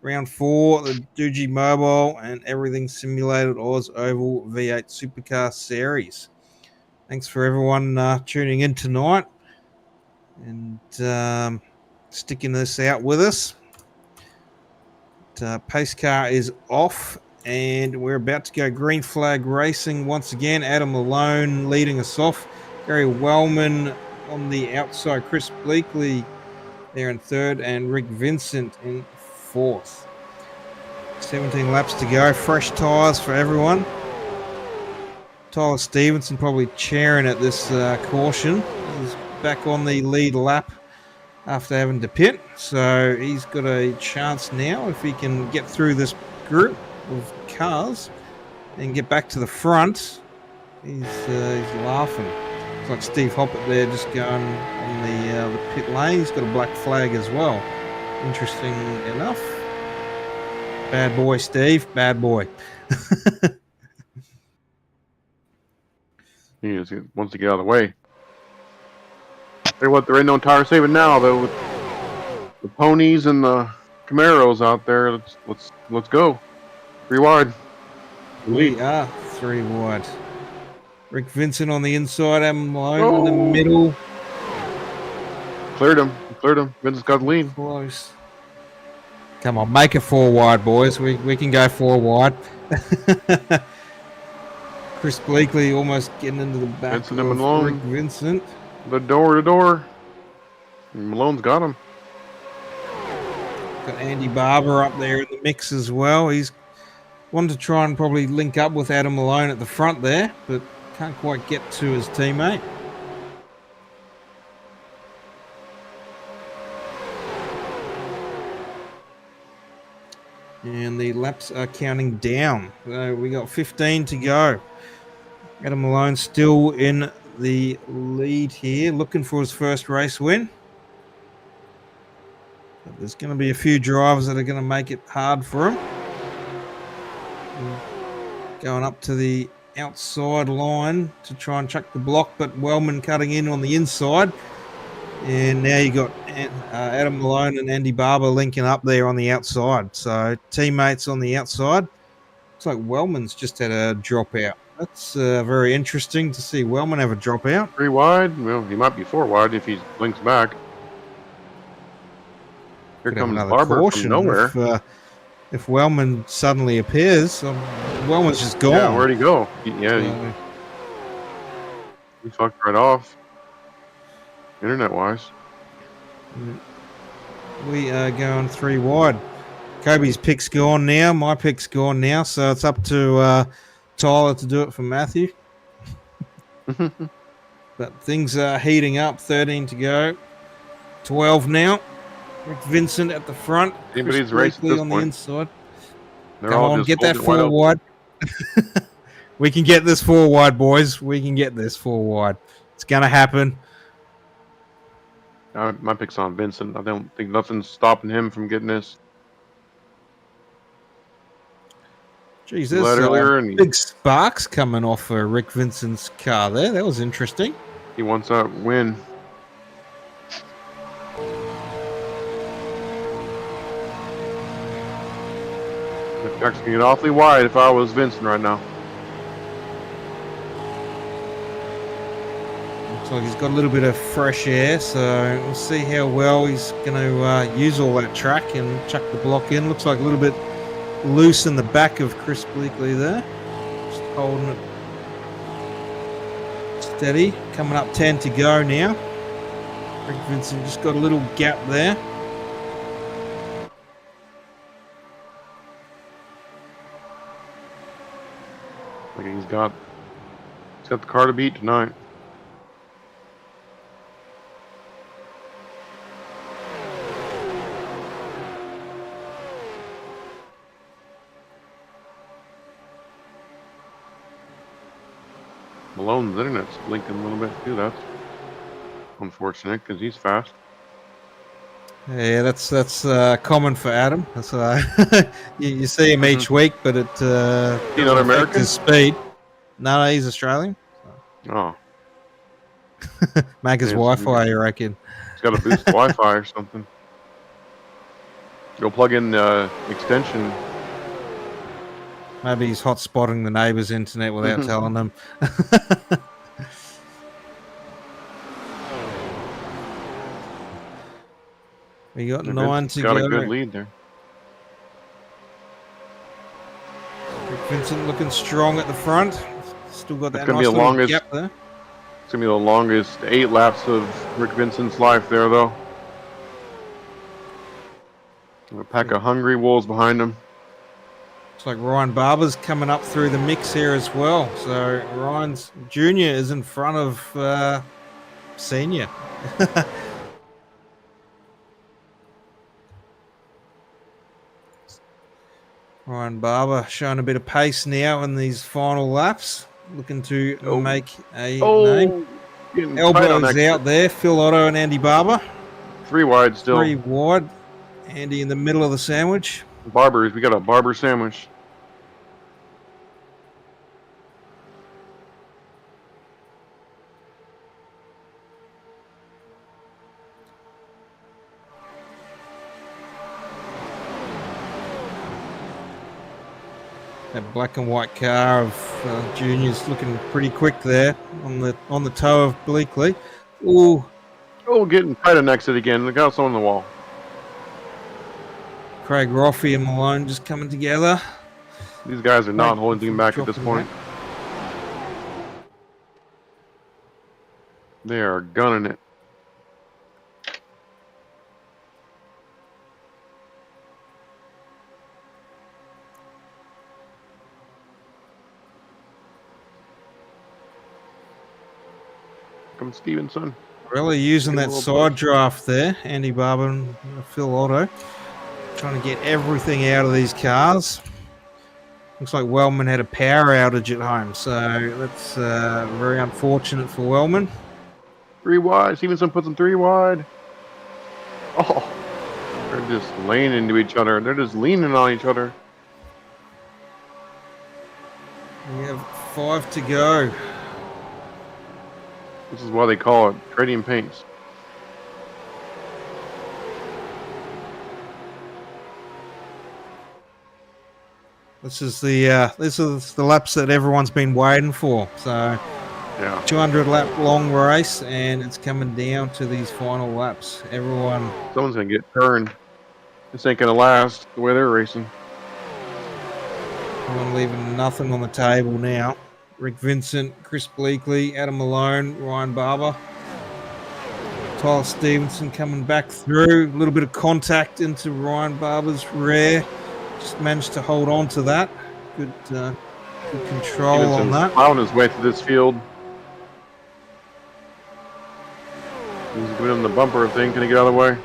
Round 4, the Doogie Mobile and Everything Simulated OzOval V8 Supercar Series. Thanks for everyone tuning in tonight and sticking this out with us. Pace car is off, and we're about to go green flag racing once again. Adam Malone leading us off. Gary Wellman on the outside. Chris Bleakley there in third, and Rick Vincent in fourth. 17 laps to go. Fresh tyres for everyone. Tyler Stevenson probably cheering at this caution. He's back on the lead lap after having to pit, so he's got a chance now if he can get through this group of cars and get back to the front. He's laughing. It's like Steve Hoppett there just going on the pit lane. He's got a black flag as well. Interesting enough. Bad boy, Steve. Bad boy. He just wants to get out of the way. Tell you what, there ain't no tire saving now though. With the ponies and the Camaros out there, let's go. 3 wide. We are 3 wide. Rick Vincent on the inside, Adam Malone in the middle. Cleared him. Vincent's got the lead. Close. Come on, make it 4 wide, boys. We can go 4 wide. Chris Bleakley almost getting into the back Vincent of and Malone. Rick Vincent. The door to door. Malone's got him. Got Andy Barber up there in the mix as well. He's wanted to try and probably link up with Adam Malone at the front there, but can't quite get to his teammate. And the laps are counting down. So we got 15 to go. Adam Malone still in the lead here, looking for his first race win. But there's going to be a few drivers that are going to make it hard for him. Going up to the outside line to try and chuck the block, but Wellman cutting in on the inside. And now you got Adam Malone and Andy Barber linking up there on the outside. So teammates on the outside. Looks like Wellman's just had a dropout. That's very interesting to see Wellman have a dropout. 3 wide. Well, he might be 4 wide if he links back. Here comes Barber from nowhere. If Wellman suddenly appears, Wellman's just gone. Yeah, where'd he go? He fucked right off. Internet-wise. We are going 3 wide. Kobe's pick's gone now. My pick's gone now. So it's up to Tyler to do it for Matthew. But things are heating up. 13 to go. 12 now. Rick Vincent at the front. Anybody's race at this on point. The inside. They're Come all on, just get that holding 4 wide. We can get this 4 wide, boys. We can get this 4 wide. It's going to happen. My pick's on Vincent. I don't think nothing's stopping him from getting this. Jeez, there's big sparks coming off Rick Vincent's car there. That was interesting. He wants that win. The track's gonna get awfully wide if I was Vincent right now. Looks like he's got a little bit of fresh air, so we'll see how well he's going to use all that track and chuck the block in. Looks like a little bit loose in the back of Chris Bleakley there. Just holding it steady. Coming up 10 to go now. Rick Vincent just got a little gap there. Like he's got the car to beat tonight. Malone's internet's blinking a little bit too. That's unfortunate because he's fast. Yeah, that's common for Adam. That's you see him each week, but it He's not American? his speed. No, he's Australian. Oh, Make his Wi-Fi, you reckon? he's got to boost Wi-Fi or something. Go plug in the extension. Maybe he's hotspotting the neighbour's internet without telling them. We got 9 to go. Got a good lead there. Rick Vincent looking strong at the front. Still got that It's gonna nice be the little longest. gap there. It's gonna be the longest 8 laps of Rick Vincent's life there, though. A pack of hungry wolves behind him. Looks like Ryan Barber's coming up through the mix here as well. So Ryan's junior is in front of senior. Ryan Barber showing a bit of pace now in these final laps. Looking to make a name. Elbows out there. Phil Otto and Andy Barber. 3 wide still. 3 wide. Andy in the middle of the sandwich. Barbers. We got a barber sandwich. That black and white car of Junior's looking pretty quick there on the toe of Bleakley. Ooh. Oh, getting tight on exit again. Look out, someone on the wall. Craig Roffey and Malone just coming together. These guys are not holding him back at this point. They are gunning it. Come Stevenson. Really using that side draft there. Andy Barber and Phil Otto. Trying to get everything out of these cars. Looks like Wellman had a power outage at home, so that's very unfortunate for Wellman. 3 wide. Stevenson puts them 3 wide. Oh, they're just laying into each other. They're just leaning on each other. We have 5 to go. This is why they call it trading paints. This is the laps that everyone's been waiting for. So Yeah. 200 lap long race, and it's coming down to these final laps. Everyone, Someone's going to get turned. This ain't going to last the way they're racing. everyone leaving nothing on the table now. Rick Vincent, Chris Bleakley, Adam Malone, Ryan Barber, Tyler Stevenson coming back through. A little bit of contact into Ryan Barber's rear. Just managed to hold on to that. Good control on Stevenson's that. plowing his way through this field. He's doing the bumper thing. Can he get out of the way?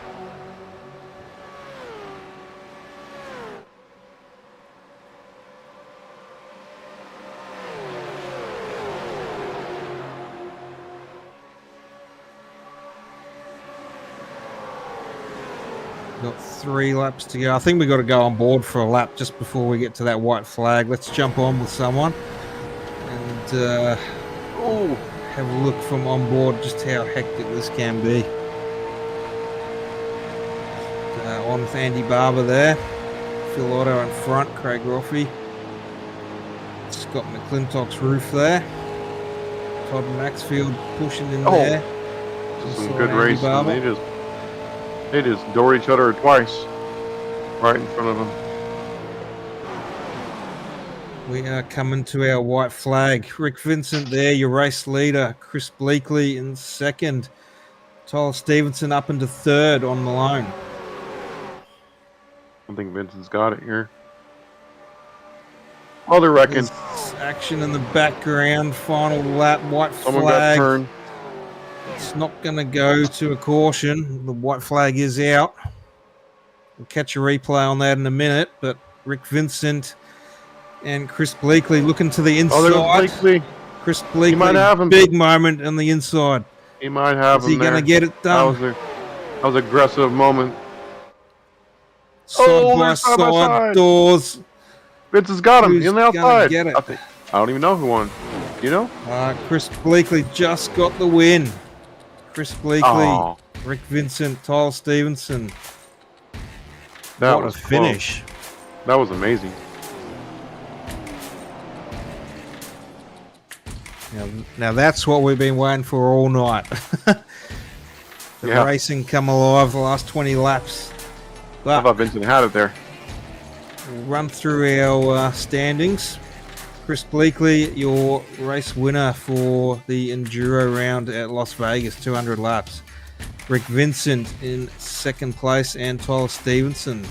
Got 3 laps to go. I think we got to go on board for a lap just before we get to that white flag. Let's jump on with someone and have a look from on board just how hectic this can be. On with Andy Barber there. Phil Otto in front. Craig Roffey. Scott McClintock's roof there. Todd Maxfield pushing in there. Some Also good Andy racing. Barber. They just door each other twice, right in front of them. We are coming to our white flag. Rick Vincent there, your race leader. Chris Bleakley in second. Tyler Stevenson up into third on Malone. I think Vincent's got it here. Oh, they're wrecking. There's action in the background. Final lap, white Someone got flag. turned. It's not going to go to a caution. The white flag is out. We'll catch a replay on that in a minute. But Rick Vincent and Chris Bleakley looking to the inside. Oh, there goes Bleakley. Chris Bleakley, might have him. big moment on the inside. He might have Is he him there. going to get it done? That was an aggressive moment. Side Oh, by they're side by side side. doors. Vincent's got him. Who's He's on the gonna outside. get it? I don't even know who won. You know? Chris Bleakley just got the win. Chris Bleakley, Oh, Rick Vincent, Tyler Stevenson. that What was a close. finish. That was amazing. Now that's what we've been waiting for all night. The Yeah. racing come alive the last 20 laps. I But thought Vincent had it there. we'll run through our standings. Chris Bleakley, your race winner for the Enduro round at Las Vegas, 200 laps. Rick Vincent in second place, and Tyler Stevenson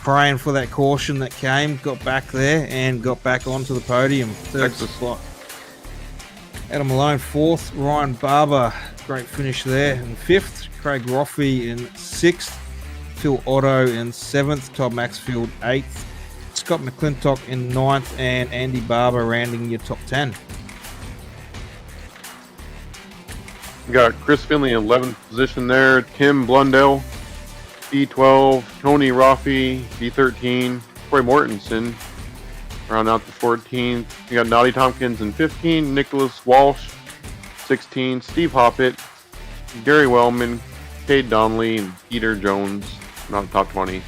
praying for that caution that came, got back there and got back onto the podium. Third Texas. spot. Adam Malone fourth, Ryan Barber, great finish there in fifth, Craig Roffey in sixth, Phil Otto in seventh, Todd Maxfield eighth, Scott McClintock in ninth, and Andy Barber rounding your top 10. We got Chris Finley in 11th position there. Tim Blundell, B12. Tony Roffey, B13. Troy Mortensen, round out the 14th. We got Noddy Tompkins in 15. Nicholas Walsh, 16. Steve Hoppett, Gary Wellman, Cade Donnelly, and Peter Jones, not top 20.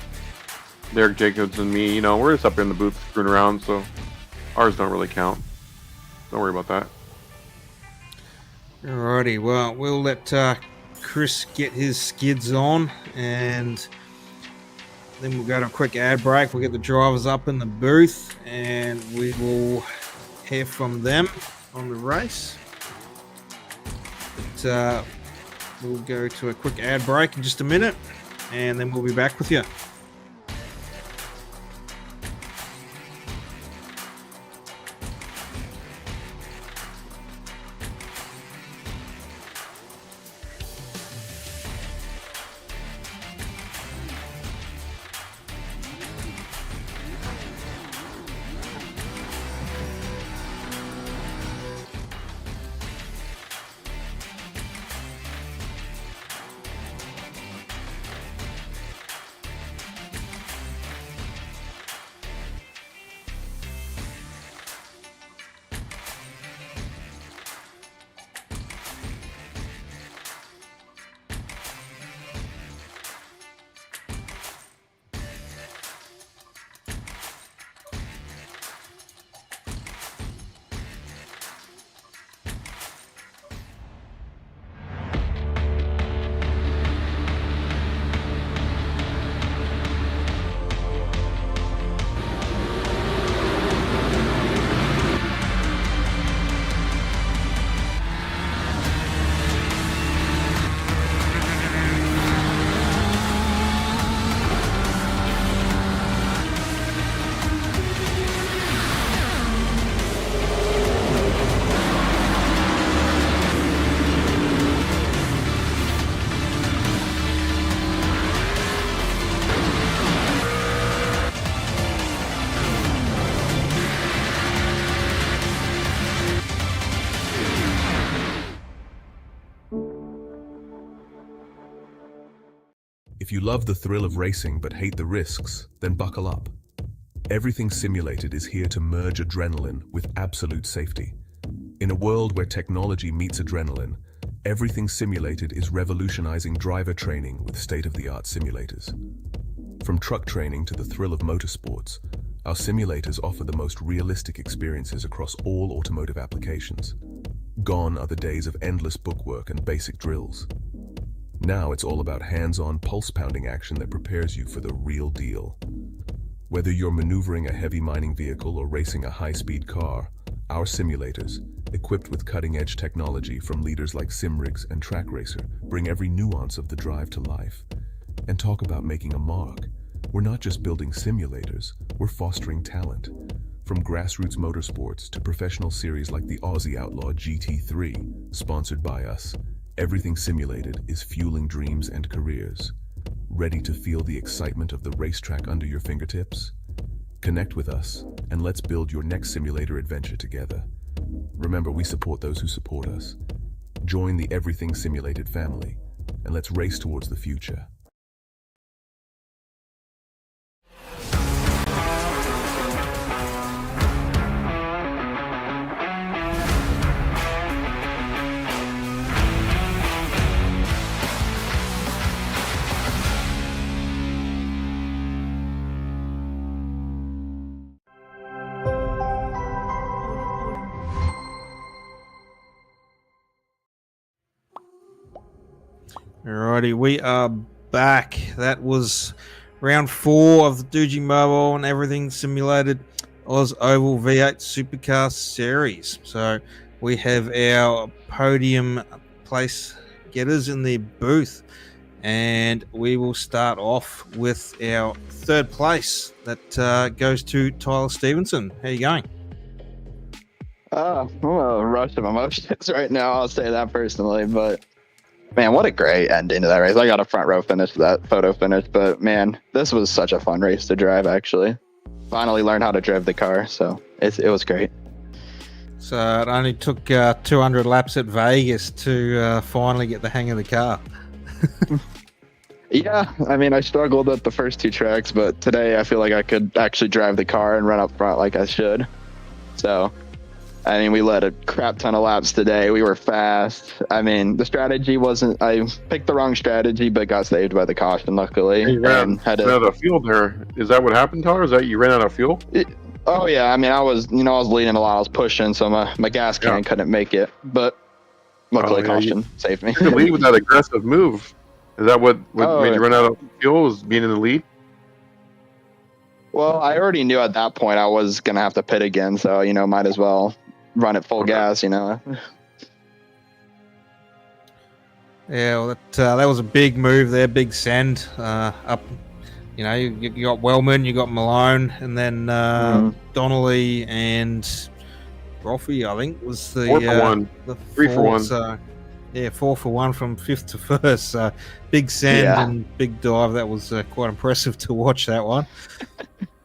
Derek Jacobs and me, we're just up in the booth screwing around, so ours don't really count. Don't worry about that. Alrighty, well, we'll let Chris get his skids on, and then we'll go to a quick ad break. We'll get the drivers up in the booth, and we will hear from them on the race. But we'll go to a quick ad break in just a minute, and then we'll be back with you. If you love the thrill of racing but hate the risks, then buckle up. Everything Simulated is here to merge adrenaline with absolute safety. In a world where technology meets adrenaline, Everything Simulated is revolutionizing driver training with state-of-the-art simulators. From truck training to the thrill of motorsports, our simulators offer the most realistic experiences across all automotive applications. Gone are the days of endless bookwork and basic drills. Now it's all about hands-on, pulse-pounding action that prepares you for the real deal. Whether you're maneuvering a heavy mining vehicle or racing a high-speed car, our simulators, equipped with cutting-edge technology from leaders like Simrigs and Track Racer, bring every nuance of the drive to life. And talk about making a mark. We're not just building simulators, we're fostering talent. From grassroots motorsports to professional series like the Aussie Outlaw GT3, sponsored by us, Everything Simulated is fueling dreams and careers. Ready to feel the excitement of the racetrack under your fingertips? Connect with us, and let's build your next simulator adventure together. Remember, we support those who support us. Join the Everything Simulated family, and let's race towards the future. Alrighty, we are back. That was round 4 of the Doogie Mobile and Everything Simulated OzOval V8 Supercar Series. So we have our podium place getters in the booth, and we will start off with our 3rd place. That goes to Tyler Stevenson. How you going? I'm a rush of emotions right now. I'll say that personally, but man, what a great ending to that race. I got a front row finish for that photo finish, but man, this was such a fun race to drive, actually. Finally learned how to drive the car, so it was great. So it only took 200 laps at Vegas to finally get the hang of the car. Yeah, I mean, I struggled at the first 2 tracks, but today I feel like I could actually drive the car and run up front like I should. So I mean, we led a crap ton of laps today. We were fast. I mean, the strategy wasn't... I picked the wrong strategy, but got saved by the caution, luckily. You ran out of fuel there. Is that what happened, Tyler? Is that you ran out of fuel? Oh, yeah. I mean, I was leading a lot. I was pushing, so my gas can couldn't make it. But luckily, caution saved me. You lead with that aggressive move. Is that what made you run out of fuel, was being in the lead? Well, I already knew at that point I was going to have to pit again, so, might as well run at full gas, Yeah, well, that was a big move there, big send up. You got Wellman, you got Malone, and then Donnelly and Roffey, I think, was the 4 for 1. The 3 for 1. So, yeah, 4 for 1 from 5th to 1st. So big send and big dive. That was quite impressive to watch that one.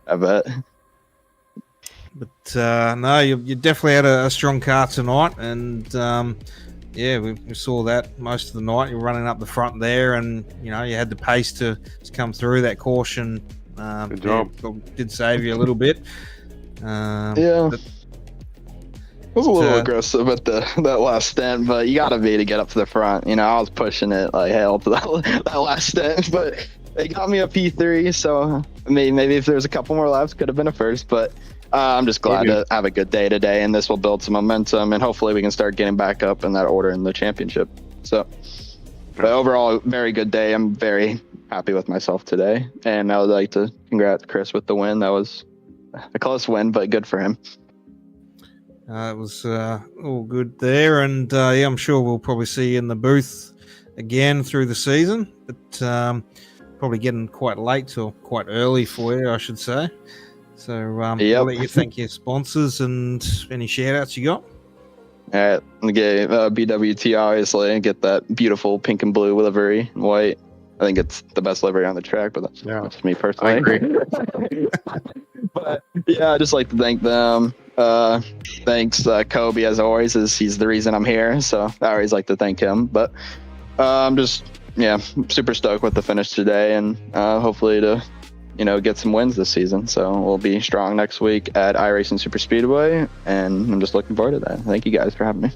I bet. But no, you definitely had a strong car tonight, and we saw that most of the night. You're running up the front there, and you had the pace to come through. That caution good job. Did save you a little bit. Yeah, it was a little aggressive at that last stint, but you got to be to get up to the front. I was pushing it like hell to that last stint, but they got me a P3. So maybe if there's a couple more laps, could have been a first, but. I'm just glad to have a good day today, and this will build some momentum, and hopefully we can start getting back up in that order in the championship. So, but overall, very good day. I'm very happy with myself today, and I would like to congrats Chris with the win. That was a close win, but good for him. It was all good there, and I'm sure we'll probably see you in the booth again through the season, but probably getting quite late or quite early for you, I should say. So I'll let you thank your sponsors and any shout-outs you got. All right, okay, BWT, obviously, get that beautiful pink and blue livery, white. I think it's the best livery on the track, but that's just me personally. I agree. But yeah, I'd just like to thank them. Thanks, Kobe, as always, as he's the reason I'm here, so I always like to thank him. But I'm just yeah, super stoked with the finish today, and hopefully to get some wins this season. So we'll be strong next week at iRacing Super Speedway, and I'm just looking forward to that. Thank you guys for having me.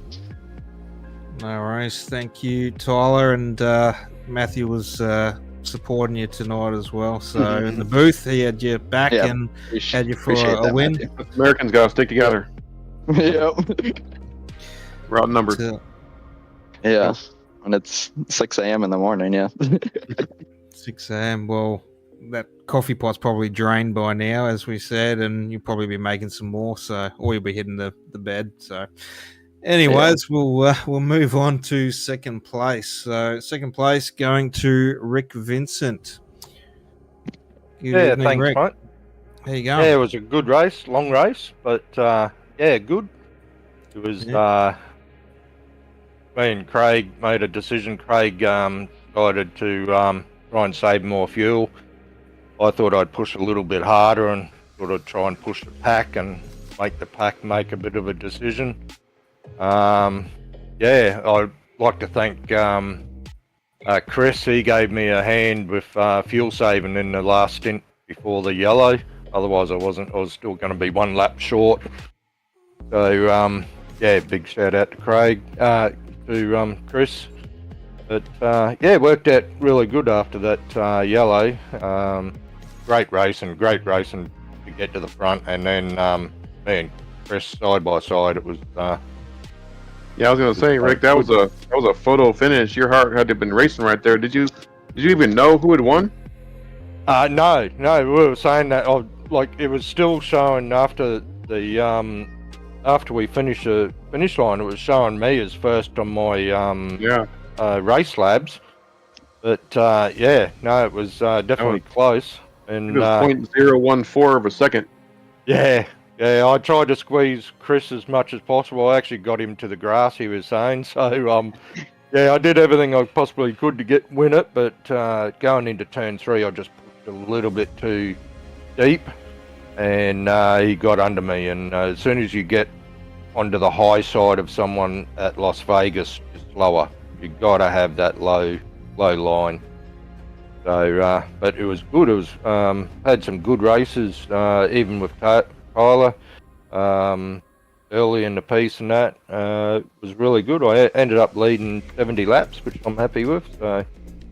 No worries. Thank you, Tyler. And Matthew was supporting you tonight as well. So in the booth, he had your back and had you for a win. Americans got to stick together. Yep. We're outnumbered. Yeah. And it's 6 a.m. in the morning, yeah. 6 a.m. Well, that coffee pot's probably drained by now, as we said, and you'll probably be making some more, or you'll be hitting the bed. So anyways, we'll move on to second place. So second place going to Rick Vincent. Good evening, thanks, Rick. mate. How you going? Yeah, it was a good race, long race, but good. It was me and Craig made a decision. Craig decided to try and save more fuel. I thought I'd push a little bit harder and thought I'd try and push the pack and make the pack make a bit of a decision. I'd like to thank Chris. He gave me a hand with fuel saving in the last stint before the yellow. Otherwise, I was still going to be 1 lap short. So, big shout out to Craig, to Chris. But it worked out really good after that yellow. Great racing to get to the front, and then me and Chris side by side. It was. I was gonna say, Rick, that was a photo finish. Your heart had to have been racing right there. Did you even know who had won? No. We were saying that. It was still showing after the after we finished the finish line. It was showing me as first on my race labs. But it was definitely close. And it was 0.014 of a second. Yeah, I tried to squeeze Chris as much as possible. I actually got him to the grass, he was saying. So, I did everything I possibly could to win it. But going into turn 3, I just pushed a little bit too deep. And he got under me. And as soon as you get onto the high side of someone at Las Vegas, just lower. You got to have that low line. So, but it was good. It was had some good races, even with Tyler early in the piece, and that it was really good. I ended up leading 70 laps, which I'm happy with. So,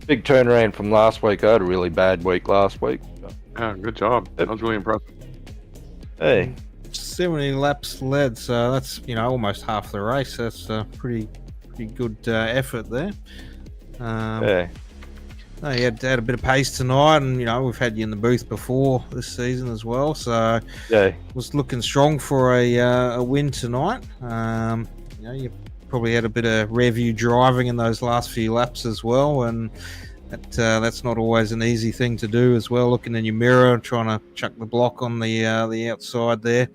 big turnaround from last week. I had a really bad week last week. So. Yeah, good job. That was really impressive. Hey, 70 laps led, so that's almost half the race. That's a pretty good effort there. You had a bit of pace tonight, and we've had you in the booth before this season as well, so was looking strong for a win tonight. You probably had a bit of review driving in those last few laps as well, and that's not always an easy thing to do as well. Looking in your mirror, trying to chuck the block on the outside there.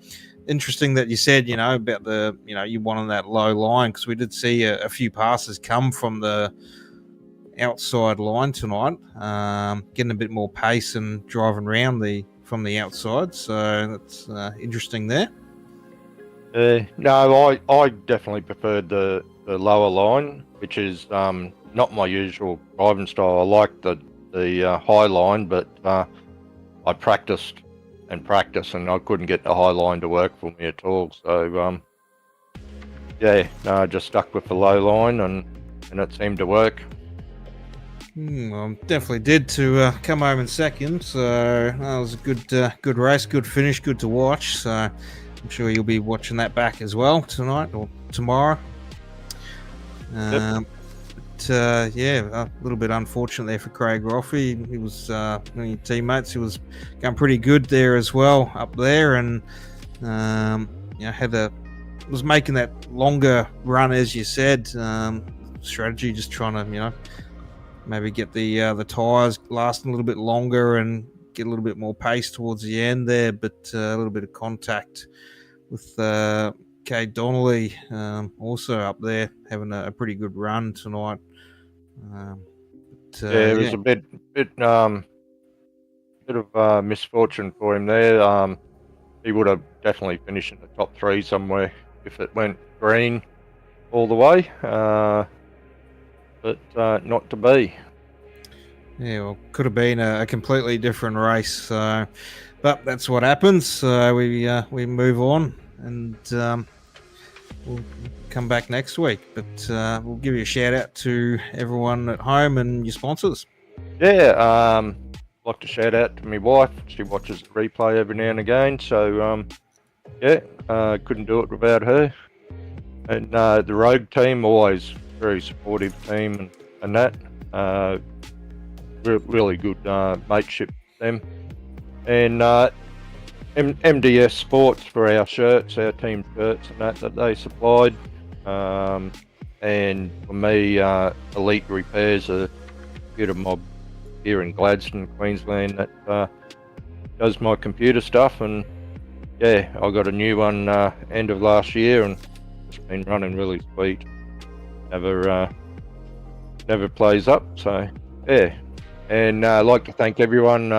Interesting that you said about the you wanted that low line, because we did see a few passes come from the outside line tonight, getting a bit more pace and driving around from the outside, so that's interesting there. No, I definitely preferred the lower line, which is not my usual driving style. I like the high line, but I practiced and I couldn't get the high line to work for me at all. So I just stuck with the low line, and it seemed to work. Definitely did to come home in second, so that was a good race, good finish, good to watch. So I'm sure you'll be watching that back as well tonight or tomorrow. A little bit unfortunate there for Craig Roffey. He was one of your teammates. He was going pretty good there as well up there, and was making that longer run, as you said. Strategy, just trying to maybe get the tyres lasting a little bit longer and get a little bit more pace towards the end there, but a little bit of contact with Kate Donnelly also up there having a pretty good run tonight. It was a bit of misfortune for him there. He would have definitely finished in the top 3 somewhere if it went green all the way. But not to be. Yeah, well, could have been a completely different race. So, but that's what happens. So we move on, and we'll come back next week. But we'll give you a shout out to everyone at home and your sponsors. Yeah, like to shout out to my wife. She watches the replay every now and again. So, couldn't do it without her. And the Rogue team, always very supportive team and that. Really good mateship with them. And MDS Sports for our shirts, our team shirts and that they supplied. And for me, Elite Repairs, a computer mob here in Gladstone, Queensland, that does my computer stuff. And yeah, I got a new one end of last year, and it's been running really sweet. Never plays up, so yeah. And I'd like to thank everyone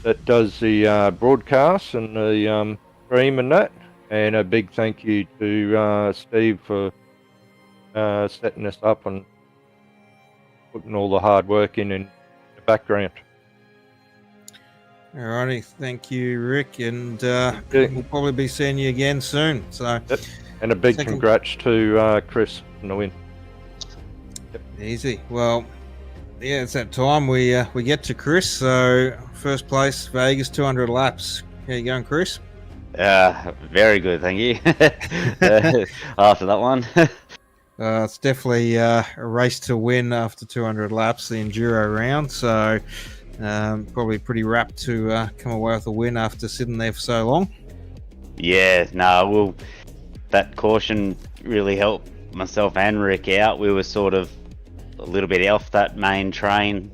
that does the broadcast and the stream and that. And a big thank you to Steve for setting us up and putting all the hard work in the background. Alrighty, thank you, Rick, and we'll probably be seeing you again soon. So, yep. And a big congrats to Chris on the win. Yep. Easy. Well, yeah, it's that time we get to Chris. So, first place, Vegas, 200 laps. How you going, Chris? Very good, thank you. After that one. It's definitely a race to win after 200 laps, the enduro round. So probably pretty rapt to come away with a win after sitting there for so long. Yeah, no, well, that caution really helped myself and Rick out. We were sort of a little bit off that main train,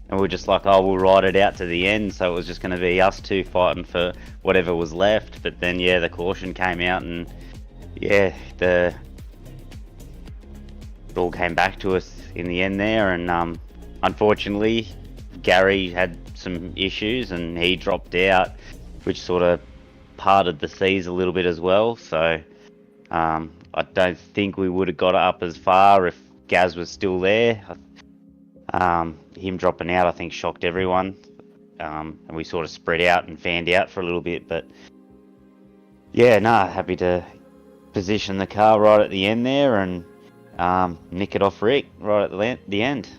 and we were just like, we'll ride it out to the end. So it was just going to be us two fighting for whatever was left. But then, yeah, the caution came out, and yeah, it all came back to us in the end there. And unfortunately, Gary had some issues and he dropped out, which sort of parted the seas a little bit as well. So I don't think we would have got up as far if Gaz was still there. Him dropping out, I think, shocked everyone. And we sort of spread out and fanned out for a little bit. But yeah, happy to position the car right at the end there and nick it off Rick right at the end.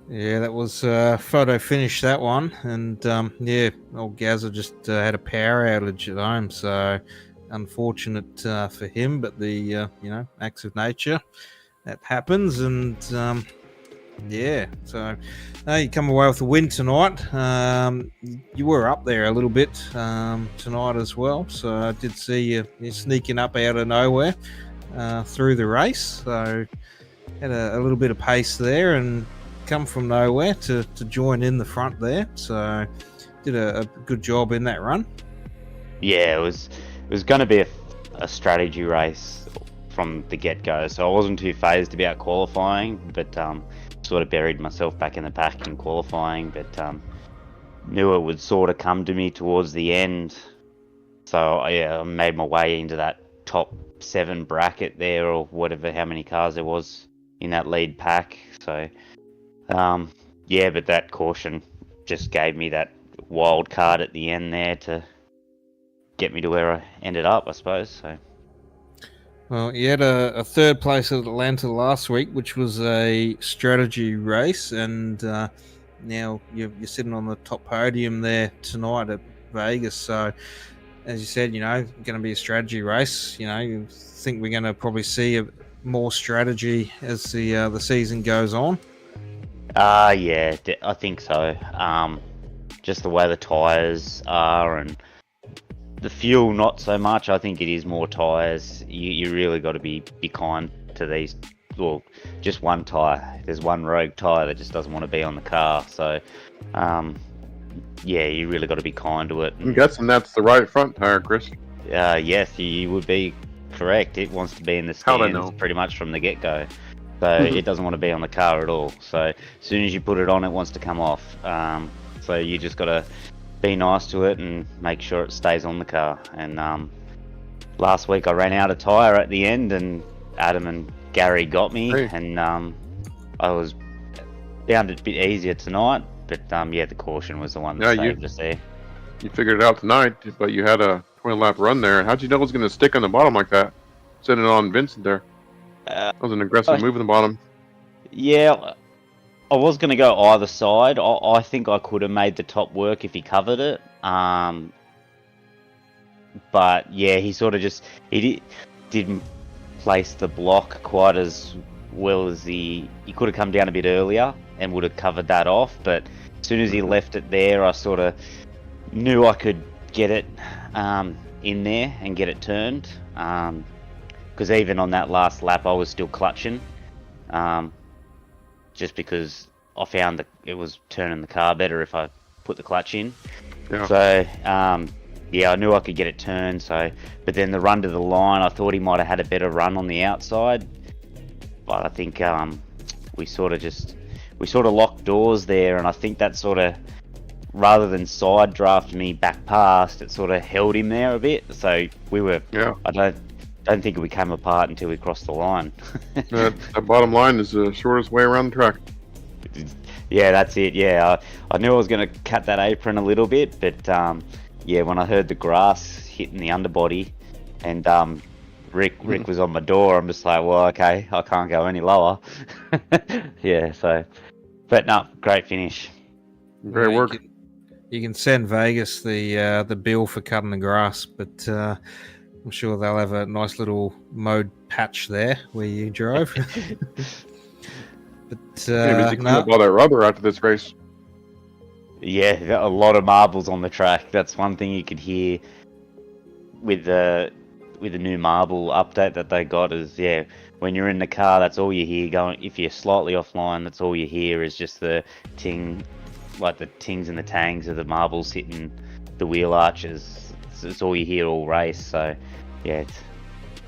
Yeah, that was photo finish, that one. And yeah, old Gazza just had a power outage at home, so unfortunate for him, but the acts of nature, that happens. And yeah, so you come away with a win tonight. You were up there a little bit tonight as well, so I did see you sneaking up out of nowhere through the race, so had a little bit of pace there and come from nowhere to join in the front there, so did a good job in that run. Yeah, it was going to be a strategy race from the get-go, so I wasn't too phased about qualifying, but sort of buried myself back in the pack in qualifying, but knew it would sort of come to me towards the end, so yeah, I made my way into that top 7 bracket there, or whatever, how many cars there was in that lead pack. So yeah, but that caution just gave me that wild card at the end there to get me to where I ended up, I suppose. So well, you had a third place at Atlanta last week, which was a strategy race, and now you're sitting on the top podium there tonight at Vegas. So as you said, going to be a strategy race. You think we're going to probably see more strategy as the season goes on? Yeah, I think so. Just the way the tyres are and the fuel, not so much. I think it is more tyres. You really got to be kind to these. Well, just one tyre. There's one rogue tyre that just doesn't want to be on the car. So, yeah, you really got to be kind to it. I'm guessing that's the right front tyre, Chris. Yes, you would be correct. It wants to be in the stands pretty much from the get-go. So it doesn't want to be on the car at all. So as soon as you put it on, it wants to come off. So you just got to be nice to it and make sure it stays on the car. And last week I ran out of tyre at the end, and Adam and Gary got me, and I was found it a bit easier tonight, but yeah, the caution was the one that saved us there. You figured it out tonight, but you had a 20-lap run there. How'd you know it was going to stick on the bottom like that? Sitting on Vincent there. That was an aggressive move in the bottom. Yeah, I was going to go either side. I think I could have made the top work if he covered it. But yeah, he sort of didn't place the block quite as well as he could have come down a bit earlier and would have covered that off. But as soon as he left it there, I sort of knew I could get it in there and get it turned. Because even on that last lap, I was still clutching. Just because I found that it was turning the car better if I put the clutch in. Yeah. So, yeah, I knew I could get it turned. So, but then the run to the line, I thought he might have had a better run on the outside. But I think we sort of locked doors there, and I think that sort of, rather than side draft me back past, it sort of held him there a bit. So we were. Yeah. I don't think we came apart until we crossed the line. That bottom line is the shortest way around the track. Yeah, that's it. Yeah, I knew I was going to cut that apron a little bit, but yeah, when I heard the grass hitting the underbody, and Rick was on my door, I'm just like, well, okay, I can't go any lower. Yeah, so, but no, great finish. Great work. You can send Vegas the bill for cutting the grass, but I'm sure they'll have a nice little mode patch there where you drove. But maybe clean up all that rubber after this race. Yeah, a lot of marbles on the track. That's one thing you could hear with the new marble update that they got is, yeah, when you're in the car, that's all you hear going. If you're slightly offline, that's all you hear is just the ting, like the tings and the tangs of the marbles hitting the wheel arches. It's all you hear all race. So yeah,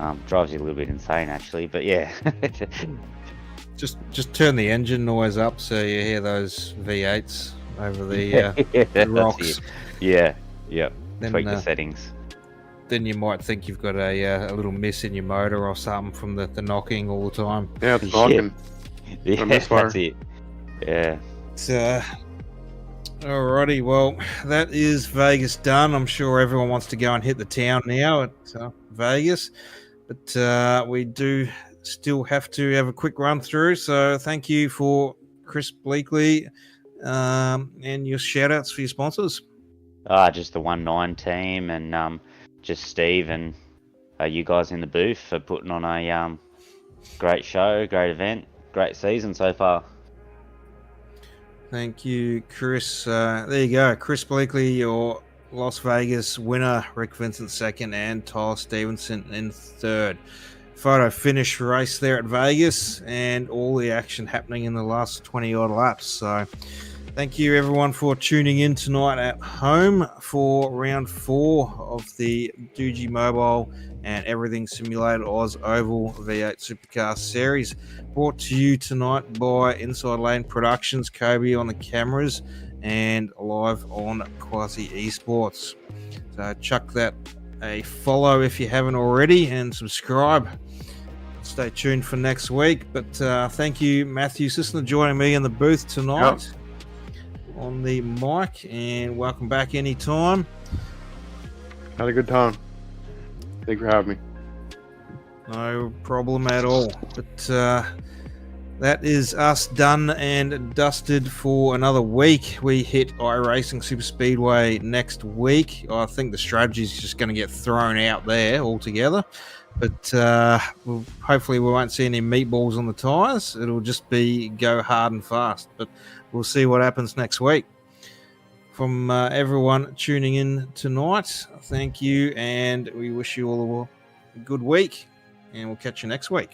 it drives you a little bit insane actually. But yeah. Just turn the engine noise up so you hear those V8s over the rocks. Yeah. Then, tweak the settings. Then you might think you've got a little miss in your motor or something from the knocking all the time. Yeah, it's knocking. Yeah, that's it. Yeah. So, alrighty, well, that is Vegas done. I'm sure everyone wants to go and hit the town now at Vegas, but we do still have to have a quick run through. So thank you for Chris Bleakley and your shout outs for your sponsors. Just the 19 team and just Steve and you guys in the booth for putting on a great show, great event, great season so far. Thank you, Chris. There you go. Chris Bleakley, your Las Vegas winner. Rick Vincent second and Tyler Stevenson in third. Photo finish race there at Vegas and all the action happening in the last 20 odd laps. So thank you everyone for tuning in tonight at home for round 4 of the Doogie Mobile and Everything Simulated OzOval V8 Supercar Series, brought to you tonight by Inside Lane Productions, Kobe on the cameras, and live on Quasi Esports. So chuck that a follow if you haven't already and subscribe. Stay tuned for next week. But thank you, Matthew Sisner, joining me in the booth tonight on the mic, and welcome back anytime. Had a good time. Thanks for having me. No problem at all. But that is us done and dusted for another week. We hit iRacing Super Speedway next week. I think the strategy is just going to get thrown out there altogether. But hopefully we won't see any meatballs on the tyres. It'll just be go hard and fast. But we'll see what happens next week. From everyone tuning in tonight, thank you, and we wish you all a good week, and we'll catch you next week.